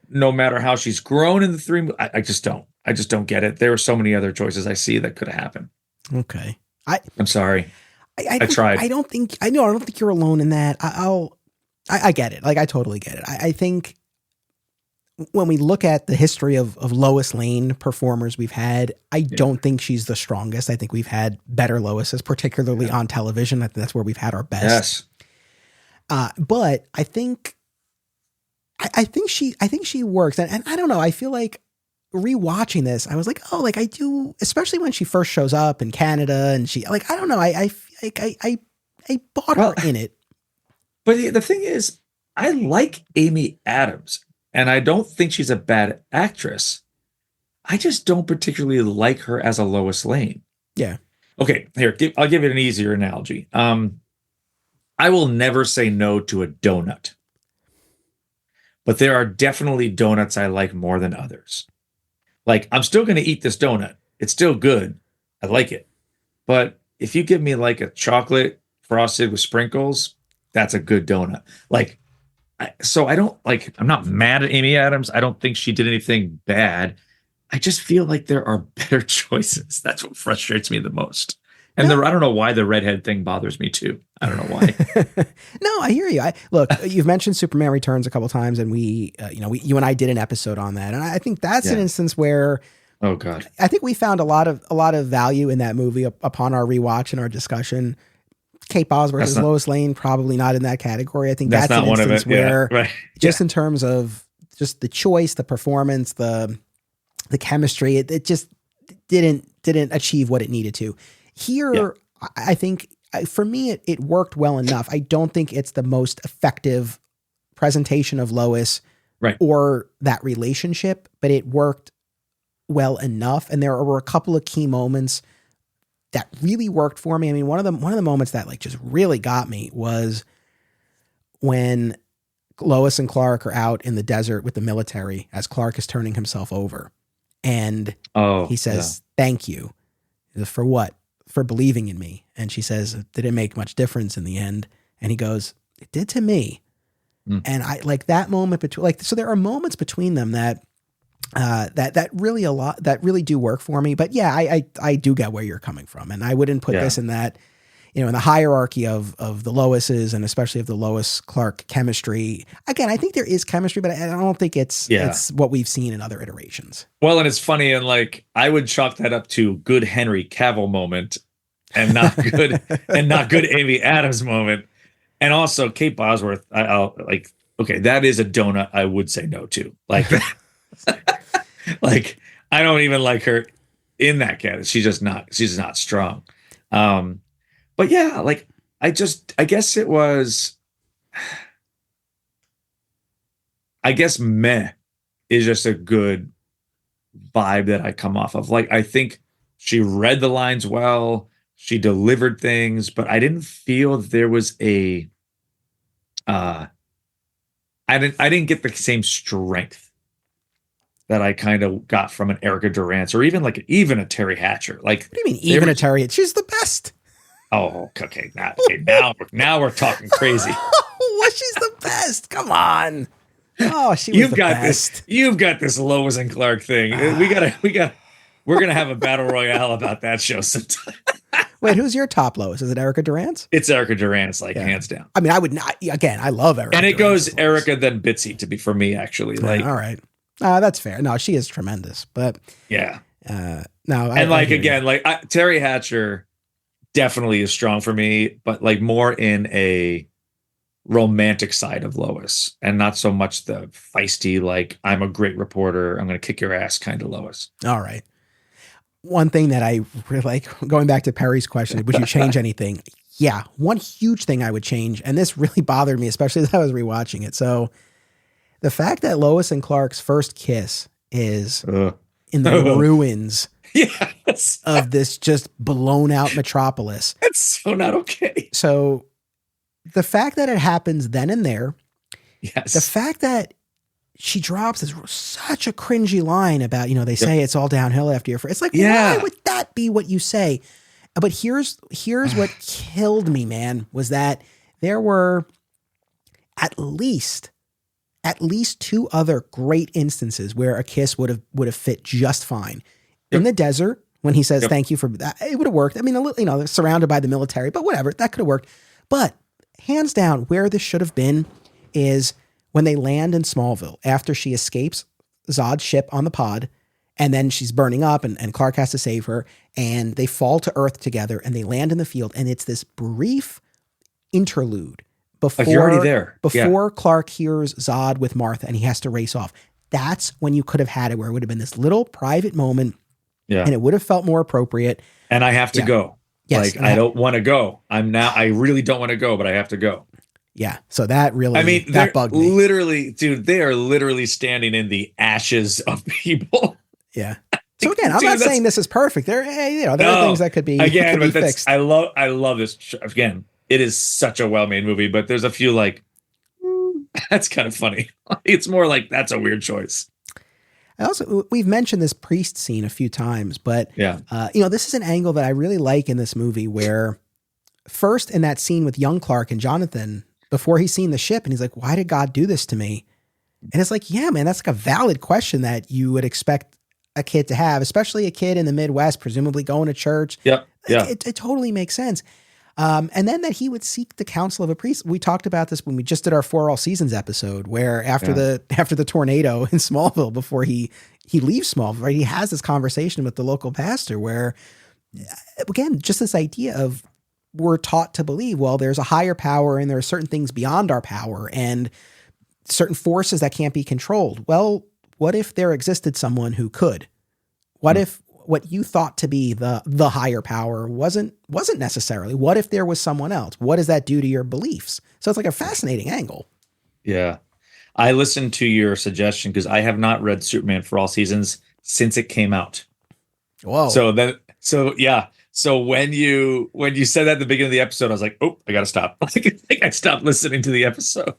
No matter how she's grown in the three, I just don't. I just don't get it. There are so many other choices I see that could have happened. Okay. I'm sorry. I tried. I don't think you're alone in that. I get it. Like, I totally get it. I think when we look at the history of Lois Lane performers we've had, I don't think she's the strongest. I think we've had better Loises, particularly on television. I think that's where we've had our best. Yes. But I think she works. And I don't know. I feel like rewatching this, I was like, oh, like I do, especially when she first shows up in Canada and she, like, I don't know. I feel like I bought her in it. But the thing is, I like Amy Adams. And I don't think she's a bad actress. I just don't particularly like her as a Lois Lane. Yeah. Okay, here, I'll give it an easier analogy. I will never say no to a donut. But there are definitely donuts I like more than others. Like, I'm still going to eat this donut. It's still good. I like it. But if you give me like a chocolate frosted with sprinkles, that's a good donut. Like, so I don't like, I'm not mad at Amy Adams. I don't think she did anything bad. I just feel like there are better choices. That's what frustrates me the most. And I don't know why the redhead thing bothers me too. I don't know why. No, I hear you. Look, you've mentioned Superman Returns a couple times, and you and I did an episode on that. And I think that's an instance where, oh God, I think we found a lot of value in that movie upon our rewatch and our discussion. Kate Bosworth as Lois Lane, probably not in that category. I think that's an instance where, in terms of just the choice, the performance, the chemistry, it just didn't achieve what it needed to. Here, I think for me, it worked well enough. I don't think it's the most effective presentation of Lois or that relationship, but it worked well enough. And there were a couple of key moments that really worked for me. I mean, one of the moments that like just really got me was when Lois and Clark are out in the desert with the military as Clark is turning himself over. And he says, thank you. For what? For believing in me. And she says, did it make much difference in the end? And he goes, it did to me. And I like that moment between, like, so there are moments between them that really do work for me. But yeah, I do get where you're coming from. And I wouldn't put this in that, in the hierarchy of the Loises, and especially of the Lois Clark chemistry. Again, I think there is chemistry, but I don't think it's what we've seen in other iterations. Well, and it's funny, and like I would chalk that up to good Henry Cavill moment, and not good Amy Adams moment, and also Kate Bosworth. I'll like, okay, that is a donut I would say no to. Like, like I don't even like her in that category. She's not strong. But yeah, like I guess it was, I guess meh is just a good vibe that I come off of. Like, I think she read the lines well, she delivered things, but I didn't feel there was I didn't get the same strength that I kind of got from an Erica Durance or even a Teri Hatcher. Like, what do you mean even a Teri? She's the best. Oh, okay. Now we're talking crazy. Well, she's the best. Come on. Oh, you've got best. You've got this Lois and Clark thing. We're gonna have a battle royale about that show sometime. Wait, who's your top Lois? Is it Erica Durance? It's Erica Durance, hands down. I mean, I would not. Again, I love Erica. And it goes Erica then Bitsy for me actually. Like, all right, that's fair. No, she is tremendous, but yeah. No, and Teri Hatcher definitely is strong for me, but like more in a romantic side of Lois and not so much the feisty, like I'm a great reporter, I'm going to kick your ass kind of Lois. All right. One thing that I really like, going back to Perry's question, would you change anything? Yeah. One huge thing I would change, and this really bothered me, especially as I was rewatching it. So the fact that Lois and Clark's first kiss is in the ruins of this just blown out metropolis. That's so not okay. So the fact that it happens then and there, the fact that she drops such a cringy line about, they say it's all downhill after your first. It's like, why would that be what you say? But here's what killed me, man, was that there were at least two other great instances where a kiss would have fit just fine. In the desert, when he says, thank you for that, it would have worked. I mean, surrounded by the military, but whatever, that could have worked. But hands down, where this should have been is when they land in Smallville, after she escapes Zod's ship on the pod, and then she's burning up and Clark has to save her, and they fall to Earth together and they land in the field, and it's this brief interlude before, you're already there. before Clark hears Zod with Martha and he has to race off. That's when you could have had it, where it would have been this little private moment, and it would have felt more appropriate. And I have to go. Yes, like, I don't want to go. I really don't want to go, but I have to go. Yeah. So that really, I mean, that bugged me. Literally, dude, they are literally standing in the ashes of people. Yeah. So again, I'm not saying this is perfect. There are things that could be, fixed. I love this. Again, it is such a well-made movie, but there's a few like, that's kind of funny. It's more like, that's a weird choice. We've mentioned this priest scene a few times, but this is an angle that I really like in this movie, where first in that scene with young Clark and Jonathan, before he's seen the ship, and he's like, why did God do this to me? And it's like, yeah, man, that's like a valid question that you would expect a kid to have, especially a kid in the Midwest, presumably going to church. Yep. Yeah. It totally makes sense. And then that he would seek the counsel of a priest. We talked about this when we just did our For All Seasons episode, where after the tornado in Smallville, before he leaves Smallville, right, he has this conversation with the local pastor where, again, just this idea of, we're taught to believe, well, there's a higher power and there are certain things beyond our power and certain forces that can't be controlled. Well, what if there existed someone who could? What if what you thought to be the higher power wasn't necessarily? What if there was someone else? What does that do to your beliefs? So it's like a fascinating angle. Yeah. I listened to your suggestion because I have not read Superman for All Seasons since it came out. Whoa. So when you said that at the beginning of the episode, I was like, oh, I got to stop. I think I stopped listening to the episode.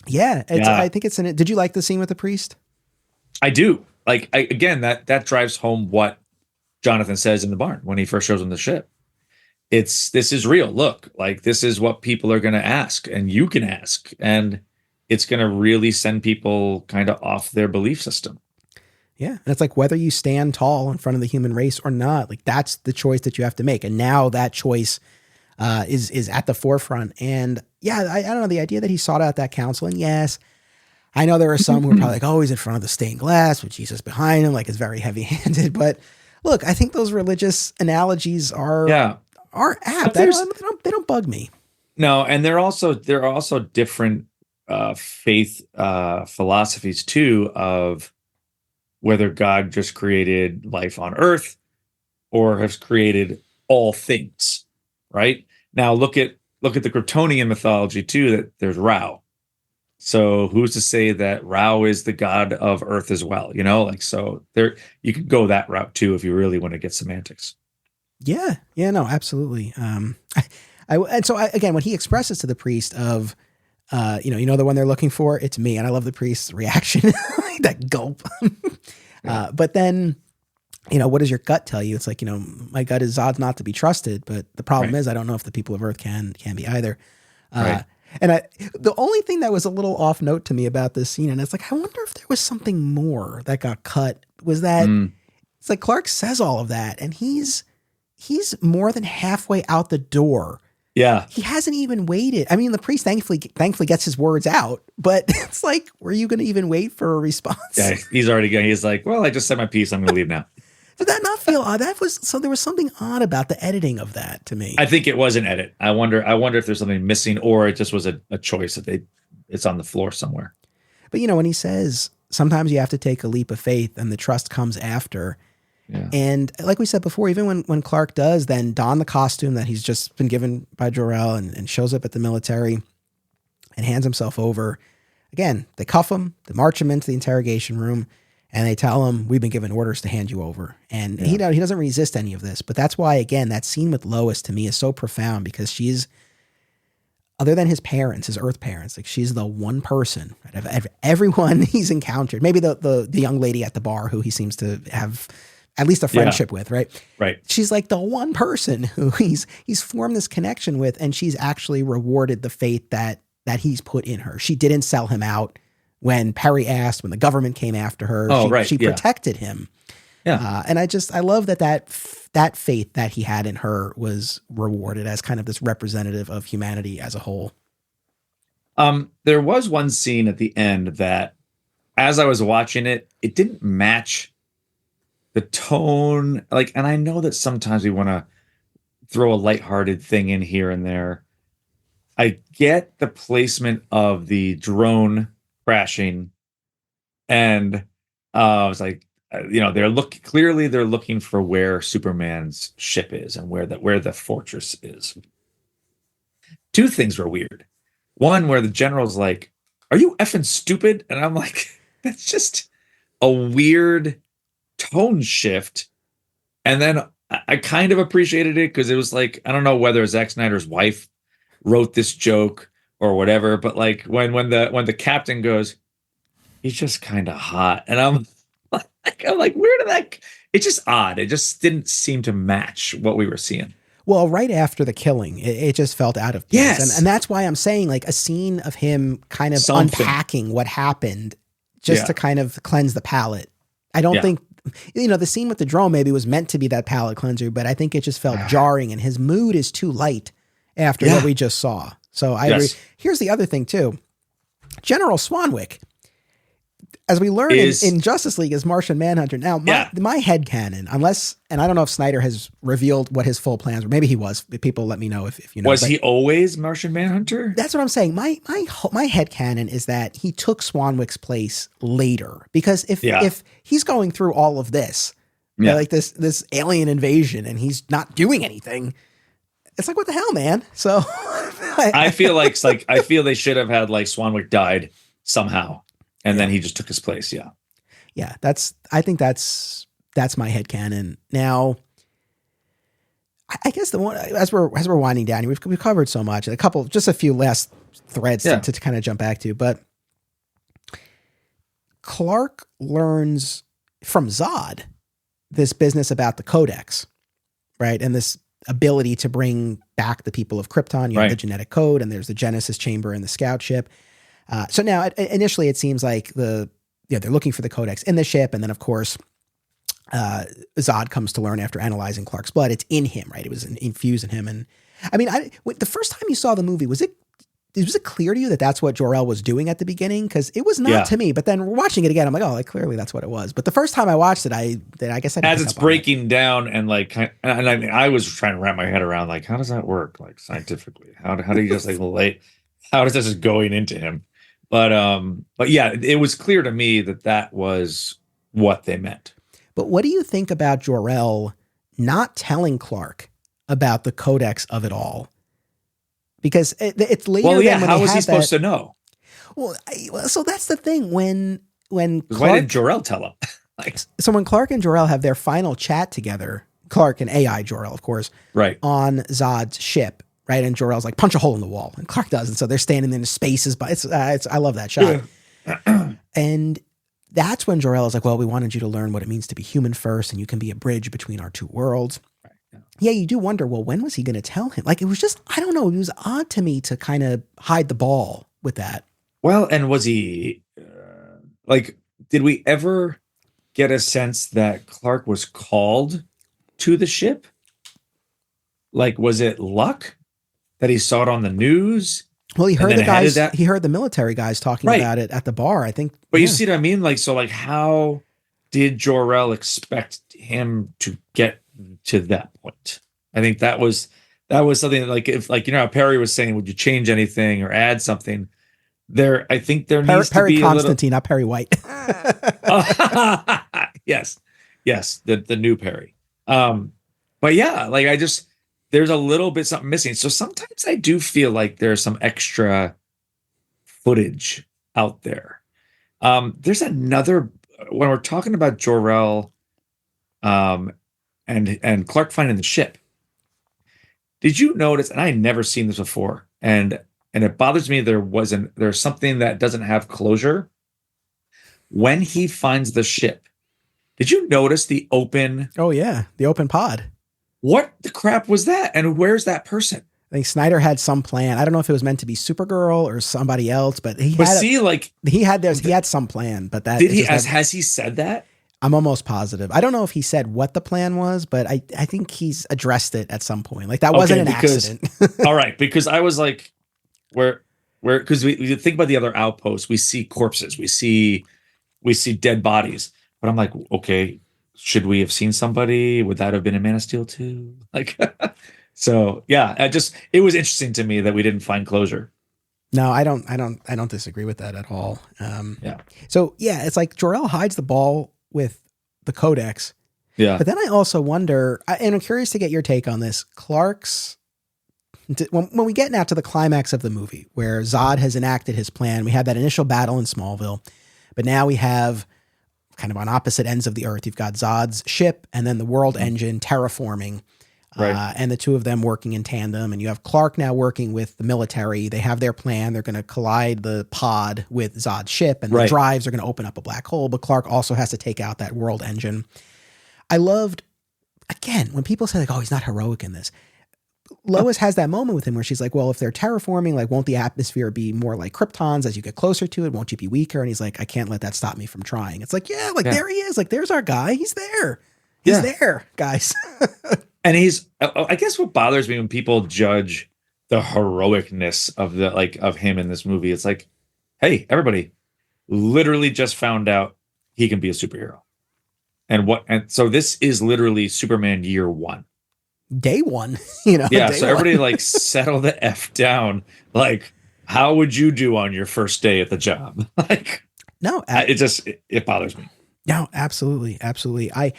Yeah. I think it's did you like the scene with the priest? I do. Again, that drives home what Jonathan says in the barn when he first shows him the ship. This is real. Look, this is what people are going to ask, and you can ask, and it's going to really send people kind of off their belief system. Yeah. And it's like, whether you stand tall in front of the human race or not, that's the choice that you have to make. And now that choice is at the forefront. And yeah, I don't know, the idea that he sought out that counsel. And yes, I know there are some who are probably like, oh, he's in front of the stained glass with Jesus behind him, it's very heavy handed. But look, I think those religious analogies are apt. They don't bug me. No. And there are also different faith philosophies too, of whether God just created life on Earth or has created all things, right? Now look at the Kryptonian mythology too, that there's Ra. So who's to say that Ra is the god of Earth as well? So there, you could go that route too if you really want to get semantics. Yeah, no, absolutely. Again, when he expresses to the priest of, the one they're looking for, it's me. And I love the priest's reaction, that gulp. But then, what does your gut tell you? It's like, my gut is Zod's not to be trusted, but the problem is I don't know if the people of Earth can be either. And the only thing that was a little off note to me about this scene, and it's like, I wonder if there was something more that got cut, was that it's like Clark says all of that and he's more than halfway out the door. Yeah. He hasn't even waited. I mean, the priest thankfully gets his words out, but it's like, were you going to even wait for a response? Yeah, he's already going. He's like, well, I just said my piece. I'm going to leave now. Did that not feel odd? There was something odd about the editing of that to me. I think it was an edit. I wonder if there's something missing, or it just was a choice that it's on the floor somewhere. But when he says, sometimes you have to take a leap of faith and the trust comes after. Yeah. And like we said before, even when Clark does then don the costume that he's just been given by Jor-El and shows up at the military and hands himself over, again, they cuff him, they march him into the interrogation room, and they tell him, we've been given orders to hand you over. And he doesn't resist any of this. But that's why, again, that scene with Lois to me is so profound, because she's, other than his parents, his Earth parents, she's the one person out of everyone he's encountered. Maybe the young lady at the bar who he seems to have at least a friendship with, right? Right. She's like the one person who he's formed this connection with, and she's actually rewarded the faith that he's put in her. She didn't sell him out when Perry asked, when the government came after her. She protected him. Yeah. And I love that faith that he had in her was rewarded as kind of this representative of humanity as a whole. There was one scene at the end that, as I was watching it, it didn't match the tone. Like, and I know that sometimes we want to throw a lighthearted thing in here and there. I get the placement of the drone crashing, and I was like, they're looking for where Superman's ship is and where the fortress is. Two things were weird. One, where the general's like, "Are you effing stupid?" And I'm like, that's just a weird tone shift. And then I kind of appreciated it because it was like, I don't know whether Zack Snyder's wife wrote this joke or whatever, but like when the captain goes, "He's just kind of hot," and I'm like, where did that? It's just odd. It just didn't seem to match what we were seeing. Well, right after the killing, it just felt out of place. Yes. And that's why I'm saying like a scene of him kind of unpacking what happened just to kind of cleanse the palate. I don't think, the scene with the drone maybe was meant to be that palate cleanser, but I think it just felt jarring and his mood is too light after what we just saw. So I agree. Here's the other thing too. General Swanwick, as we learn in Justice League, is Martian Manhunter. Now, my headcanon, unless, and I don't know if Snyder has revealed what his full plans were. Maybe he was. People let me know if you know. Was he always Martian Manhunter? That's what I'm saying. My headcanon is that he took Swanwick's place later. Because if he's going through all of this, like this alien invasion, and he's not doing anything, it's like, what the hell, man? So I feel I feel they should have had like Swanwick died somehow. And then he just took his place. Yeah. Yeah. I think that's my headcanon. Now, I guess the one, as we're winding down, we've covered so much, just a few last threads to kind of jump back to, but Clark learns from Zod this business about the Codex, right? And this ability to bring back the people of Krypton. You have the genetic code, and there's the Genesis chamber and the scout ship. So now, initially, it seems like they're looking for the Codex in the ship, and then of course, Zod comes to learn after analyzing Clark's blood, it's in him, right? It was infused in him, and I mean, the first time you saw the movie, was it clear to you that that's what Jor-El was doing at the beginning? Because it was not to me. But then watching it again, I'm like, oh, clearly that's what it was. But the first time I watched it, I guess I didn't as it's breaking down and I was trying to wrap my head around like, how does that work, like scientifically? How do you just like relate? How is this just going into him? But yeah, it was clear to me that was what they meant. But what do you think about Jor-El not telling Clark about the Codex of it all? Because it's later. Well, yeah. When how was he supposed to know? Well, so that's the thing. When Clark, why did Jor-El tell him? So when Clark and Jor-El have their final chat together, Clark and AI Jor-El, of course, right, on Zod's ship. Right. And Jor-El's like, punch a hole in the wall. And Clark does. And so they're standing in the spaces, but I love that shot. Yeah. And that's when Jor-El is like, well, we wanted you to learn what it means to be human first, and you can be a bridge between our two worlds. Right. Yeah. You do wonder, well, when was he going to tell him? Like, it was just, I don't know. It was odd to me to kind of hide the ball with that. Well, and was he did we ever get a sense that Clark was called to the ship? Like, was it luck that he saw it on the news? Well, he heard he heard the military guys talking about it at the bar, I think. But you see what I mean? How did Jor-El expect him to get to that point? I think that was something that, how Perry was saying, would you change anything or add something? I think there needs to be Constantine, not Perry White. Yes, the new Perry. But yeah, there's a little bit something missing. So sometimes I do feel like there's some extra footage out there. There's another, when we're talking about Jor-El and Clark finding the ship. Did you notice, and I had never seen this before, and it bothers me there's something that doesn't have closure. When he finds the ship, did you notice the open? Oh yeah, the open pod. What the crap was that? And where's that person? I think Snyder had some plan. I don't know if it was meant to be Supergirl or somebody else, but he had some plan. But that did he? Has he said that? I'm almost positive. I don't know if he said what the plan was, but I think he's addressed it at some point. Like that wasn't an accident. All right, because I was like, where Where because we think about the other outposts, we see corpses, we see dead bodies, but I'm like, okay, should we have seen somebody? Would that have been in Man of Steel too? Like, so yeah, it was interesting to me that we didn't find closure. No, I don't disagree with that at all. Yeah. So yeah, it's like Jor-El hides the ball with the Codex. Yeah. But then I also wonder, and I'm curious to get your take on this. Clark's, when we get now to the climax of the movie where Zod has enacted his plan, we had that initial battle in Smallville, but now we have kind of on opposite ends of the earth. You've got Zod's ship and then the world engine terraforming. Right. And the two of them working in tandem. And you have Clark now working with the military. They have their plan. They're going to collide the pod with Zod's ship, and the drives are going to open up a black hole. But Clark also has to take out that world engine. I loved, again, when people say like, oh, he's not heroic in this. Lois has that moment with him where she's like, well, if they're terraforming, like, won't the atmosphere be more like Krypton's as you get closer to it? Won't you be weaker? And he's like, I can't let that stop me from trying. It's like, there he is. Like, there's our guy. He's there. He's there, guys. And I guess what bothers me when people judge the heroicness of him in this movie, it's like, hey, everybody literally just found out he can be a superhero. And so this is literally Superman year one. Day one, Yeah. So everybody like settle the F down. Like, how would you do on your first day at the job? Like, no, it bothers me. No, absolutely. Absolutely. I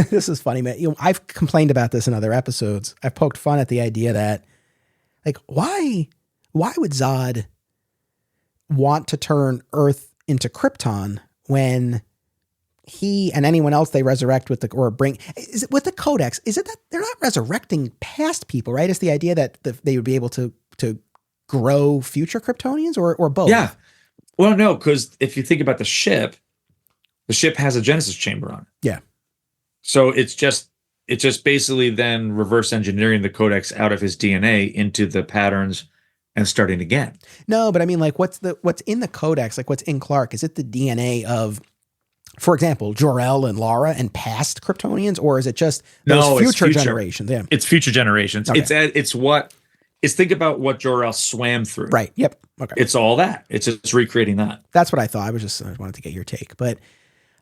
this is funny, man. I've complained about this in other episodes. I've poked fun at the idea that, like, why would Zod want to turn Earth into Krypton when he and anyone else they resurrect with with the Codex? Is it that they're not resurrecting past people, right? It's the idea that they would be able to grow future Kryptonians or both. Yeah. Well, no, because if you think about the ship has a Genesis chamber on it. Yeah. So it's just basically then reverse engineering the Codex out of his DNA into the patterns and starting again. No, but I mean, like, what's in the Codex? Like, what's in Clark? Is it the DNA of, for example, Jor-El and Lara and past Kryptonians, or is it just those future generations? Yeah. It's future generations. Okay. It's think about what Jor-El swam through. Right. Yep. Okay. It's all that. It's just recreating that. That's what I thought. I wanted to get your take, but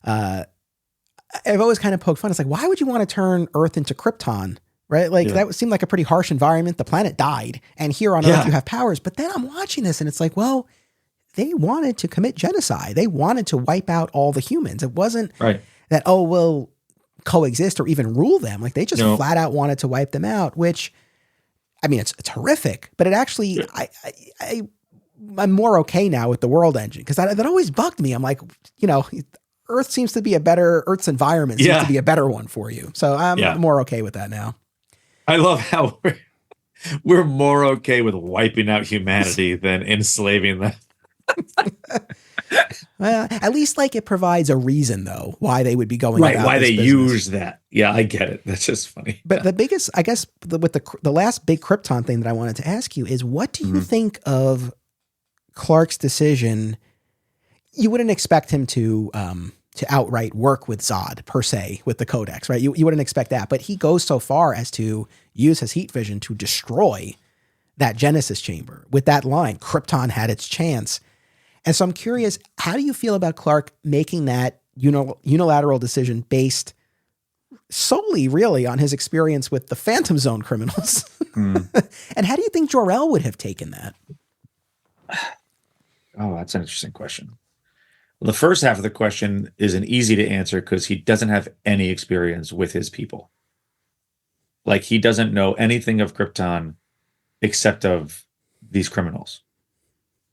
I've always kind of poked fun. It's like, why would you want to turn Earth into Krypton? Right? Like that would seem like a pretty harsh environment. The planet died, and here on Earth you have powers. But then I'm watching this, and it's like, well, they wanted to commit genocide. They wanted to wipe out all the humans. It wasn't that, oh, we'll coexist or even rule them. Like, they just flat out wanted to wipe them out, which, I mean, it's horrific, but it actually, I'm more okay now with the world engine, because that always bugged me. I'm like, Earth's environment seems to be a better one for you. So I'm more okay with that now. I love how we're more okay with wiping out humanity than enslaving them. Well, at least like it provides a reason though why they would be going about why this they business. use that. Yeah, I get it. That's just funny. But the biggest, I guess, with the last big Krypton thing that I wanted to ask you is, what do you think of Clark's decision? You wouldn't expect him to outright work with Zod per se with the Codex, right? You wouldn't expect that, but he goes so far as to use his heat vision to destroy that Genesis chamber with that line, Krypton had its chance. And so I'm curious, how do you feel about Clark making that unilateral decision based solely really on his experience with the Phantom Zone criminals? And how do you think Jor-El would have taken that? Oh, that's an interesting question. Well, the first half of the question is an easy to answer because he doesn't have any experience with his people. Like, he doesn't know anything of Krypton except of these criminals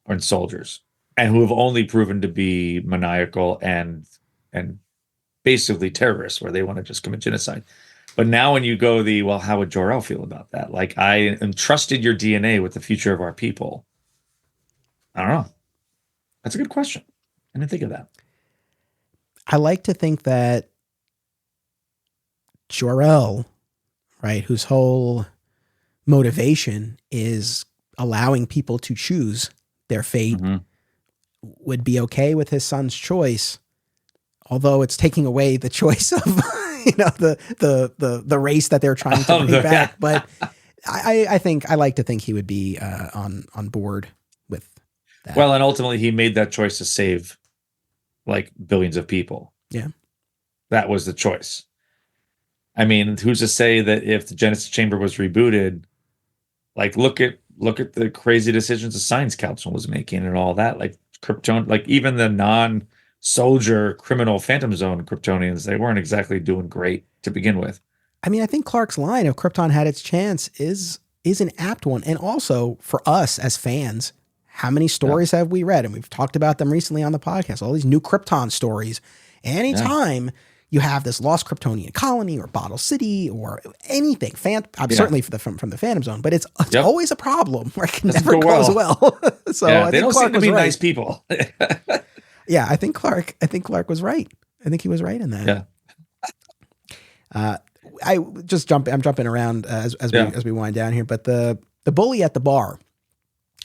and soldiers, and who have only proven to be maniacal and basically terrorists, where they want to just commit genocide. But now when you go how would Jor-El feel about that? Like, I entrusted your DNA with the future of our people. I don't know. That's a good question. I didn't think of that. I like to think that Jor-El, right, whose whole motivation is allowing people to choose their fate, would be okay with his son's choice, although it's taking away the choice of the race that they're trying to bring back. But I like to think he would be on board with that. Well, and ultimately he made that choice to save like billions of people. Yeah. That was the choice. I mean, who's to say that if the Genesis Chamber was rebooted, like look at the crazy decisions the Science Council was making and all that, like Krypton, like even the non-soldier criminal Phantom Zone Kryptonians, they weren't exactly doing great to begin with. I mean, I think Clark's line of Krypton had its chance is an apt one. And also for us as fans, how many stories have we read? And we've talked about them recently on the podcast, all these new Krypton stories. Anytime you have this lost Kryptonian colony or Bottle City or anything, certainly from the Phantom Zone, but it's always a problem where it never goes well. So I they think don't Clark seem to was be right. nice people. Yeah, I think Clark was right. I think he was right in that. Yeah. I'm jumping around as we wind down here, but the bully at the bar,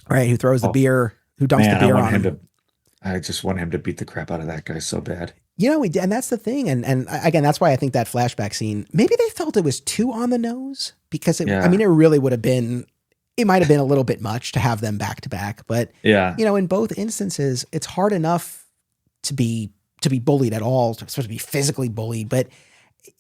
right, who throws the beer, who dumps the beer on him. I just want him to beat the crap out of that guy so bad. You know, and that's the thing. And again, that's why I think that flashback scene, maybe they felt it was too on the nose because it really would have been, it might've been a little bit much to have them back to back, but in both instances, it's hard enough to be bullied at all, supposed to be physically bullied, but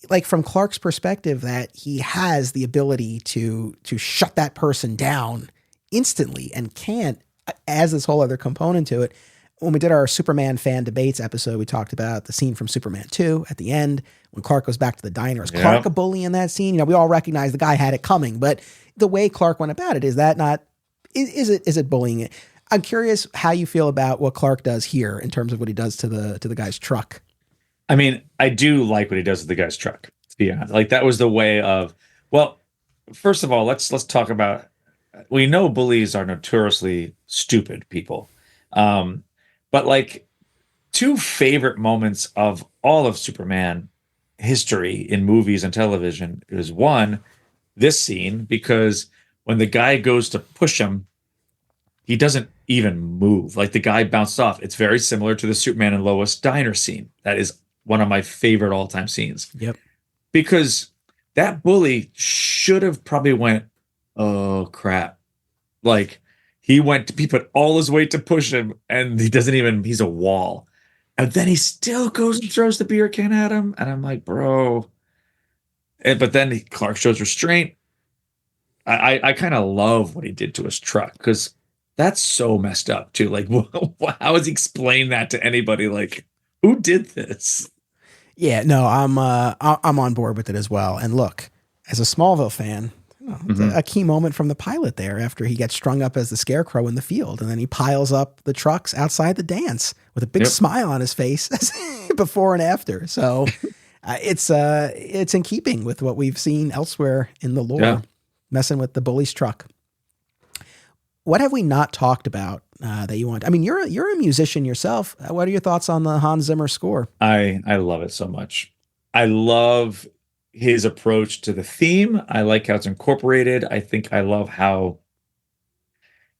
like from Clark's perspective that he has the ability to shut that person down instantly and can't, as this whole other component to it. When we did our Superman fan debates episode, we talked about the scene from Superman 2 at the end when Clark goes back to the diner. Is Clark a bully in that scene? You know, we all recognize the guy had it coming, but the way Clark went about it, is it bullying? I'm curious how you feel about what Clark does here in terms of what he does to the guy's truck. I mean, I do like what he does to the guy's truck, to be honest. Like that was the way of, well, first of all, let's talk about, we know bullies are notoriously stupid people. But like two favorite moments of all of Superman history in movies and television is one, this scene, because when the guy goes to push him, he doesn't even move. Like the guy bounced off. It's very similar to the Superman and Lois diner scene. That is one of my favorite all-time scenes. Yep. Because that bully should have probably went, oh crap. Like he put all his weight to push him and he's a wall. And then he still goes and throws the beer can at him. And I'm like, bro. But then Clark shows restraint. I kind of love what he did to his truck because that's so messed up too. Like, how does he explain that to anybody? Like, who did this? Yeah, no, I'm on board with it as well. And look, as a Smallville fan, a key moment from the pilot there after he gets strung up as the Scarecrow in the field, and then he piles up the trucks outside the dance with a big smile on his face before and after. So it's in keeping with what we've seen elsewhere in the lore, messing with the bully's truck. What have we not talked about that you want? I mean, you're a musician yourself. What are your thoughts on the Hans Zimmer score? I love it so much. I love his approach to the theme. I like how it's incorporated. I think I love how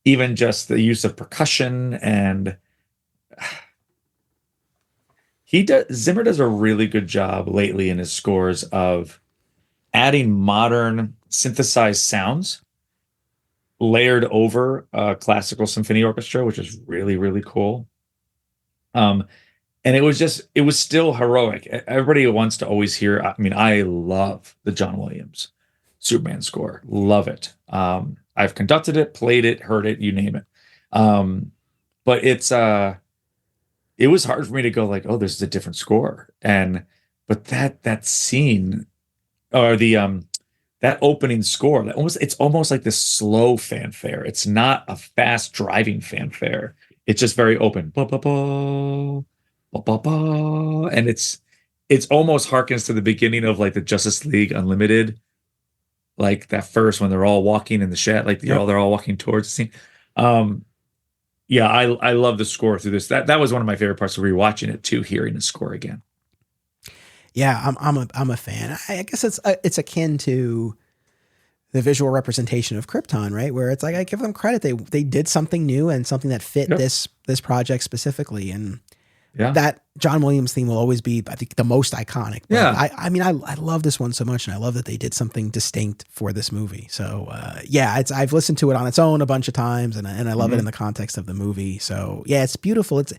even just the use of percussion and Zimmer does a really good job lately in his scores of adding modern synthesized sounds layered over a classical symphony orchestra, which is really, really cool. And it was still heroic. Everybody wants to always hear, I mean, I love the John Williams Superman score. Love it. I've conducted it, played it, heard it, you name it. But it was hard for me to go like, oh, this is a different score. But that scene or that opening score, it's almost like this slow fanfare. It's not a fast driving fanfare. It's just very open. Ba, ba, ba. And it's almost harkens to the beginning of like the Justice League Unlimited, like that first when they're all walking in the shed, like they're all walking towards the scene. I love the score through this. That was one of my favorite parts of rewatching it too, hearing the score again. Yeah, I'm a fan. I guess it's akin to the visual representation of Krypton, right? Where it's like I give them credit. They did something new and something that fit this project specifically. And Yeah. that John Williams theme will always be, I think, the most iconic. But Yeah. I mean, I love this one so much, and I love that they did something distinct for this movie. So I've listened to it on its own a bunch of times, and I love it in the context of the movie. So yeah, it's beautiful. It's,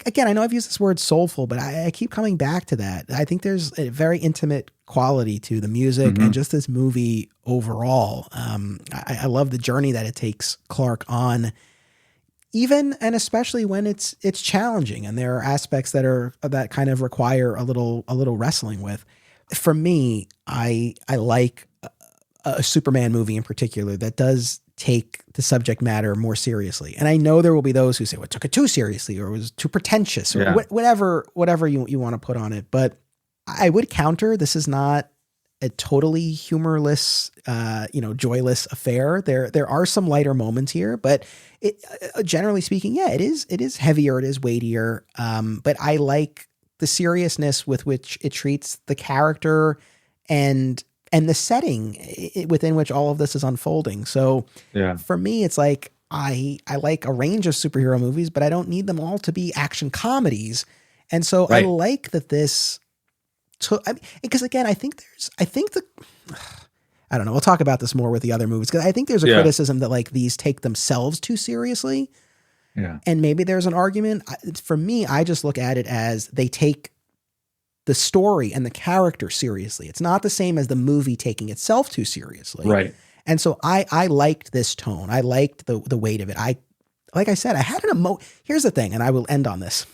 again, I know I've used this word soulful, but I keep coming back to that. I think there's a very intimate quality to the music and just this movie overall. I love the journey that it takes Clark on, even and especially when it's challenging and there are aspects that kind of require a little wrestling with. For me, I like a Superman movie in particular that does take the subject matter more seriously. And I know there will be those who say, well, it took it too seriously, or it was too pretentious, or whatever you want to put on it. But I would counter, this is not a totally humorless, joyless affair. There are some lighter moments here, but it, generally speaking, yeah, it is heavier, it is weightier. But I like the seriousness with which it treats the character and the setting within which all of this is unfolding. So for me, it's like, I like a range of superhero movies, but I don't need them all to be action comedies. And so I like that this because again, I don't know. We'll talk about this more with the other movies, because I think there's a criticism that like these take themselves too seriously. Yeah. And maybe there's an argument. For me, I just look at it as they take the story and the character seriously. It's not the same as the movie taking itself too seriously. Right. And so I liked this tone. I liked the weight of it. Like I said, I had here's the thing, and I will end on this.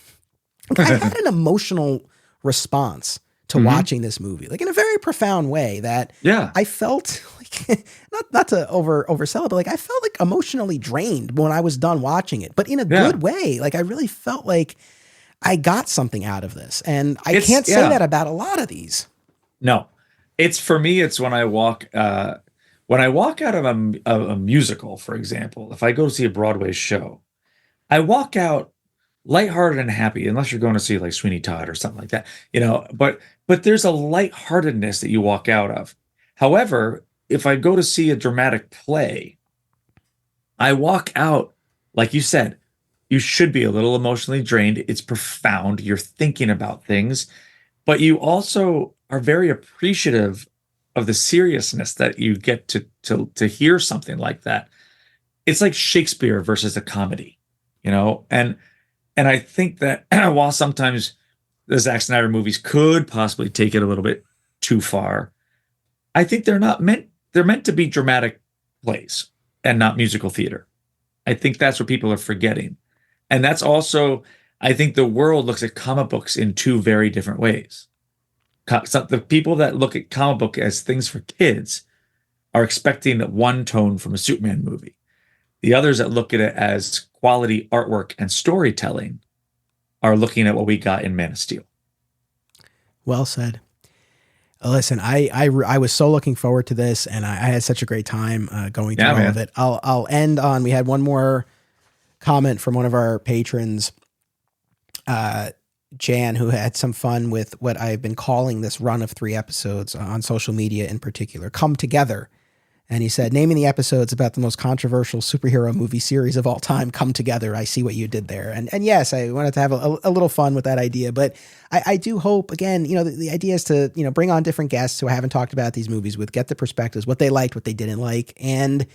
I had an emotional response to watching this movie, like in a very profound way that I felt like, not to oversell it, but like I felt like emotionally drained when I was done watching it, but in a good way. Like I really felt like I got something out of this, and I can't say that about a lot of these. No, for me, it's when I walk out of a musical, for example. If I go to see a Broadway show, I walk out lighthearted and happy, unless you're going to see like Sweeney Todd or something like that, but there's a lightheartedness that you walk out of. However, if I go to see a dramatic play, I walk out, like you said, you should be a little emotionally drained. It's profound. You're thinking about things, but you also are very appreciative of the seriousness that you get to hear something like that. It's like Shakespeare versus a comedy, and I think that while sometimes the Zack Snyder movies could possibly take it a little bit too far, I think they're meant to be dramatic plays and not musical theater. I think that's what people are forgetting. And that's also, I think the world looks at comic books in two very different ways. The people that look at comic book as things for kids are expecting one tone from a Superman movie. The others that look at it as quality artwork and storytelling are looking at what we got in Man of Steel. Well said. Listen, I was so looking forward to this, and I had such a great time going through all of it. I'll end on, we had one more comment from one of our patrons, Jan, who had some fun with what I've been calling this run of 3 episodes on social media in particular, Come Together. And he said, naming the episodes about the most controversial superhero movie series of all time, Come Together. I see what you did there. And yes, I wanted to have a little fun with that idea, but I do hope, again, the idea is to, bring on different guests who I haven't talked about these movies with, get the perspectives, what they liked, what they didn't like. And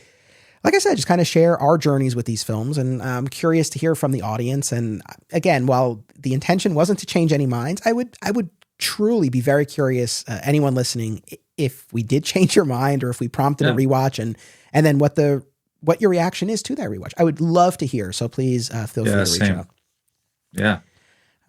like I said, just kind of share our journeys with these films. And I'm curious to hear from the audience. And again, while the intention wasn't to change any minds, I would truly be very curious, anyone listening, if we did change your mind or if we prompted a rewatch, and then what your reaction is to that rewatch. I would love to hear. So please feel free to reach out. Yeah.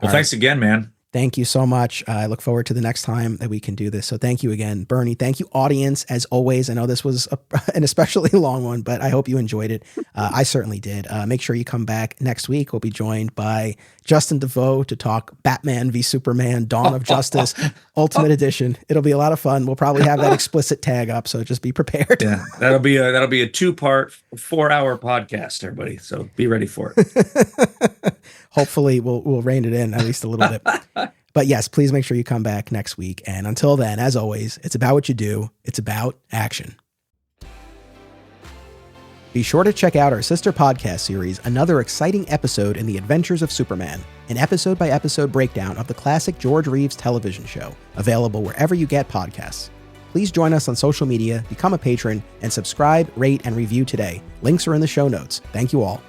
Well, thanks again, man. Thank you so much. I look forward to the next time that we can do this. So thank you again, Bernie. Thank you, audience, as always. I know this was an especially long one, but I hope you enjoyed it. I certainly did. Make sure you come back next week. We'll be joined by Justin DeVoe to talk Batman v Superman, Dawn of Justice, Ultimate Edition. It'll be a lot of fun. We'll probably have that explicit tag up, so just be prepared. Yeah, that'll be a 2-part, 4-hour podcast, everybody. So be ready for it. Hopefully we'll rein it in at least a little bit. But yes, please make sure you come back next week. And until then, as always, it's about what you do. It's about action. Be sure to check out our sister podcast series, Another Exciting Episode in the Adventures of Superman, an episode-by-episode breakdown of the classic George Reeves television show, available wherever you get podcasts. Please join us on social media, become a patron, and subscribe, rate, and review today. Links are in the show notes. Thank you all.